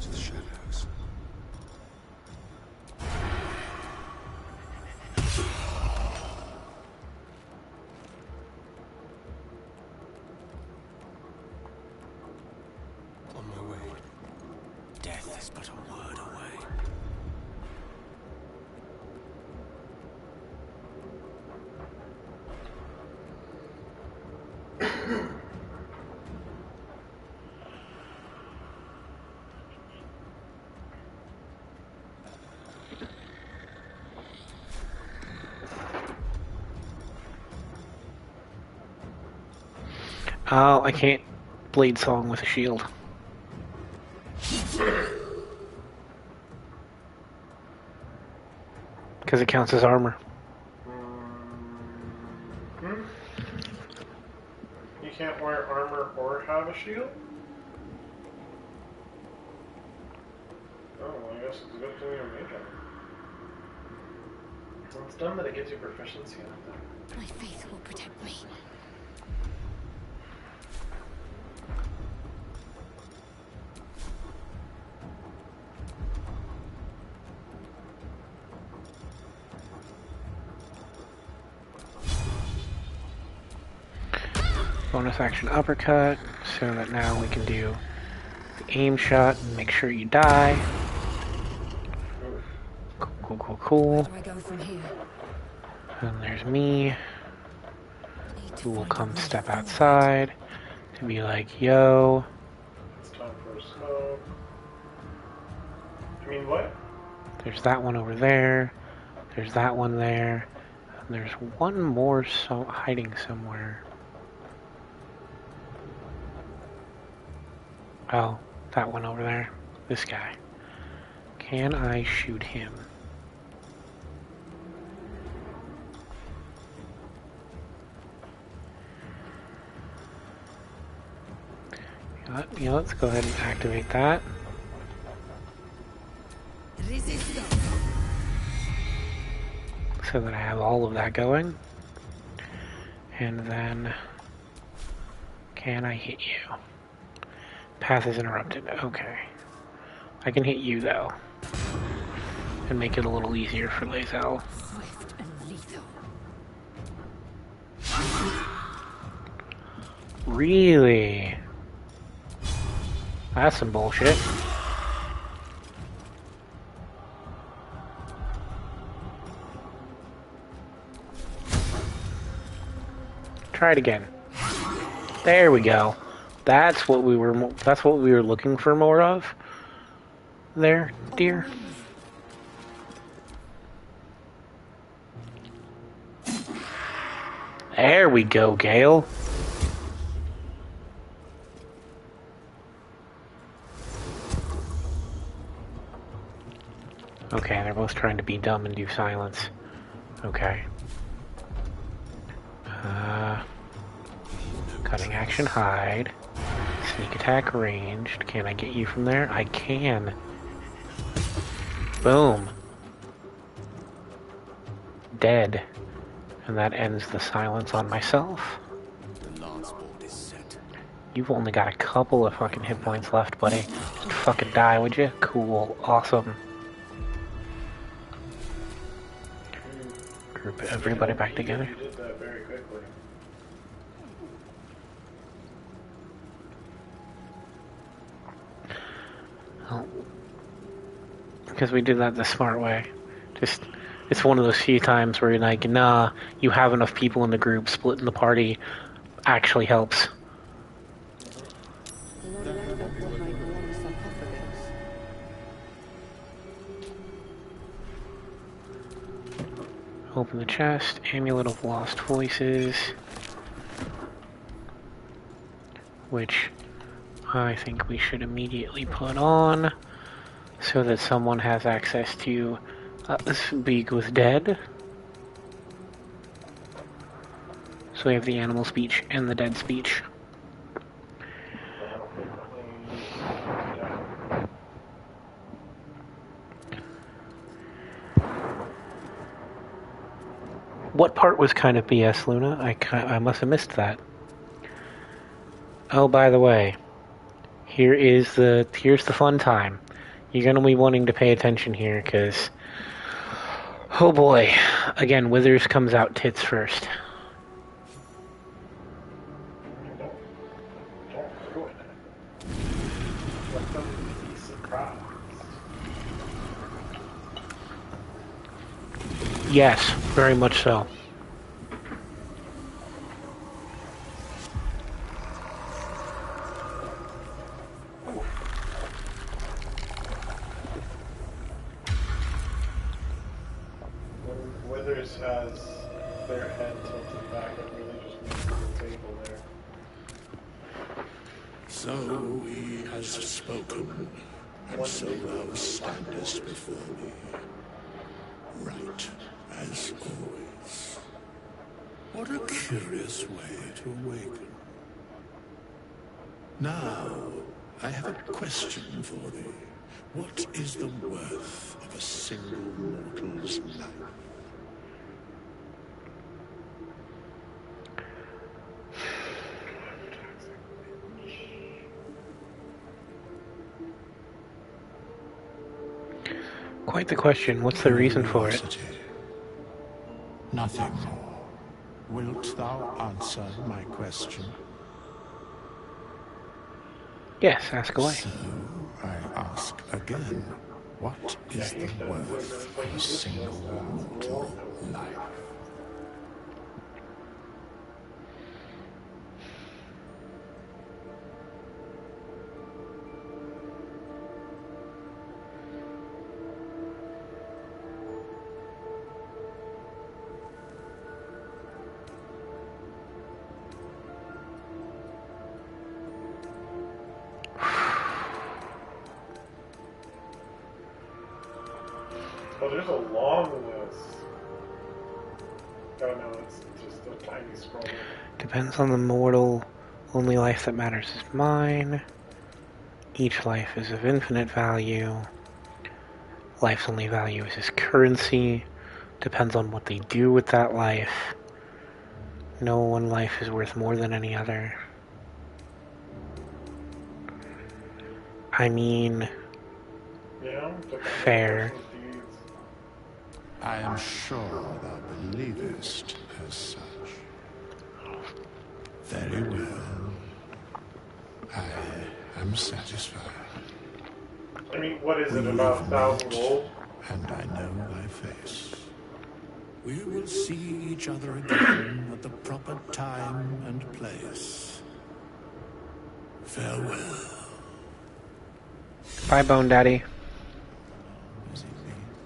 To the shadows. On my way. Death is but a word away. Oh, I can't blade song with a shield. Because it counts as armor. You can't wear armor or have a shield? Oh, well, I guess it's a good thing you're making. Well, it's done that it gives you proficiency on it. My faith will protect me. Bonus action uppercut, so that now we can do the aim shot and make sure you die. Cool. Where do I go from here? And there's me, who will come step outside to be like, yo. It's time for a smoke. I mean, what? There's that one over there. There's that one there. And there's one more hiding somewhere. Oh, that one over there. This guy. Can I shoot him? Yeah, let's go ahead and activate that. So that I have all of that going. And then... Can I hit you? Path is interrupted. Okay. I can hit you, though. And make it a little easier for Lae'zel. Swift and lethal. Really? That's some bullshit. Try it again. There we go. That's what we were looking for more of. There, dear. There we go, Gale. Okay, they're both trying to be dumb and do silence. Okay. Cutting action hide. Sneak attack ranged. Can I get you from there? I can. Boom. Dead. And that ends the silence on myself. The lance board is set. You've only got a couple of fucking hit points left, buddy. fucking die, would you? Cool. Awesome. Group everybody back together. You did that very quickly. Oh. Because we did that the smart way. Just, it's one of those few times where you're like, nah, you have enough people in the group, splitting the party actually helps. Open the chest, Amulet of Lost Voices, which I think we should immediately put on so that someone has access to Speak with Dead. So we have the animal speech and the dead speech. What part was kind of BS, Luna? I must have missed that. Oh, by the way, here's the fun time. You're gonna be wanting to pay attention here, because, oh boy, again, Withers comes out tits first. Yes, very much so. When Withers has their head tilted back, it really just moves to the table there. So he has spoken, and so thou standest before me. Right, as always. What a curious way to awaken. Now, I have a question for thee. What is the worth of a single mortal's life? Quite the question. What's the reason for it? Nothing more. Wilt thou answer my question? Yes, ask away. So, I ask again, what is the worth of a single mortal life? Oh, there's a long list. Oh no, it's just a tiny scroll. Depends on the mortal. Only life that matters is mine. Each life is of infinite value. Life's only value is his currency. Depends on what they do with that life. No one life is worth more than any other. I mean, Yeah, fair. I am sure thou believest as such. Very well. I am satisfied. I mean, what is it, about 1,000 gold? And I know thy face. We will see each other again at the proper time and place. Farewell. Bye, Bone Daddy.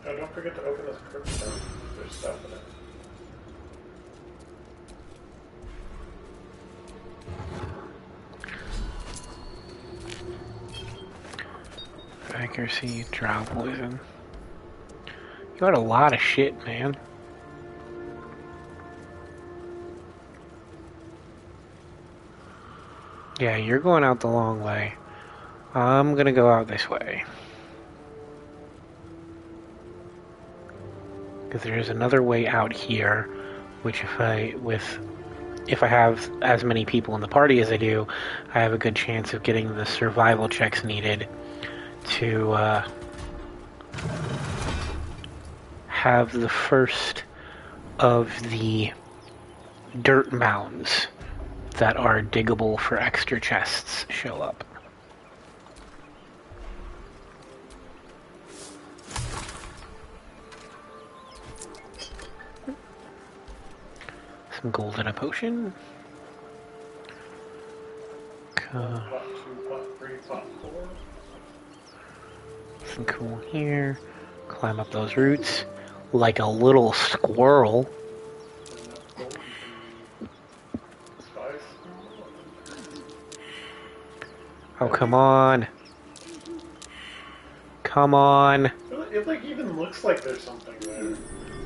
Oh, don't forget to open this crypt stone. There's stuff in it. Accuracy, drow poison. You got a lot of shit, man. Yeah, you're going out the long way. I'm gonna go out this way. Because there's another way out here, which if I have as many people in the party as I do, I have a good chance of getting the survival checks needed to have the first of the dirt mounds that are diggable for extra chests show up. Some gold in a potion. Some cool here. Climb up those roots like a little squirrel. Oh, come on. Come on. It like even looks like there's something there.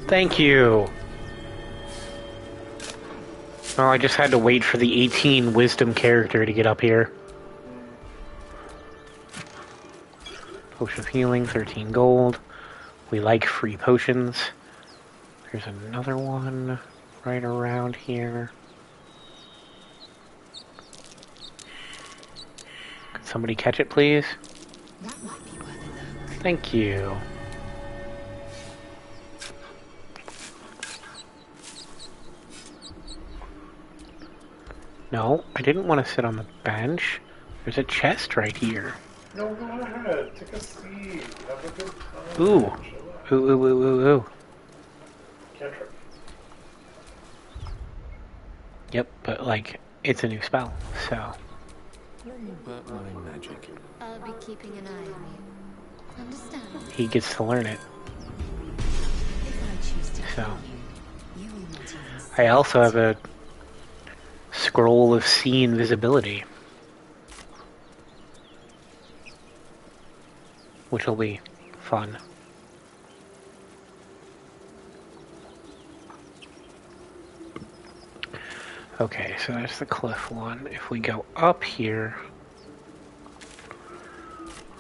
Thank you. Oh, I just had to wait for the 18 wisdom character to get up here. Potion of healing, 13 gold. We like free potions. There's another one right around here. Could somebody catch it, please? That might be worth a look. Thank you. No, I didn't want to sit on the bench. There's a chest right here. No, go ahead. Take a seat. Have a good time. Ooh. Ooh, ooh, ooh, ooh, ooh. Cantrip. Yep, but like, it's a new spell, so. But my magic. I'll be keeping an eye on you. Understand? He gets to learn it. If I choose to So. kill you, you will not even see I also have a scroll of sea invisibility, which will be fun. Okay, so that's the cliff one. If we go up here,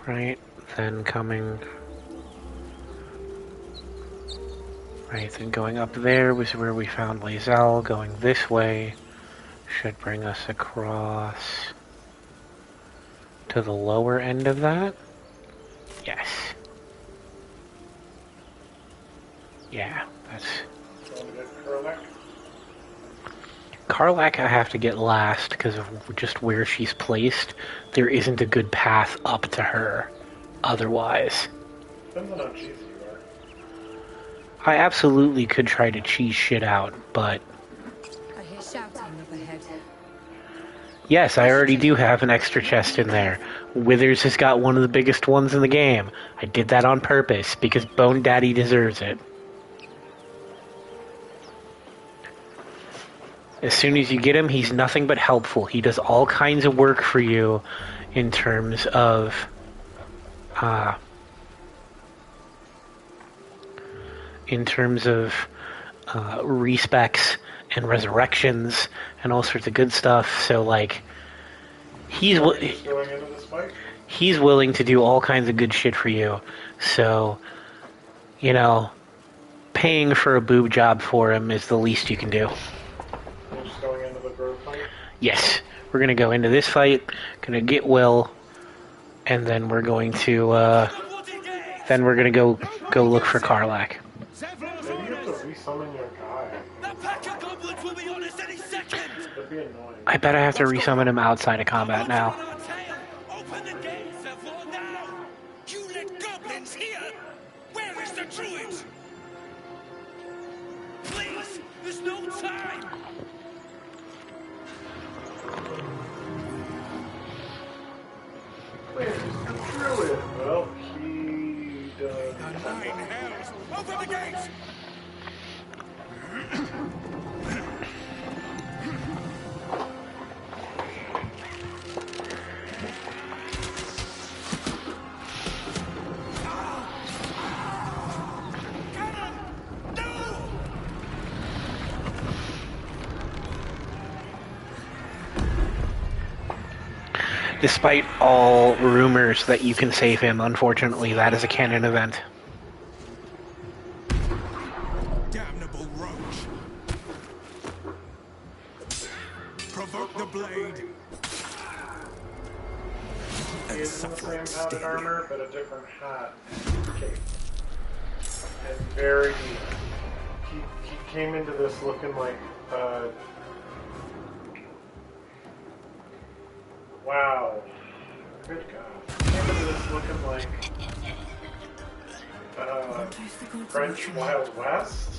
right, then coming, right, then going up there was where we found Lae'zel. Going this way should bring us across to the lower end of that. Yes. Yeah, that's... Karlach I have to get last because of just where she's placed. There isn't a good path up to her otherwise. Depends on how cheesy you are. I absolutely could try to cheese shit out, but... I hear shouting up ahead. Yes, I already do have an extra chest in there. Withers has got one of the biggest ones in the game. I did that on purpose, because Bone Daddy deserves it. As soon as you get him, he's nothing but helpful. He does all kinds of work for you in terms of... respecs and resurrections and all sorts of good stuff. So, like, he's willing to do all kinds of good shit for you. So, you know, paying for a boob job for him is the least you can do. We're just going into the grove fight? Yes, we're gonna go into this fight, gonna get Will, and then we're going to, go look for Karlach. Maybe you have to resummon your guy. The pack of goblins will be on us any second! That'd be annoying. I bet I have to resummon him outside of combat now. Open the gates, therefore, now! You let goblins here! Where is the druid? Please, there's no time! Wait, it's the druid. Well, he does... The nine hells! Open the gates! Despite all rumors that you can save him, unfortunately, that is a canon event. Damnable roach! Provoke the blade! He is in the same padded armor, but a different hat and cape. And very... He came into this looking like... wow. Good God. He came into this looking like... French Wild West?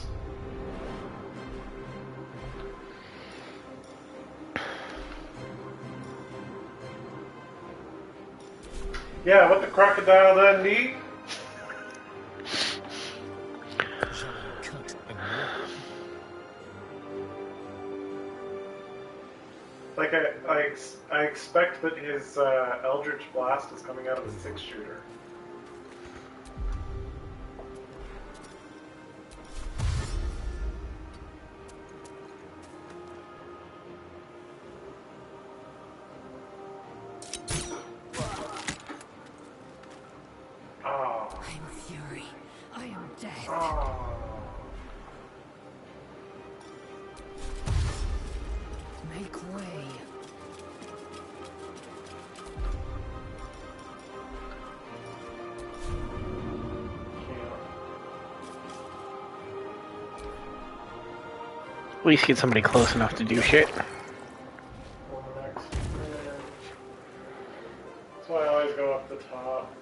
Yeah, what the crocodile done need? Like, I expect that his Eldritch Blast is coming out of a 6-shooter. I'm Fury. I am dead. Make way. At least get somebody close enough to do shit. That's why I always go up the top.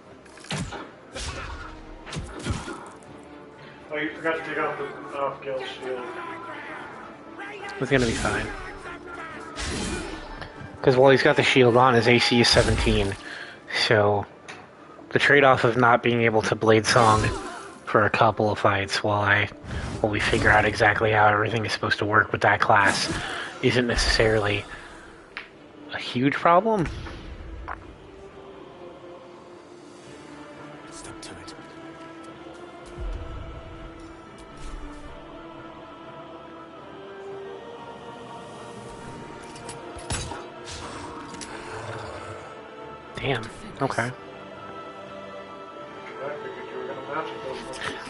Oh, you forgot to take off Gil's shield. It's gonna be fine. Because while he's got the shield on, his AC is 17. So, the trade-off of not being able to Blade Song for a couple of fights while we figure out exactly how everything is supposed to work with that class isn't necessarily a huge problem. Step to it. Damn. Okay. I figured you were gonna match those.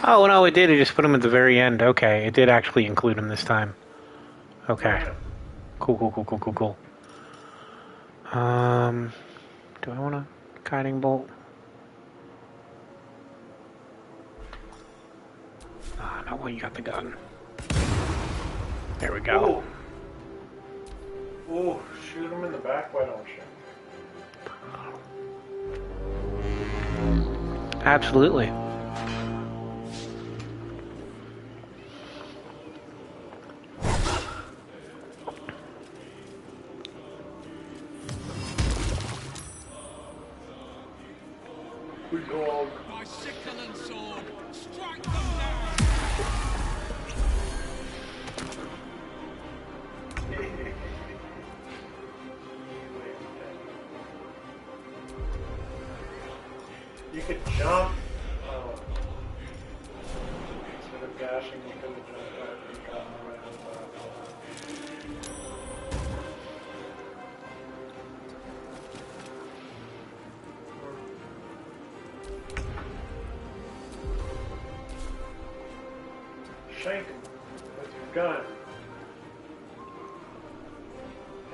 Oh, no, it did. It just put him at the very end. Okay, it did actually include him this time. Okay. Cool. Do I want a guiding bolt? Ah, not while you got the gun. There we go. Oh, shoot him in the back, why don't you? Absolutely. We go. My sickle and sword, strike them down! You could jump. Oh. Instead of dashing, you could have jumped out and gotten right on top. Shank him with your gun.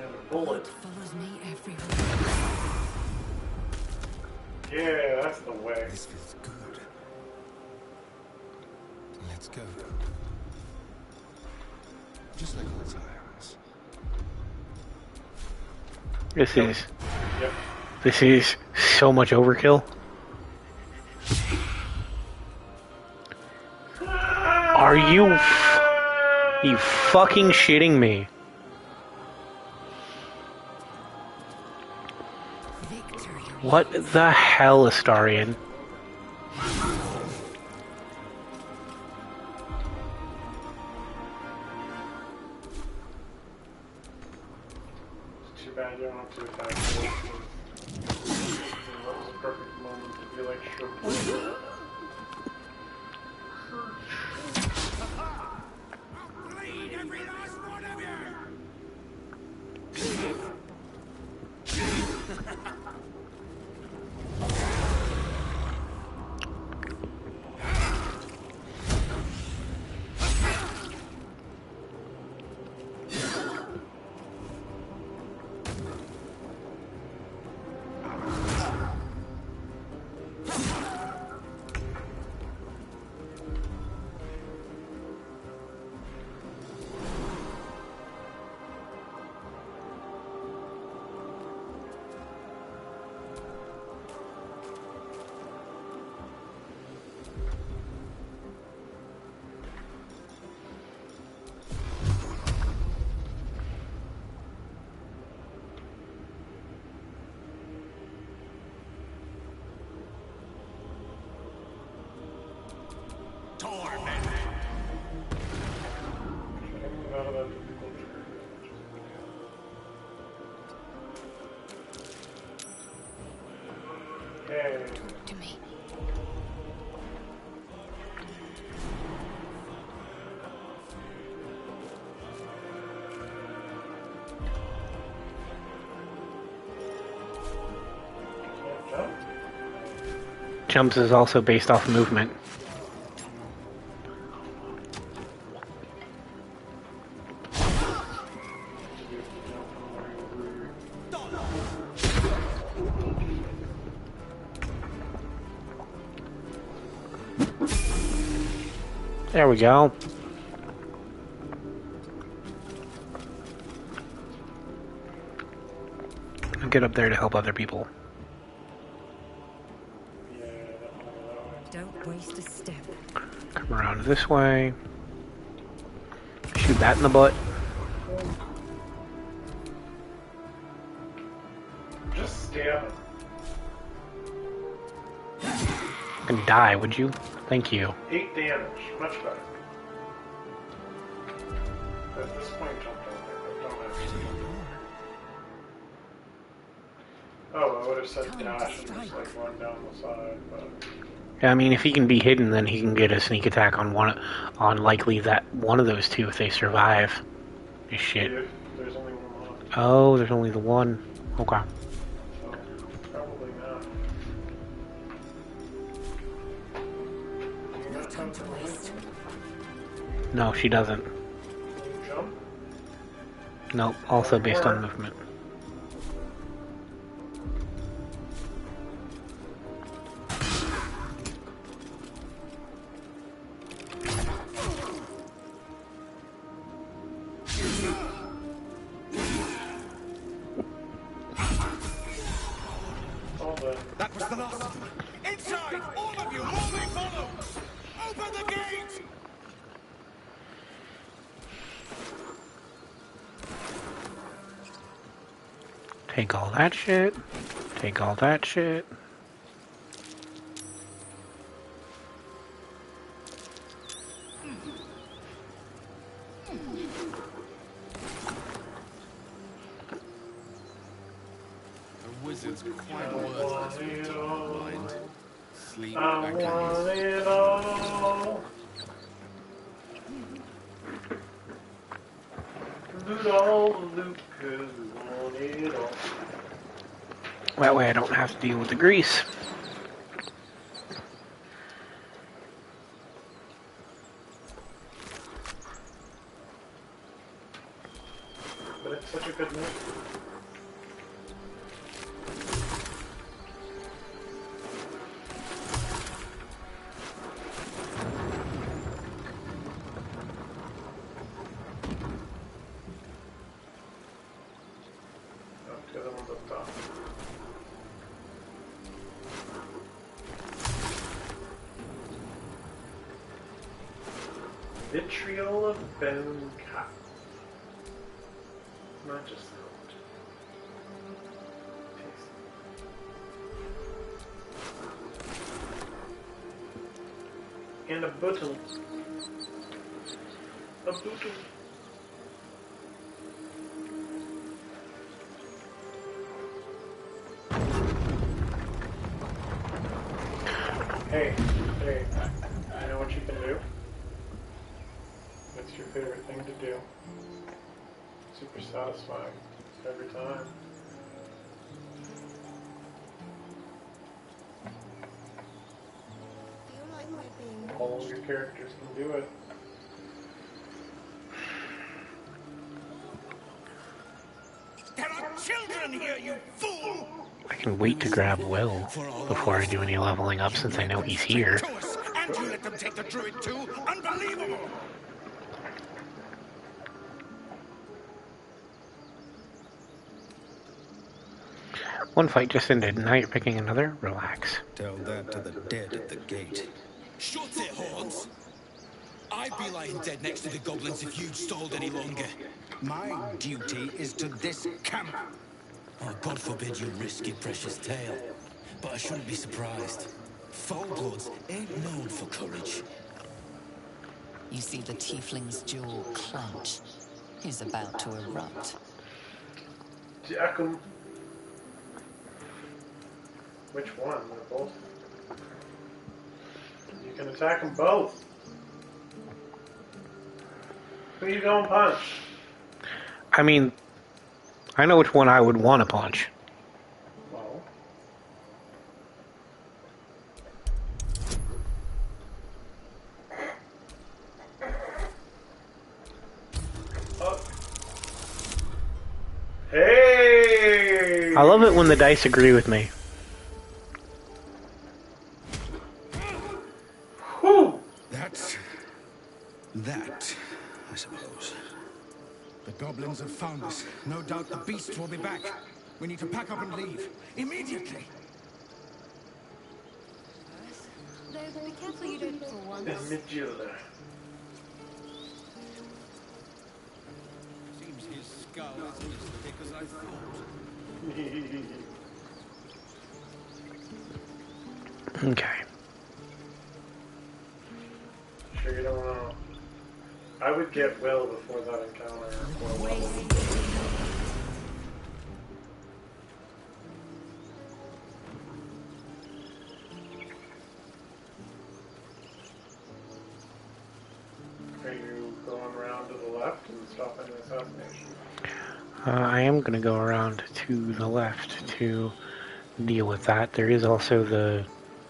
And a bullet. Blood follows me everywhere. Yeah, that's the way. This feels good. Let's go. Just like old times. This is so much overkill. Are you fucking shitting me? Victory. What the hell, Astarion? It's too bad you don't have to attack it. That was a perfect moment to be like, sure. Bleed every last one of you! more men. Out of that difficult Yay. Talk to me. Jump? Jumps is also based off movement. There we go. I'll get up there to help other people. Don't waste a step. Come around this way. Shoot that in the butt. Just stab him. And die, would you? Thank you. 8 damage. Much better. At this point, jump down there, but don't actually jump down. Oh, I would have said dash and just like run down the side, but... Yeah, I mean, if he can be hidden, then he can get a sneak attack on likely that one of those two if they survive. Shit. If there's only one left, Oh, there's only the one. Okay. so probably not. No time to waste. No, she doesn't. Can you jump? Nope, also based on movement. All done. That was the last of them. Inside! All of you, more may follow! Open the gate! Take all that shit. Take all that shit. A wizard's quite worthless when you're blind. Sleep, I that want kind it all. Loot all the loot, 'cause we want it all. That way I don't have to deal with the grease. But it's such a good move. Oh, the other one's up top. Vitriol of bone cat. Not just that. Tasty. And a bottle. A bottle. Hey, hey, you know what you can do? What's your favorite thing to do? Super satisfying every time. All of your characters can do it. There are children here, you fool! I can wait to grab Will before I do any leveling up since I know he's here. To us, and you let them take the druid too? Unbelievable! One fight just ended, now you're picking another? Relax. Tell that to the dead at the gate. Shut it, Horns! I'd be lying dead next to the goblins if you'd stalled any longer. My duty is to this camp. Oh, God forbid you risk your precious tail. But I shouldn't be surprised. Foul bloods ain't known for courage. You see the tiefling's jaw clench. He's about to erupt. Jack 'em. Which one? They're both. You can attack them both. Who you gonna punch? I mean, I know which one I would want to punch. Well. Oh. Hey! I love it when the dice agree with me. Whew! That, I suppose. The goblins have found us. No doubt the beast will be back. We need to pack up and leave. Immediately! Though, be careful you don't fall once. Midgilla. Seems his skull isn't as thick as I thought. Okay. Sure you don't want to... I would get Will before that encounter. Or level. Are you going around to the left and stopping the assassination? I am going to go around to the left to deal with that. There is also the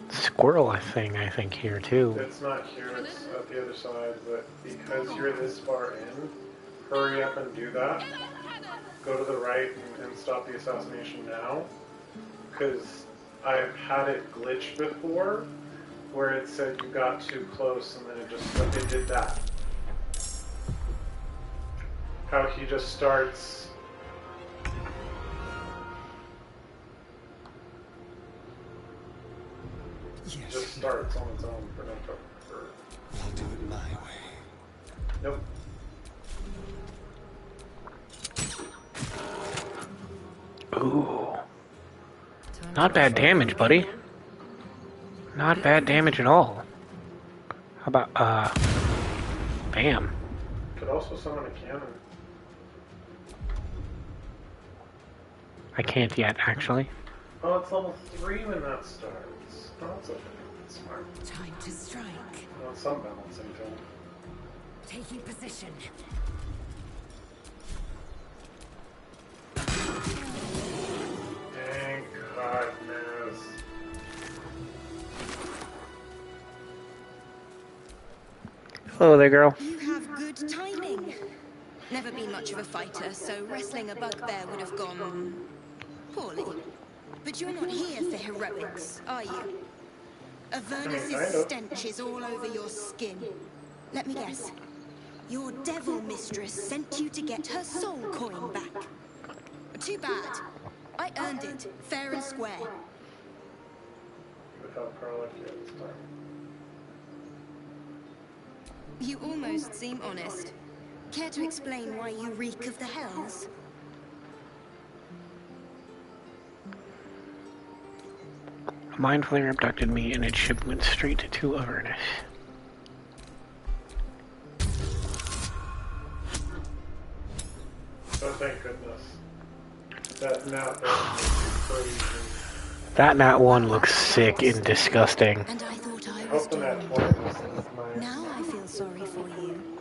squirrel thing, I think, here, too. It's not here, it's at the other side, but because you're this far in, hurry up and do that. Go to the right and stop the assassination now. Because I've had it glitch before, where it said you got too close and then it did that. How he just starts... Yes. Just starts on its own for no for I'll do it my way. Nope. Ooh. Not bad damage, buddy. Not bad damage at all. How about, bam. Could also summon a cannon. I can't yet, actually. Oh, it's level 3 when that starts. Oh, that's okay. That's smart. Time to strike. Well, some balancing to it. Taking position. Thank goodness. Hello there, girl. You have good timing. Never been much of a fighter, so wrestling a bugbear would have gone poorly. But you're not here for heroics, are you? Avernus' stench is all over your skin. Let me guess. Your devil mistress sent you to get her soul coin back. Too bad. I earned it, fair and square. Without Carla here this time. You almost seem honest. Care to explain why you reek of the hells? A mind flayer abducted me and its ship went straight to Avernus. Oh, thank goodness. That nat is crazy. That nat 1 looks sick and disgusting. And I thought I I was hope the nat doomed. 20 is nice. Now I feel sorry for you.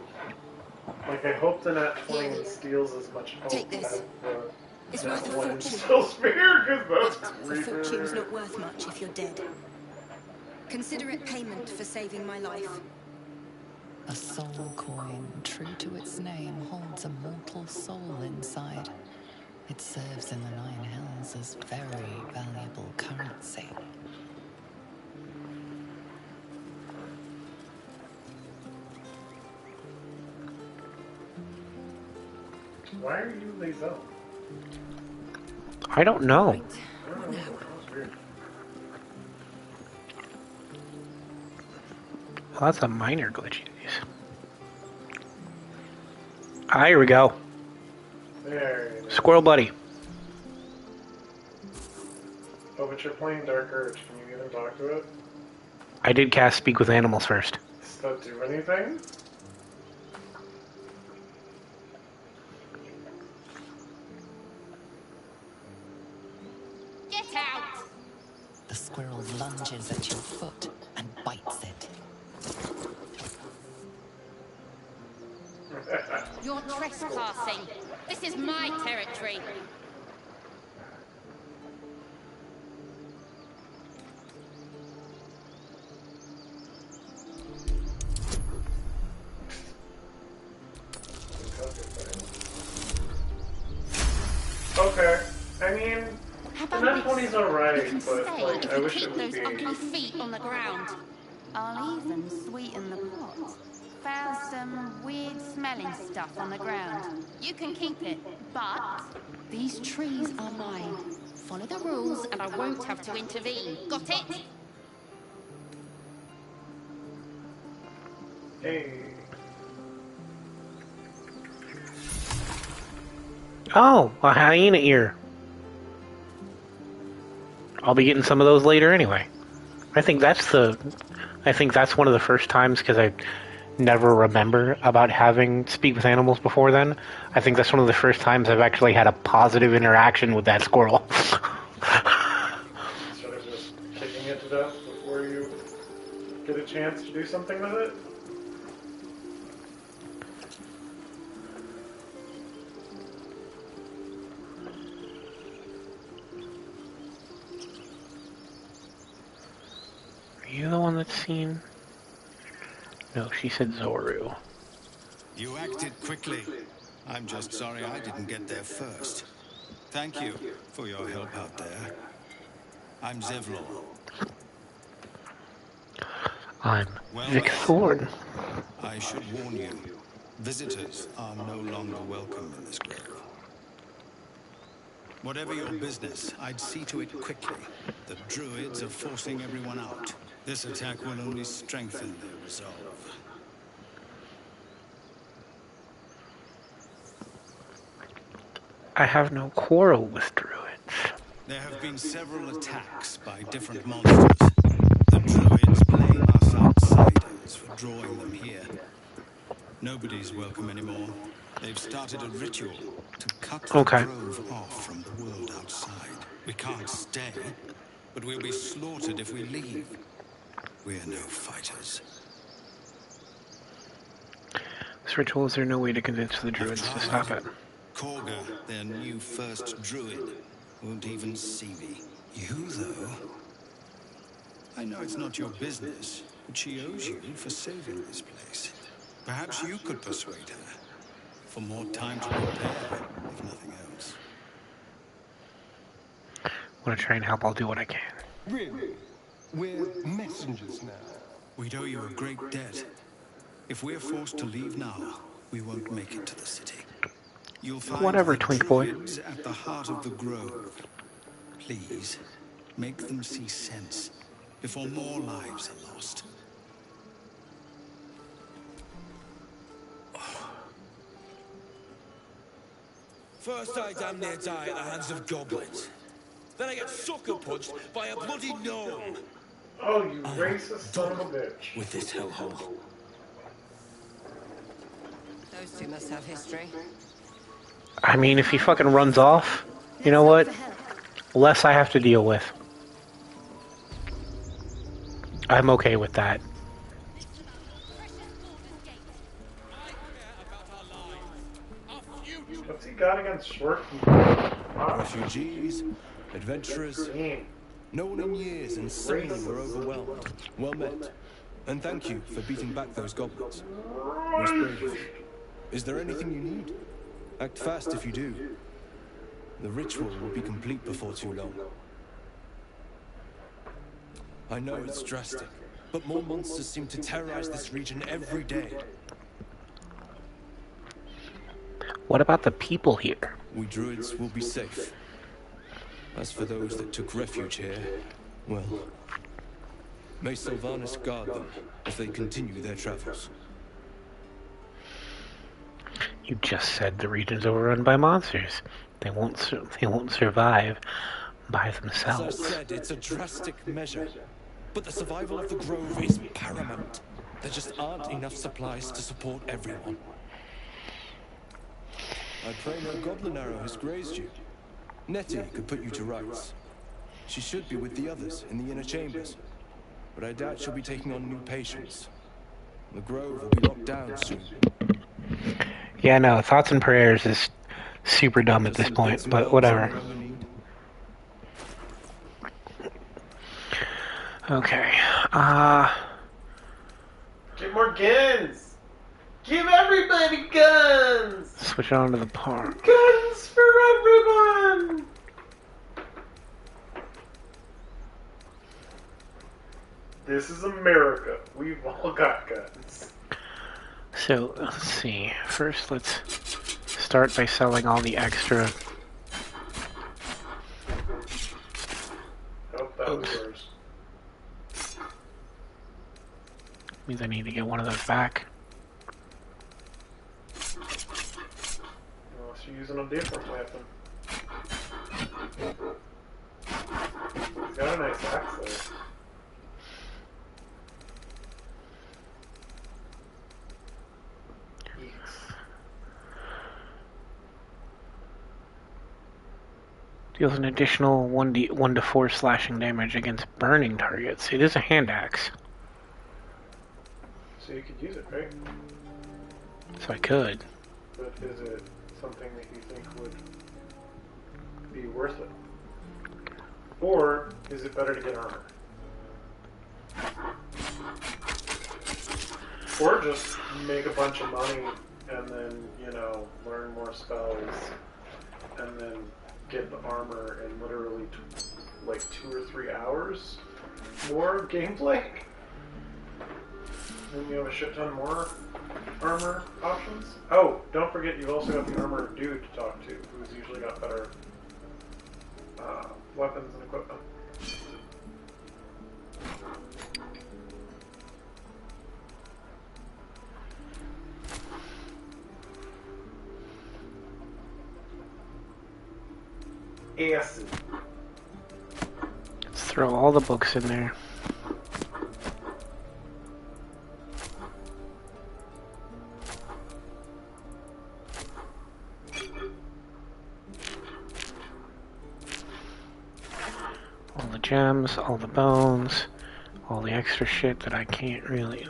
Like, I hope the nat 20 steals as much hope Take this. as It's the worth nat a 1 fortune. steals fear, because that's The creepy. fortune's not worth much if you're dead. Consider it payment for saving my life. A soul coin, true to its name, holds a mortal soul inside. It serves in the Nine Hells as very valuable currency. Why are you Lizelle? I don't know. I don't know. That was weird. Well, that's a minor glitch. Ah, here we go. There you go. Squirrel buddy. Oh, but you're playing Dark Urge. Can you even talk to it? I did cast Speak with Animals first. Does that do anything? squirrel lunges at your foot and bites it. You're trespassing. This is my territory. Okay. I mean, the net 20's alright, but like, I wish it would those be. ugly feet on the ground. I'll even sweeten the pot. Found some weird smelling stuff on the ground. You can keep it, but these trees are mine. Follow the rules and I won't have to intervene. Got it? Hey. Oh, a hyena ear. I'll be getting some of those later anyway. I think that's one of the first times, because I never remember about having speak with animals before then. I think that's one of the first times I've actually had a positive interaction with that squirrel. Instead of just kicking it to death before you get a chance to do something with it? Are you the one that's seen? No, she said Zoru. You acted quickly. I'm just sorry I didn't get there first. Thank you for your help out there. I'm Zevlor. I'm Vic Thorn. I should warn you, visitors are no longer welcome in this grove. Whatever your business, I'd see to it quickly. The druids are forcing everyone out. This attack will only strengthen their resolve. I have no quarrel with druids. There have been several attacks by different monsters. The druids blame us outsiders for drawing them here. Nobody's welcome anymore. They've started a ritual to cut the grove off from the world outside. We can't stay, but we'll be slaughtered if we leave. We're no fighters. This ritual, is there no way to convince the druids to stop it? Korga, their new first druid, won't even see me. You, though? I know it's not your business, but she owes you for saving this place. Perhaps you could persuade her. For more time to prepare, if nothing else. Want to try and help, I'll do what I can. Really? We're messengers now. We'd owe you a great debt. If we're forced to leave now, we won't make it to the city. You'll find whatever, the twink boy. druids at the heart of the grove. Please, make them see sense before more lives are lost. First I damn near die at the hands of goblins. Then I get sucker punched by a bloody gnome. Oh, you racist son of a bitch. With this hellhole. Those two must have history. I mean, if he fucking runs off, you know what? Less I have to deal with. I'm okay with that. What's he got against short? Refugees, adventurers, no one in years, and suddenly we're overwhelmed. Well met. And thank you for beating back those goblins. Most brave. Is there anything you need? Act fast if you do. The ritual will be complete before too long. I know it's drastic, but more monsters seem to terrorize this region every day. What about the people here? We druids will be safe. As for those that took refuge here, well, may Sylvanas guard them as they continue their travels. You just said the region's overrun by monsters. They won't survive by themselves. As I said, it's a drastic measure, but the survival of the grove is paramount. There just aren't enough supplies to support everyone. I pray no goblin arrow has grazed you. Nettie could put you to rights. She should be with the others in the inner chambers. But I doubt she'll be taking on new patients. The Grove will be locked down soon. Yeah, no, thoughts and prayers is super dumb at this point, but whatever. Okay, Get more guns! Give everybody guns! switch on to the park. Guns for everyone! This is America. We've all got guns. So, let's see. First, let's start by selling all the extra... Oh, that was yours. Means I need to get one of those back. Unless you're using a different weapon. He's got a nice axe there. Deals an additional 1 to 4 slashing damage against burning targets. It is a hand axe. So you could use it, right? So I could. But is it something that you think would be worth it? Or is it better to get armor? Or just make a bunch of money and then, you know, learn more spells and then get the armor in literally like 2 or 3 hours more gameplay? Then you have a shit ton more armor options. Oh, don't forget you've also got the armor dude to talk to, who's usually got better weapons and equipment. Acid. Let's throw all the books in there. All the gems, all the bones, all the extra shit that I can't really...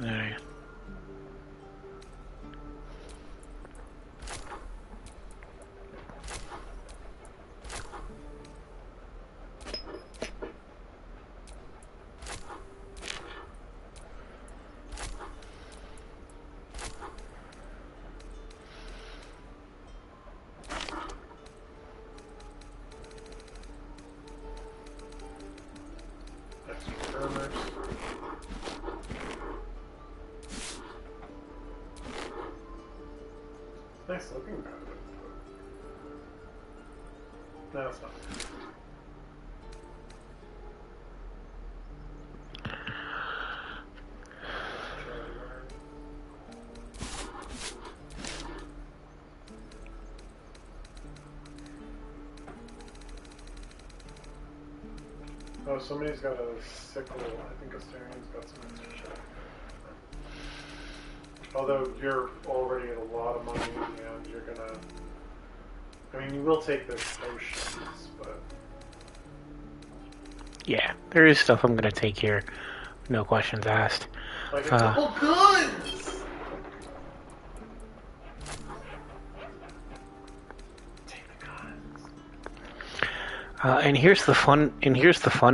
Nice looking about it. No, it's not. Oh, somebody's got a sickle. I think Asterian's got some extra shit. Although you're already at a lot of money and you're gonna... I mean, you will take the potions, but... Yeah, there is stuff I'm gonna take here. No questions asked. Like a couple guns! Take the guns. And here's the fun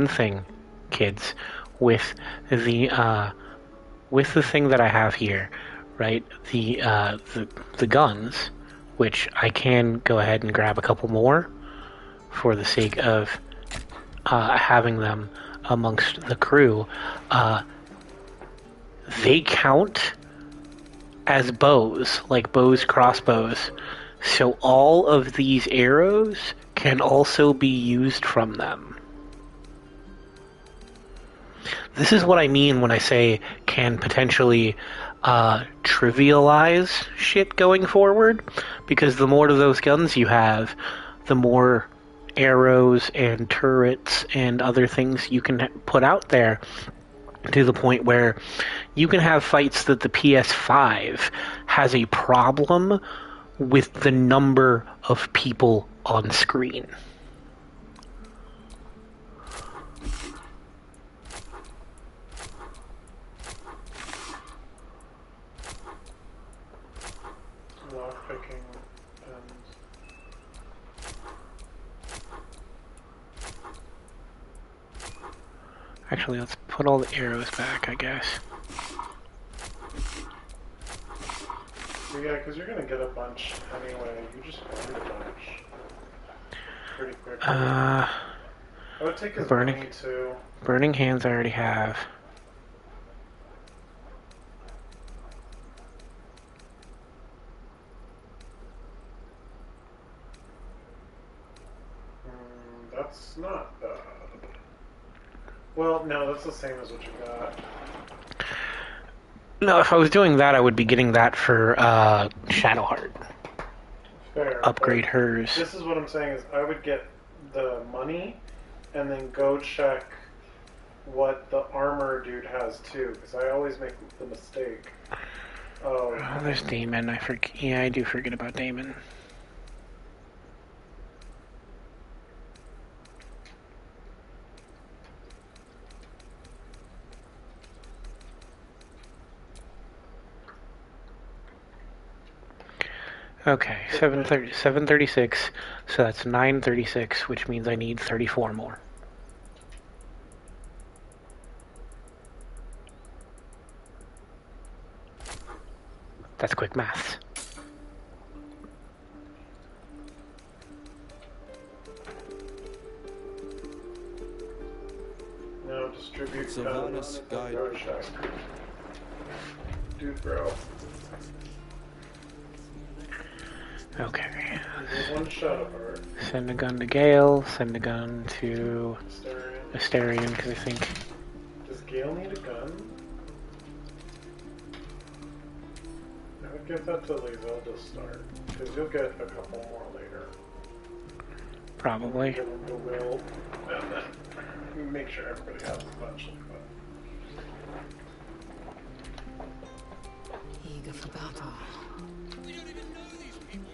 thing, kids, with the thing that I have here, right? The guns, which I can go ahead and grab a couple more for the sake of having them amongst the crew. They count as bows, like bows, crossbows. So all of these arrows can also be used from them. This is what I mean when I say can potentially trivialize shit going forward, because the more of those guns you have, the more arrows and turrets and other things you can put out there, to the point where you can have fights that the PS5 has a problem with the number of people on screen. lockpicking and... Actually, let's put all the arrows back, I guess. Yeah, because you're going to get a bunch anyway. You just find a bunch pretty quickly. I would take his money too. Burning hands I already have. That's not bad. Well, no, that's the same as what you got. No, if I was doing that, I would be getting that for Shadowheart. Fair. Upgrade hers. This is what I'm saying is I would get the money and then go check what the armor dude has too, because I always make the mistake. Oh, there's Damon. Yeah, I do forget about Damon. Okay, 736, so that's 936, which means I need 34 more. That's quick math. Now distribute Sylvanas guide. Dude, bro. Okay. There's one shot apart. Send a gun to Gale, send a gun to Asterion, because I think... Does Gale need a gun? I would give that to Lae'zel to start, because you'll get a couple more later. Probably. Give him the will, and then make sure everybody has a bunch. Eager for battle. We don't even know these people.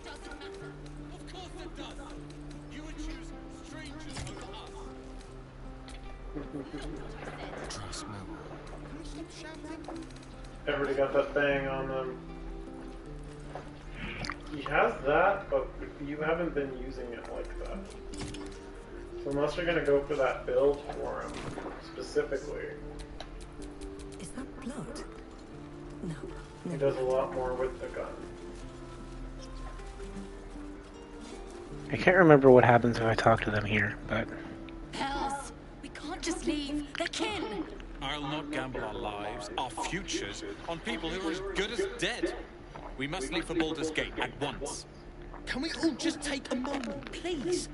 That doesn't matter. Of course it does. You would choose strangers over us. Trust no one. Can we stop shouting? Everybody got that thing on them. He has that, but you haven't been using it like that. So unless you're going to go for that build for him, specifically. Is that blood? No. He does a lot more with the gun. I can't remember what happens if I talk to them here, but... Hells! We can't just leave. They're kin! I'll not gamble our lives, our futures, on people who are as good as dead. We must leave for Baldur's Gate at once. Can we all just take a moment, please?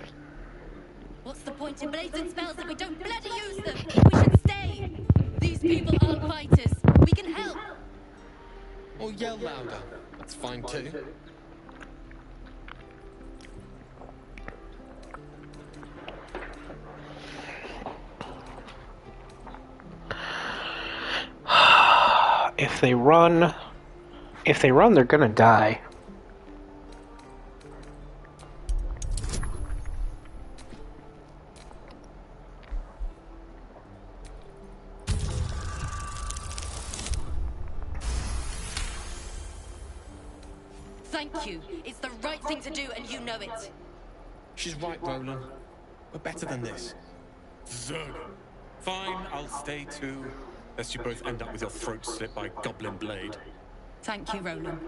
What's the point in blazing spells if we don't bloody use them? We should stay! These people aren't fighters. We can help! Or yell louder. That's fine too. If they run, they're gonna die. Thank you. It's the right thing to do, and you know it. She's right, Roland. We're better than this. Zerg. Fine, I'll stay too. Lest you both end up with your throats slit by goblin blade. Thank you, Roland.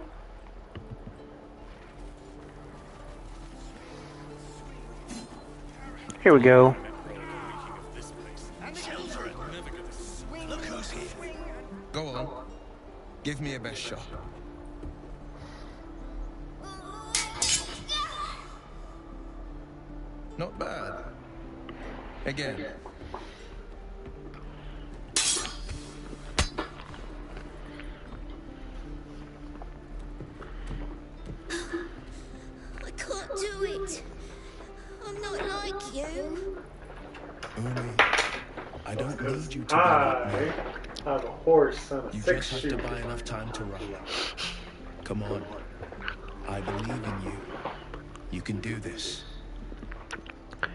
Here we go. Look who's here. Go on. Give me a best shot. Not bad. Again. I can't do it. I'm not like you. Umi, I don't need you to I be have a horse and a You six just have to shooter. buy enough time to run. Come on. I believe in you. You can do this.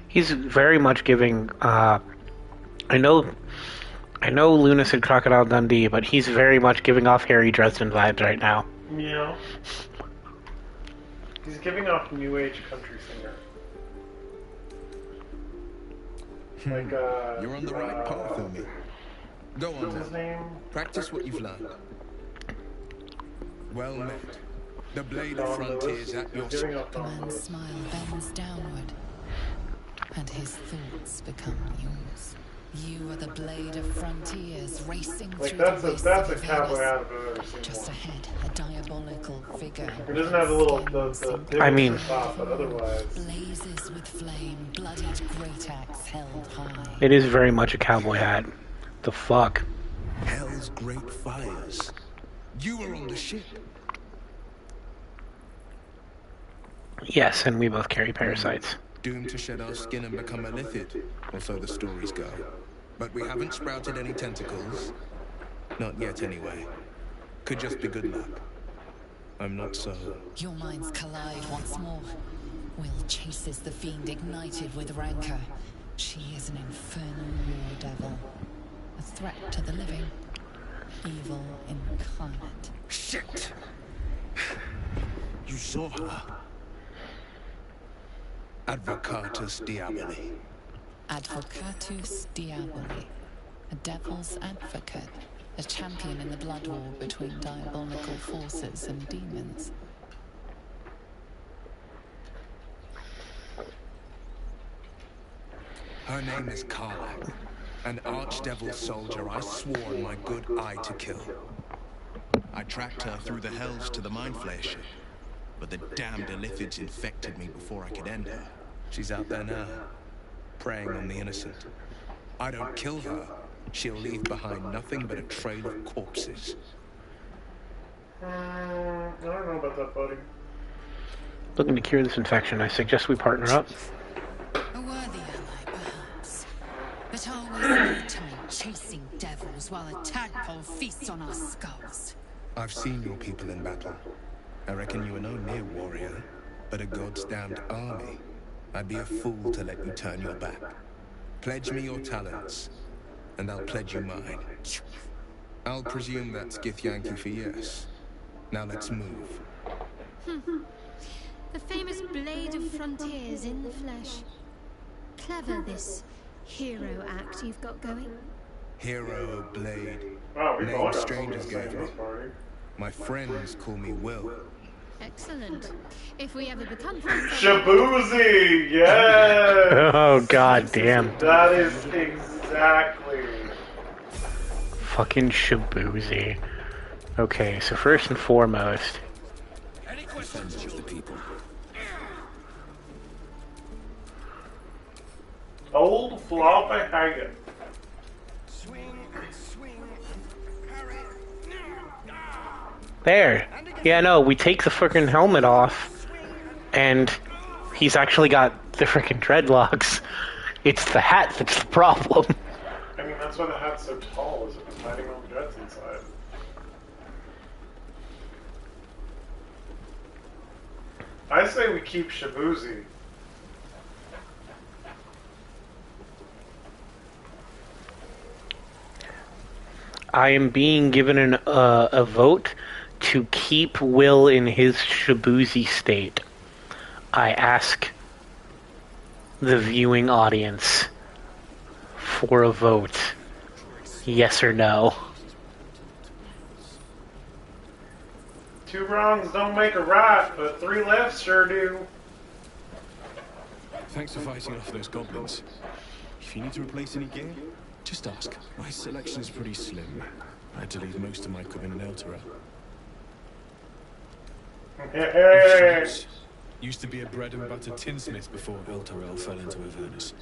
He's very much giving, I know Luna said Crocodile Dundee, but he's very much giving off Harry Dresden vibes right now. Yeah. He's giving off new age country singer. Like, You're on the right path, Omi. Go on what's his now. name? Practice what you've learned. Well met. The blade of Don frontiers Lewis. at your He's giving off The Don man's Lewis. smile bends downward, and his thoughts become yours. You are the blade of frontiers racing Like, through that's the a, wastes that's a of cowboy Venus. hat if I've ever seen Just one. ahead, a diabolical figure. It doesn't have the little, the divot I mean- at the top, but otherwise. Blazes with flame, bloodied great axe held high. It is very much a cowboy hat. The fuck? Hell's great fires. You were on the ship. Yes, and we both carry parasites. Doomed to shed our skin and become a lithid, or so the stories go. But we haven't sprouted any tentacles. Not yet, anyway. Could just be good luck. I'm not so... Your minds collide once more. Will chases the fiend ignited with rancor. She is an infernal war devil. A threat to the living. Evil incarnate. Shit! You saw her. Advocatus Diaboli. Advocatus Diaboli. A devil's advocate. A champion in the blood war between diabolical forces and demons. Her name is Karlach, an archdevil soldier I swore on my good eye to kill. I tracked her through the hells to the Mindflayer ship, but the damned Illithids infected me before I could end her. She's out there now, preying on the innocent. I don't kill her, she'll leave behind nothing but a trail of corpses. I don't know about that, buddy. Looking to cure this infection, I suggest we partner up. A worthy ally, perhaps. But always in the time chasing devils while a tadpole feasts on our skulls. I've seen your people in battle. I reckon you are no mere warrior, but a god's damned army. I'd be a fool to let you turn your back. Pledge me your talents, and I'll pledge you mine. I'll presume that's Githyanki for yes. Now let's move. The famous blade of frontiers in the flesh. Clever, this hero act you've got going. Hero Blade. Wow, we've all Name got strangers something to say gave at me. this party. My friends call me Will. Excellent. If we ever become friends... Shabuzi! Yes! Oh god damn. That is exactly... Fucking Shabuzi. Okay, so first and foremost, Defenders of the people. Old floppy haggard. there. Yeah, no, we take the frickin' helmet off, and he's actually got the frickin' dreadlocks. It's the hat that's the problem. I mean, that's why the hat's so tall, is it was hiding all the dreads inside. I say we keep Shabuzi. I am being given a vote to keep Will in his Shabuzi state. I ask the viewing audience for a vote. Yes or no? Two wrongs don't make a right, but three lefts sure do. Thanks for fighting off those goblins. If you need to replace any gear, just ask. My selection's pretty slim. I had to leave most of my equipment in Elturel. Hey. Used to be a bread and butter tinsmith before Elturel fell into Avernus.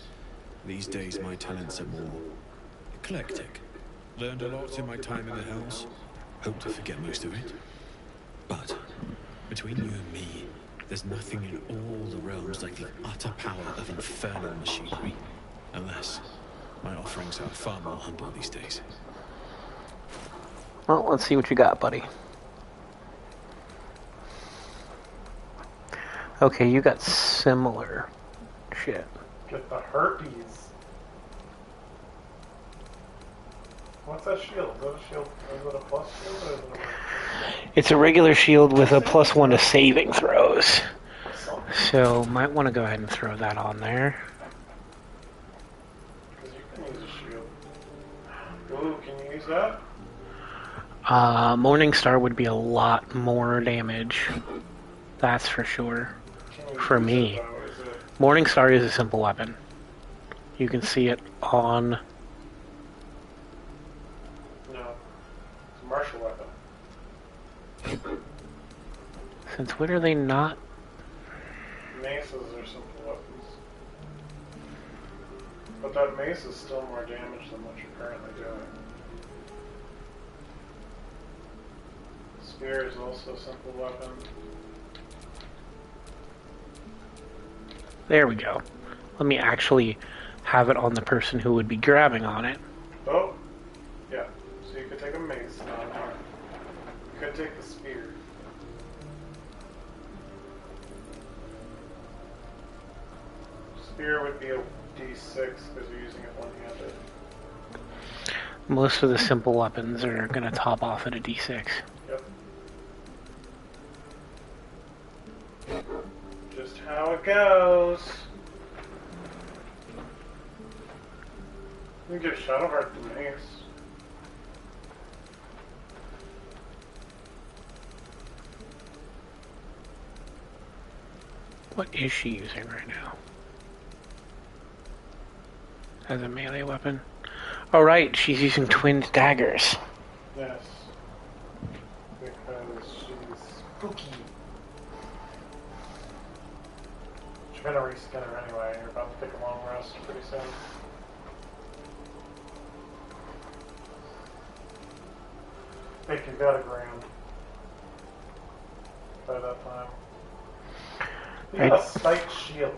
These days my talents are more eclectic. Learned a lot in my time in the Hells. Hope to forget most of it. But between you and me, there's nothing in all the realms like the utter power of infernal machinery. Alas, my offerings are far more humble these days. Well, let's see what you got, buddy. Okay, you got similar shit. Get the herpes. What's that shield? Is that a shield? Is it a plus shield or is it a... It's a regular shield with a +1 to saving throws. So, might want to go ahead and throw that on there. Because you can use a shield. Ooh, can you use that? Morning Star would be a lot more damage. That's for sure. Can you For use me. it, though? Is it... Morning Star is a simple weapon. You can see it on... No. It's a martial weapon. Since when are they not? Maces are simple weapons. But that mace is still more damage than what you're currently doing. Spear is also a simple weapon. There we go. Let me actually have it on the person who would be grabbing on it. Oh! Yeah. So you could take a mace, not an arm. You could take the spear. Spear would be a D6 because you're using it one-handed. Most of the simple weapons are going to top off at a D6. Yep. Just how it goes. You can give Shadowheart the mace. What is she using right now? As a melee weapon? Oh right, she's using twinned daggers. Yes. Because she's spooky. She's gonna reskin her anyway, and you're about to take a long rest pretty soon. I think you got a grand by that time. You got a spiked shield.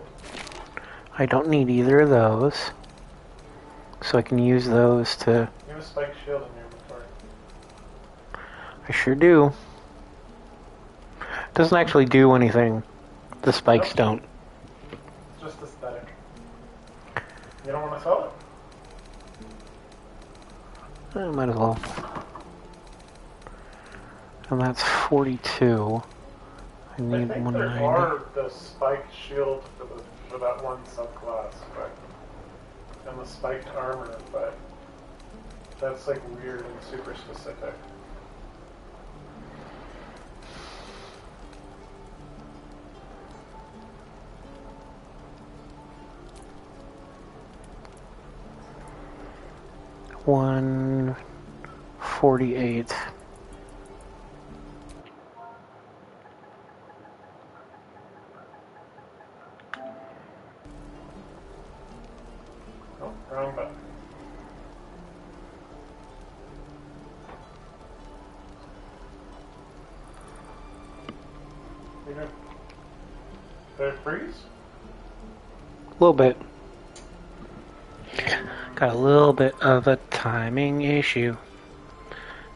I don't need either of those. So I can use those to... You have a spiked shield in your inventory. I sure do. Doesn't actually do anything. The spikes don't. Just aesthetic. You don't want to sell it? Might as well. And that's 42. I need I think there 190. are the spiked shield for that one subclass, but and the spiked armor, but that's like weird and super specific. $148. Oh, wrong button. You know, did it freeze? A little bit. Got a little bit of a timing issue.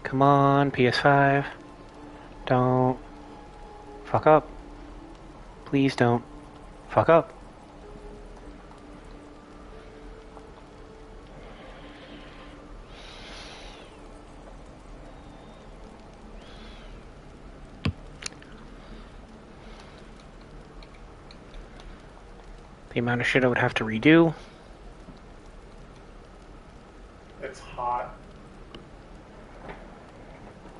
Come on, PS5. Don't fuck up. Please don't fuck up. The amount of shit I would have to redo. It's hot.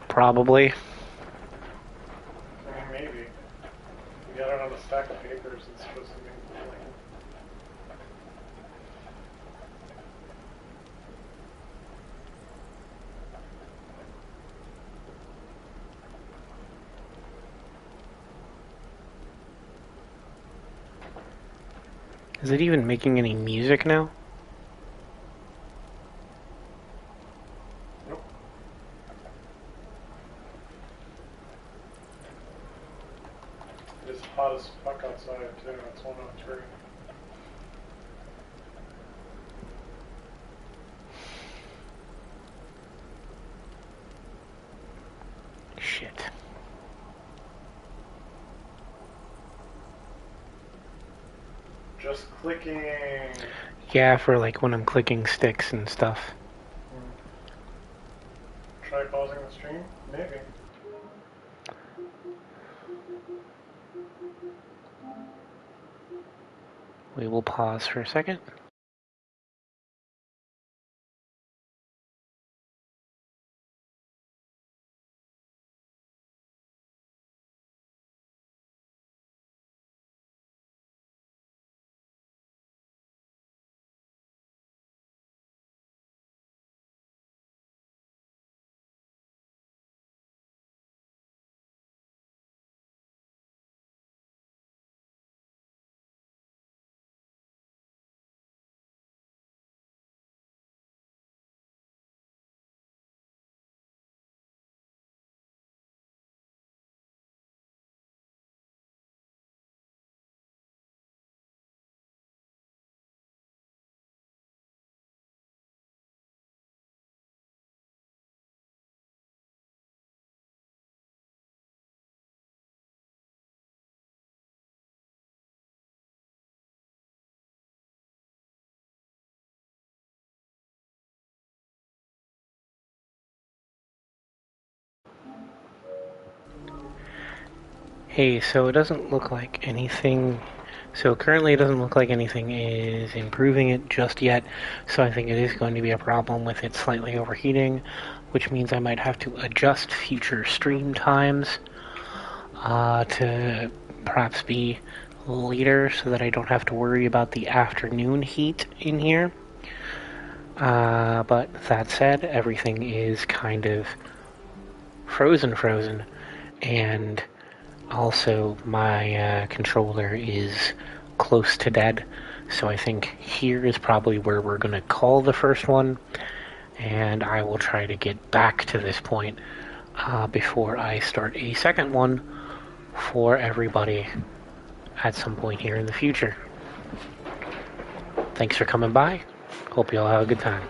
Probably. I mean, maybe. You got it on a stack of papers. It's supposed to be cooling. Is it even making any music now? Nope. It's hot as fuck outside too. It's 103. Shit. Just clicking. Yeah, for like when I'm clicking sticks and stuff. Try pausing the stream? Maybe. We will pause for a second. Hey, so it doesn't look like anything... So currently it doesn't look like anything is improving it just yet, so I think it is going to be a problem with it slightly overheating, which means I might have to adjust future stream times to perhaps be later so that I don't have to worry about the afternoon heat in here. But that said, everything is kind of frozen, and also my controller is close to dead, so I think here is probably where we're going to call the first one, and I will try to get back to this point before I start a second one for everybody at some point here in the future. Thanks for coming by. Hope you all have a good time.